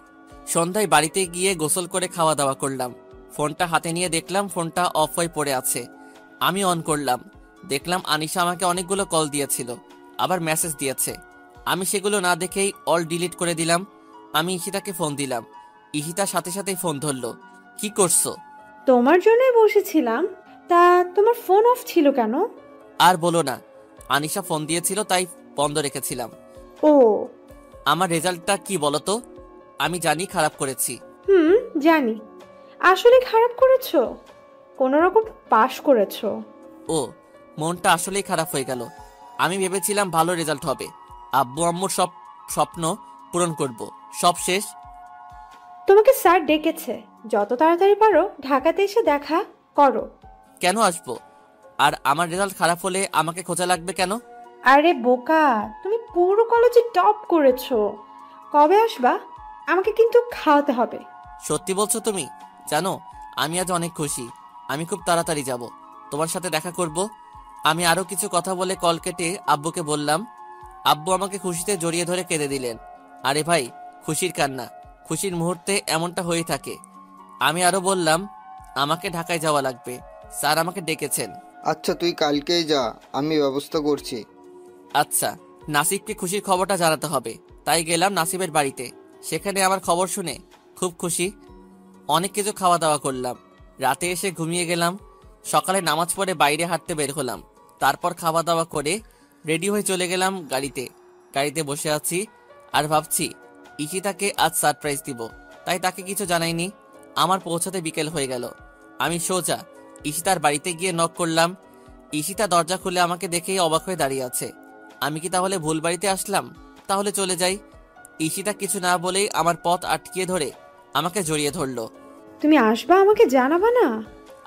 সন্ধ্যায় বাড়িতে গিয়ে গোসল করে খাওয়া দাওয়া করলাম। ফোনটা হাতে নিয়ে দেখলাম ফোনটা অফ হয়ে পড়ে আছে। আমি অন করলাম, দেখলাম আনিশা আমাকে অনেকগুলো কল দিয়েছিল, আবার মেসেজ দিয়েছে। আমি সেগুলো না দেখেই অল ডিলিট করে দিলাম। আমি ঈশিতাকে ফোন দিলাম। ঈশিতার সাথে সাথেই ফোন ধরলো। কি করছো? তোমার জন্যই বসেছিলাম। তা তোমার ফোন অফ ছিল কেন? আর বলো না, আনিশা ফোন দিয়েছিল তাই বন্ধ রেখেছিলাম। ও, আমার রেজাল্টটা কি বলো তো? আমি জানি খারাপ করেছি। জানি। আসলে খারাপ করেছো? কোনো রকম পাশ করেছো। ও, মনটা আসলেই খারাপ হয়ে গেল। আমি ভেবেছিলাম ভালো রেজাল্ট হবে, আব্বু আম্মুর সব স্বপ্ন পূরণ করব। সব শেষ। তোমাকে স্যার ডেকেছে, যত তাড়াতাড়ি পারো ঢাকাতে এসে দেখা করো। কেন আসবো? আর আমার রেজাল্ট খারাপ হলে আমাকে খোঁজা লাগবে কেন? আরে বোকা, তুমি পুরো কলেজে টপ করেছো। কবে আসবা? আমাকে কিন্তু খাওয়াতে হবে। সত্যি বলছো তুমি? জানো, আমি আজ অনেক খুশি। আমি খুব তাড়াতাড়ি যাব, তোমার সাথে দেখা করব। আমি আরো কিছু কথা বলে কল কেটে আব্বুকে বললাম। আব্বু আমাকে খুশিতে জড়িয়ে ধরে কেঁদে দিলেন। আরে ভাই, খুশির কান্না, খুশির মুহূর্তে এমনটা হয়ে থাকে। আমি আরো বললাম, আমাকে ঢাকায় যাওয়া লাগবে, স্যার আমাকে ডেকেছেন। আচ্ছা তুই কালকেই যা, আমি ব্যবস্থা করছি। আচ্ছা, নাসিবকে খুশির খবরটা জানাতে হবে, তাই গেলাম নাসিবের বাড়িতে। সেখানে আমার খবর শুনে খুব খুশি। অনেক কিছু খাওয়া দাওয়া করলাম, রাতে এসে ঘুমিয়ে গেলাম। সকালে নামাজ পড়ে বাইরে হাঁটতে বের হলাম। তারপর খাওয়া দাওয়া করে রেডি হয়ে চলে গেলাম গাড়িতে বসে আছি আর ভাবছি ইশিতাকে আজ সারপ্রাইজ দিব, তাই তাকে কিছু জানাইনি। আমার পৌঁছাতে বিকেল হয়ে গেল। আমি সোজা ইশিতার বাড়িতে গিয়ে নক করলাম। ইশিতা দরজা খুলে আমাকে দেখেই অবাক হয়ে দাঁড়িয়ে আছে। আমি কি তাহলে ভুল বাড়িতে আসলাম? তাহলে চলে যাই। ইশিতা কিছু না বলেই আমার পথ আটকিয়ে ধরে আমাকে জড়িয়ে ধরলো। তুমি আসবা, আমাকে জানাবা না?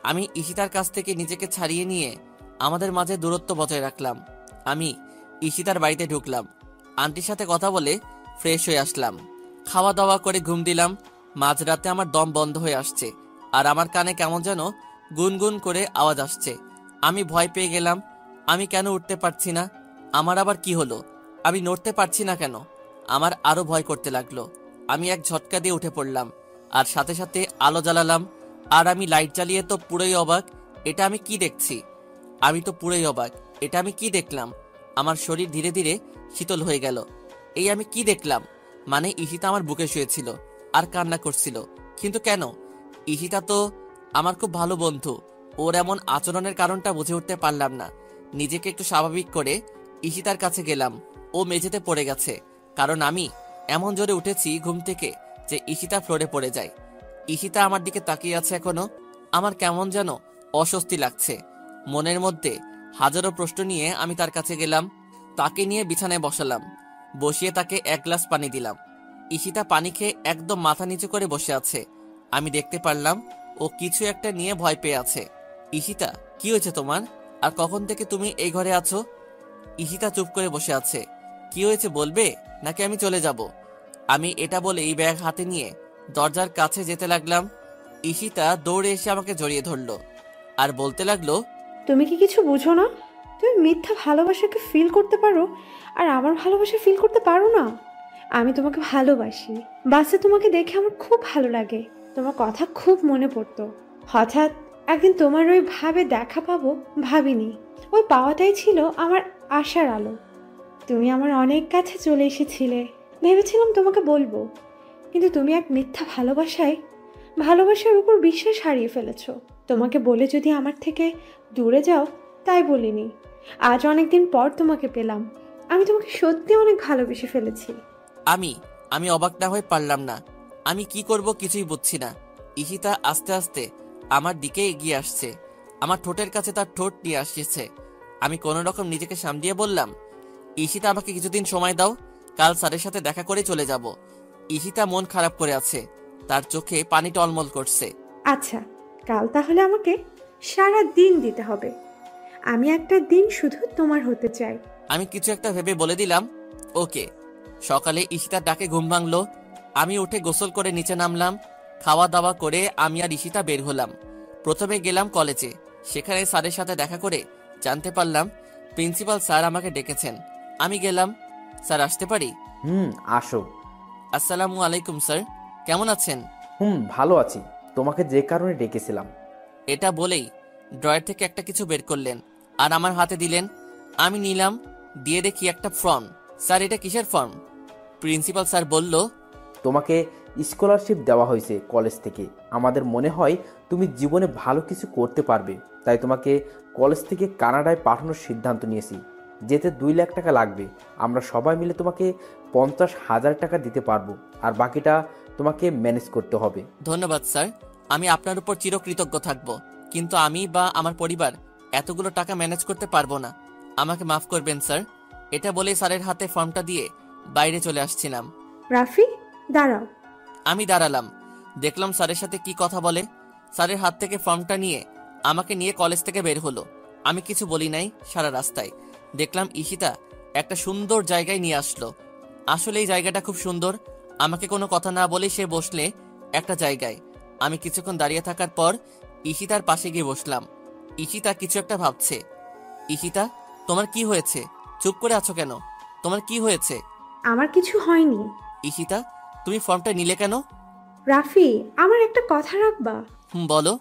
আমি ইশিতার কাছ থেকে নিজেকে ছাড়িয়ে নিয়ে আমাদের মাঝে দূরত্ব বজায় রাখলাম। আমি ইশিতার বাড়িতে ঢুকলাম, আন্টির সাথে কথা বলে ফ্রেশ হয়ে আসলাম। খাওয়া দাওয়া করে ঘুম দিলাম। মাঝরাতে আমার দম বন্ধ হয়ে আসছে আর আমার কানে কেমন যেন গুনগুন করে আওয়াজ আসছে। আমি ভয় পেয়ে গেলাম। আমি কেন উঠতে পারছি না? আমার আবার কি হলো? আমি নড়তে পারছি না কেন? আমার আরো ভয় করতে লাগলো। আমি এক ঝটকা দিয়ে উঠে পড়লাম আর সাথে সাথে আলো জ্বালালাম। আর আমি লাইট জ্বালিয়ে তো পুরোই অবাক। এটা আমি কি দেখছি? আমি তো পুরোই অবাক। এটা আমি কি দেখলাম? আমার শরীর ধীরে ধীরে শীতল হয়ে গেল। এই আমি কি দেখলাম? মানে ইশিতা আমার বুকে শুয়েছিল আর কান্না করছিল, কিন্তু কেন? ইশিতা তো আমার খুব ভালো বন্ধু। ওর এমন আচরণের কারণটা বুঝে উঠতে পারলাম না। নিজেকে একটু স্বাভাবিক করে ইশিতার কাছে গেলাম। ও মেঝেতে পড়ে গেছে, কারণ আমি এমন জোরে উঠেছি ঘুম থেকে যে ইশিতা ফ্লোরে পড়ে যায়। ইশিতা আমার দিকে তাকিয়ে আছে এখনো। আমার কেমন যেন অস্বস্তি লাগছে। মনের মধ্যে হাজারো প্রশ্ন নিয়ে আমি তার কাছে গেলাম। তাকে নিয়ে বিছানায় বসালাম, বসিয়ে তাকে এক গ্লাস পানি দিলাম। ইশিতা পানি খেয়ে একদম মাথা নিচু করে বসে আছে। আমি দেখতে পারলাম ও কিছু একটা নিয়ে ভয় পেয়ে আছে। ইশিতা, কি হয়েছে তোমার? আর কখন থেকে তুমি এই ঘরে আছো? ইশিতা চুপ করে বসে আছে। কি হয়েছে বলবে, নাকি আমি চলে যাব? আমি এটা বলে এই ব্যাগ হাতে নিয়ে দরজার কাছে যেতে লাগলাম। ইশিতা দৌড়ে এসে আমাকে জড়িয়ে ধরলো আর বলতে লাগলো, তুমি কি কিছু বুঝো না? তুমি মিথ্যা ভালোবাসাকে ফিল করতে পারো, আর আমার ভালোবাসা ফিল করতে পারো না? আমি তোমাকে ভালোবাসি। বাসে তোমাকে দেখে আমার খুব ভালো লাগে, তোমার কথা খুব মনে পড়তো। হঠাৎ একদিন তোমার ওই ভাবে দেখা পাবো ভাবিনি। ওই পাওয়াটাই ছিল আমার আশার আলো। তুমি আমার অনেক কাছে চলে এসেছিলে, ভেবেছিলাম তোমাকে বলবো, কিন্তু তুমি এক মিথ্যা ভালোবাসার উপর বিশ্বাস হারিয়ে ফেলেছো। তোমাকে বলে যদি আমার থেকে দূরে যাও, তাই বলিনি। আজ অনেকদিন পর তোমাকে পেলাম। আমি তোমাকে সত্যি অনেক ভালোবেসে ফেলেছি। আমি অবাক না হয়ে পারলাম না। আমি কি করব কিছুই বুঝছি না। ইশিতা আস্তে আস্তে আমার দিকে এগিয়ে আসছে, আমার ঠোঁটের কাছে তার ঠোঁট নিয়ে আসছে। আমি কোনো রকম নিজেকে সামলিয়ে বললাম, ইশিতা, আমাকে কিছুদিন সময় দাও, কাল স্যারের সাথে দেখা করে চলে যাব। ইশিতা মন খারাপ করে আছে, তার চোখে পানি টলমল করছে। আচ্ছা, কাল তাহলে আমাকে সারা দিন দিতে হবে। আমি একটা দিন শুধু তোমার হতে চাই। আমি কিছু একটা ভেবে বলে দিলাম, ওকে। সকালে ইশিতার ডাকে ঘুম ভাঙলো। আমি উঠে গোসল করে নিচে নামলাম। খাওয়া দাওয়া করে আমি আর ইশিতা বের হলাম। প্রথমে গেলাম কলেজে। সেখানে স্যারের সাথে দেখা করে জানতে পারলাম প্রিন্সিপাল স্যার আমাকে ডেকেছেন। আমি গেলাম। স্যার, আসতে পারি? আসো। আসসালামু আলাইকুম স্যার, কেমন আছেন? ভালো আছি, তোমাকে যে কারণে ডেকেছিলাম। এটা বলেই ড্রয়ার থেকে একটা কিছু বের করলেন আর আমার হাতে দিলেন। আমি নিলাম, দিয়ে দেখি একটা ফর্ম। স্যার, এটা কিসের ফর্ম? প্রিন্সিপাল স্যার বলল, তোমাকে স্কলারশিপ দেওয়া হয়েছে কলেজ থেকে। আমাদের মনে হয় তুমি জীবনে ভালো কিছু করতে পারবে, তাই তোমাকে কলেজ থেকে কানাডায় পাঠানোর সিদ্ধান্ত নিয়েছি। যেতে 2 লাখ টাকা লাগবে। আমরা সবাই মিলে তোমাকে 50,000 টাকা দিতে পারবো, আর বাকিটা তোমাকে ম্যানেজ করতে হবে। ধন্যবাদ স্যার, আমি আপনার উপর চিরকৃতজ্ঞ থাকব, কিন্তু আমি বা আমার পরিবার এতগুলো টাকা ম্যানেজ করতে পারবো না। আমাকে মাফ করবেন স্যার। এটা বলে স্যারের হাতে ফর্মটা দিয়ে বাইরে চলে আসছিলাম। রাফি, দাঁড়াও। আমি দাঁড়ালাম, দেখলাম স্যারের সাথে কি কথা বলে। স্যারের হাত থেকে ফর্মটা নিয়ে আমাকে নিয়ে কলেজ থেকে বের হলো। আমি কিছু বলি নাই। সারা রাস্তায় দেখলাম ইশিতা একটা সুন্দর জায়গায় নিয়ে আসলো। আসলে এই জায়গাটা খুব সুন্দর। আমাকে কোনো কথা না বলে সে বসলে একটা জায়গায়। আমি কিছুক্ষণ দাঁড়িয়ে থাকার পর ঈশিতার পাশে গিয়ে বসলাম। ঈশিতা কিছু একটা ভাবছে। ঈশিতা, তোমার কি হয়েছে? চুপ করে আছো কেন? তোমার কি হয়েছে? আমার কিছু হয়নি। ঈশিতা, তুমি ফর্মটা নিলে কেন? রাফি, আমার একটা কথা রাখবা? বলো।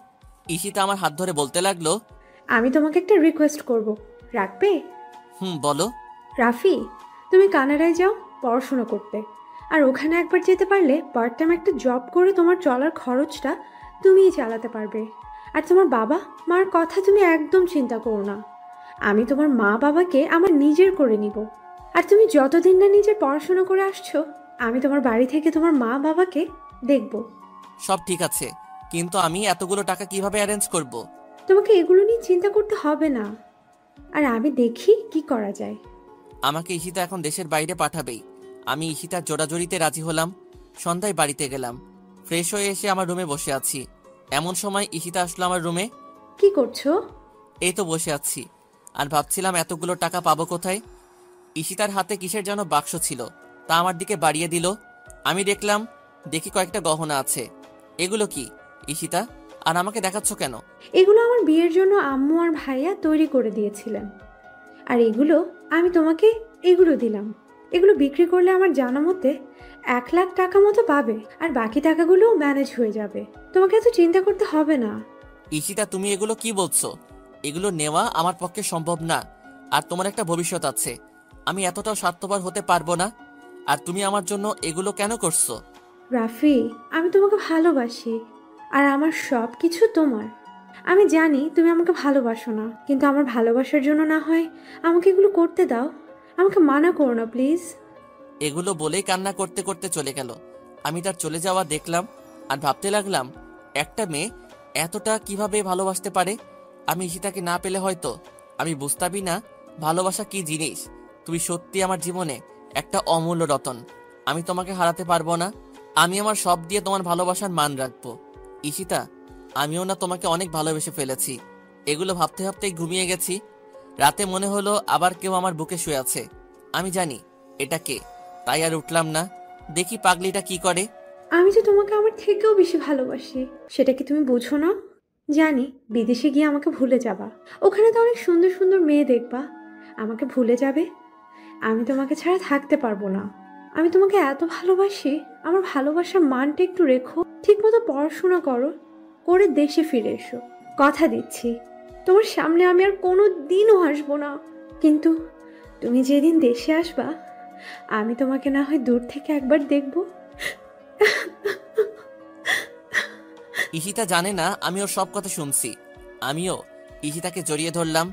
ঈশিতা আমার হাত ধরে বলতে লাগলো, আমি তোমাকে একটা রিকোয়েস্ট করব, রাখবে? বলো। রাফি, তুমি কানাডায় যাও পড়াশোনা করতে, আর ওখানে একবার যেতে পারলে পার্ট টাইম একটা জব করে তোমার চলার খরচটা তুমিই চালাতে পারবে। আর তোমার বাবা মার কথা তুমি একদম চিন্তা করো না, আমি তোমার মা বাবাকে আমার নিজের করে নিব। আর তুমি যতদিন না নিজে পড়াশোনা করে আসছো, আমি তোমার বাড়ি থেকে তোমার মা বাবাকে দেখব। সব ঠিক আছে, কিন্তু আমি এতগুলো টাকা কিভাবে অ্যারেঞ্জ করব? তোমাকে এগুলো নিয়ে চিন্তা করতে হবে না, আর আমি দেখি কি করা যায়। আমাকে ঈশিতা এখন দেশের বাইরে পাঠাবেই। আমি ঈশিতার জোড়াজড়িতে রাজি হলাম। সন্ধ্যায় বাড়িতে গেলাম। ফ্রেশ হয়ে এসে আমার রুমে বসে আছি। এমন সময় ঈশিতা আসলো আমার রুমে। কি করছো? এই তো বসে আছি, আর ভাবছিলাম এতগুলো টাকা পাবো কোথায়। ঈশিতার হাতে কিসের যেন বাক্স ছিল, তা আমার দিকে বাড়িয়ে দিল। আমি দেখি কয়েকটা গহনা আছে। এগুলো কি ঈশিতা, আর আমাকে দেখাচ্ছ কেন? এগুলো আমার বিয়ের জন্য আম্মু আর ভাইয়া তৈরি করে দিয়েছিলেন, আর এগুলো আমি তোমাকে এগুলো দিলাম। এগুলো বিক্রি করলে আমার জানা মতে 1,00,000 টাকা মতো পাবে, আর বাকি টাকাগুলোও ম্যানেজ হয়ে যাবে। তোমাকে এত চিন্তা করতে হবে না। ঈশিতা, তুমি এগুলো কি বলছো? এগুলো নেওয়া আমার পক্ষে সম্ভব না। আর তোমার একটা ভবিষ্যৎ আছে, আমি এতটাও স্বার্থপর হতে পারবো না। আর তুমি আমার জন্য এগুলো কেন করছো? রাফি, আমি তোমাকে ভালোবাসি, আর আমার সব কিছু তোমার। আমি জানি তুমি আমাকে ভালোবাসো না, কিন্তু আমার ভালোবাসার জন্য না হয় আমাকে এগুলো করতে দাও। আমাকে মানা করো না প্লিজ। এগুলো বলেই কান্না করতে করতে চলে গেল। আমি তার চলে যাওয়া দেখলাম আর ভাবতে লাগলাম, একটা মেয়ে এতটা কিভাবে ভালোবাসতে পারে। আমি ঈশিতাকে না পেলে হয়তো আমি বুঝতামই না ভালোবাসা কি জিনিস। তুমি সত্যি আমার জীবনে একটা অমূল্য রতন। আমি তোমাকে হারাতে পারবো না। আমি আমার সব দিয়ে তোমার ভালোবাসার মান রাখবো। ঈশিতা, আমিও না তোমাকে অনেক ভালোবেসে ফেলেছি। এগুলো ভাবতে ভাবতেই ঘুমিয়ে গেছি। রাতে মনে হলো আবার কেউ আমার বুকে শুয়ে আছে। আমি জানি এটা কে, তাই আর উঠলাম না। দেখি পাগলিটা কি করে। আমি তো তোমাকে আমার থেকেও বেশি ভালোবাসি, সেটা কি তুমি বুঝো না? জানি বিদেশে গিয়ে আমাকে ভুলে যাবা, ওখানে তো অনেক সুন্দর সুন্দর মেয়ে দেখবা, আমাকে ভুলে যাবে। আমি তোমাকে ছাড়া থাকতে পারবো না। আমি তোমাকে এত ভালোবাসি, আমার ভালোবাসার মানটা একটু রেখো। ঠিক মতো পড়াশোনা করো, করে দেশে ফিরে এসো। কথা দিচ্ছি তোমার সামনে আমি আর কোনো দিনও আসবো না, কিন্তু তুমি যেদিন দেশে আসবা আমি তোমাকে না হয় দূর থেকে একবার দেখবো। ঈশিতা জানে না আমি ওর সব কথা শুনছি। আমিও ঈশিতাকে জড়িয়ে ধরলাম।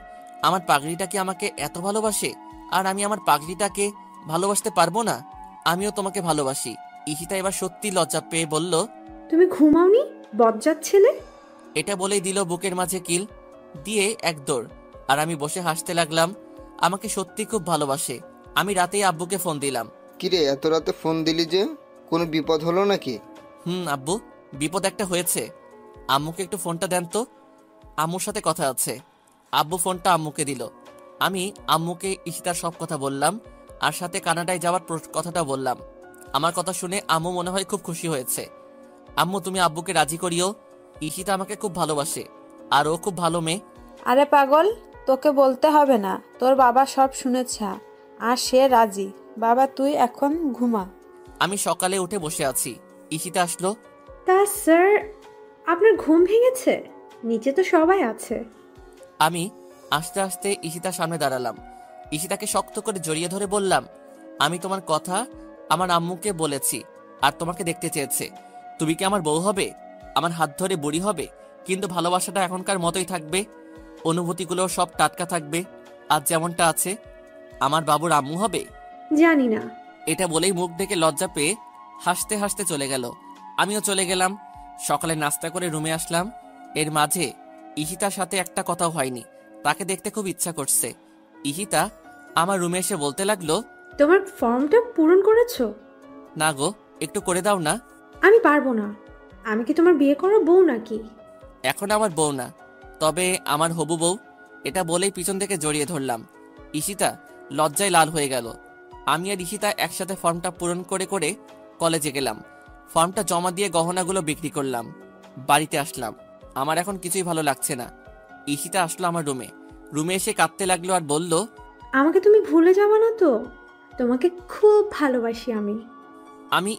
আমার পাগলিটা কি আমাকে এত ভালোবাসে, আর আমি আমার পাগলিটাকে ভালোবাসতে পারবো না? আমিও তোমাকে ভালোবাসি। ঈশিতা এবার সত্যি লজ্জা পেয়ে বলল, তুমি ঘুমাওনি বজ্জাত ছেলে? এটা বলেই দিল বুকের মাঝে কিল দিয়ে এক দৌড়। আর আমি বসে হাসতে লাগলাম। আমাকে সত্যি খুব ভালোবাসে। আমি রাতেই আব্বুকে ফোন দিলাম। কিরে, এত রাতে ফোন দিলি যে? কোনো বিপদ হলো নাকি? আব্বু, বিপদ একটা হয়েছে। আম্মুকে একটু ফোনটা দেন তো, আম্মুর সাথে কথা আছে। আব্বু ফোনটা আম্মুকে দিল। আমি আম্মুকে ঈশিতার সব কথা বললাম, আর সাথে কানাডায় যাওয়ার কথাটা বললাম। আমার কথা শুনে আম্মু মনে হয় খুব খুশি হয়েছে। আম্মু, তুমি আব্বুকে রাজি করিও। ঈশিতা আমাকে খুব ভালোবাসে, আর ও খুব ভালো মেয়ে। আরে পাগল, তোকে বলতে হবে না, তোর বাবা সব শুনেছে আর সে রাজি। বাবা, তুই এখন ঘুমা। আমি সকালে উঠে বসে আছি। ঈশিতা আসলো। তা স্যার, আপনার ঘুম ভেঙেছে? নিচে তো সবাই আছে। আমি আস্তে আস্তে ঈশিতার সামনে দাঁড়ালাম। ঈশিতাকে শক্ত করে জড়িয়ে ধরে বললাম, আমি তোমার কথা আমার আম্মুকে বলেছি, আর তোমাকে দেখতে চেয়েছে। তুমি কি আমার বউ হবে? আমার হাত ধরে বুড়ি হবে, কিন্তু ভালোবাসাটা এখনকার মতোই থাকবে। অনুভূতিগুলো সব টাটকা থাকবে, আজ যেমনটা আছে। আমার বাবুর আম্মু হবে। জানি না। এটা বলেই মুখ ঢেকে লজ্জা পেয়ে হাসতে হাসতে চলে গেল। আমিও চলে গেলাম। সকালে নাস্তা করে রুমে আসলাম। এর মাঝে ঈশিতার সাথে একটা কথাও হয়নি। তাকে দেখতে খুব ইচ্ছা করছে। ঈশিতা আমার রুমে এসে বলতে লাগলো, তোমার ফর্মটা পূরণ করেছো? না গো, একটু করে দাও না। আমি পারবো না। আমি কি তোমার বিয়ে করা বউ নাকি? এখন আমার বউ না, তবে আমার হবু বউ। এটা বলেই পিছন থেকে জড়িয়ে ধরলাম। ঈশিতা লজ্জায় লাল হয়ে গেল। আমি আর ঈশিতা একসাথে ফর্মটা পূরণ করে কলেজে গেলাম। ফর্মটা জমা দিয়ে গহনাগুলো বিক্রি করলাম। বাড়িতে আসলাম। আমার এখন কিছুই ভালো লাগছে না। ঈশিতা আসলো আমার রুমে এসে কাঁদতে লাগলো আর বলল, আমাকে তুমি ভুলে যাবে না তো? তোমাকে খুব ভালোবাসি আমি। আমি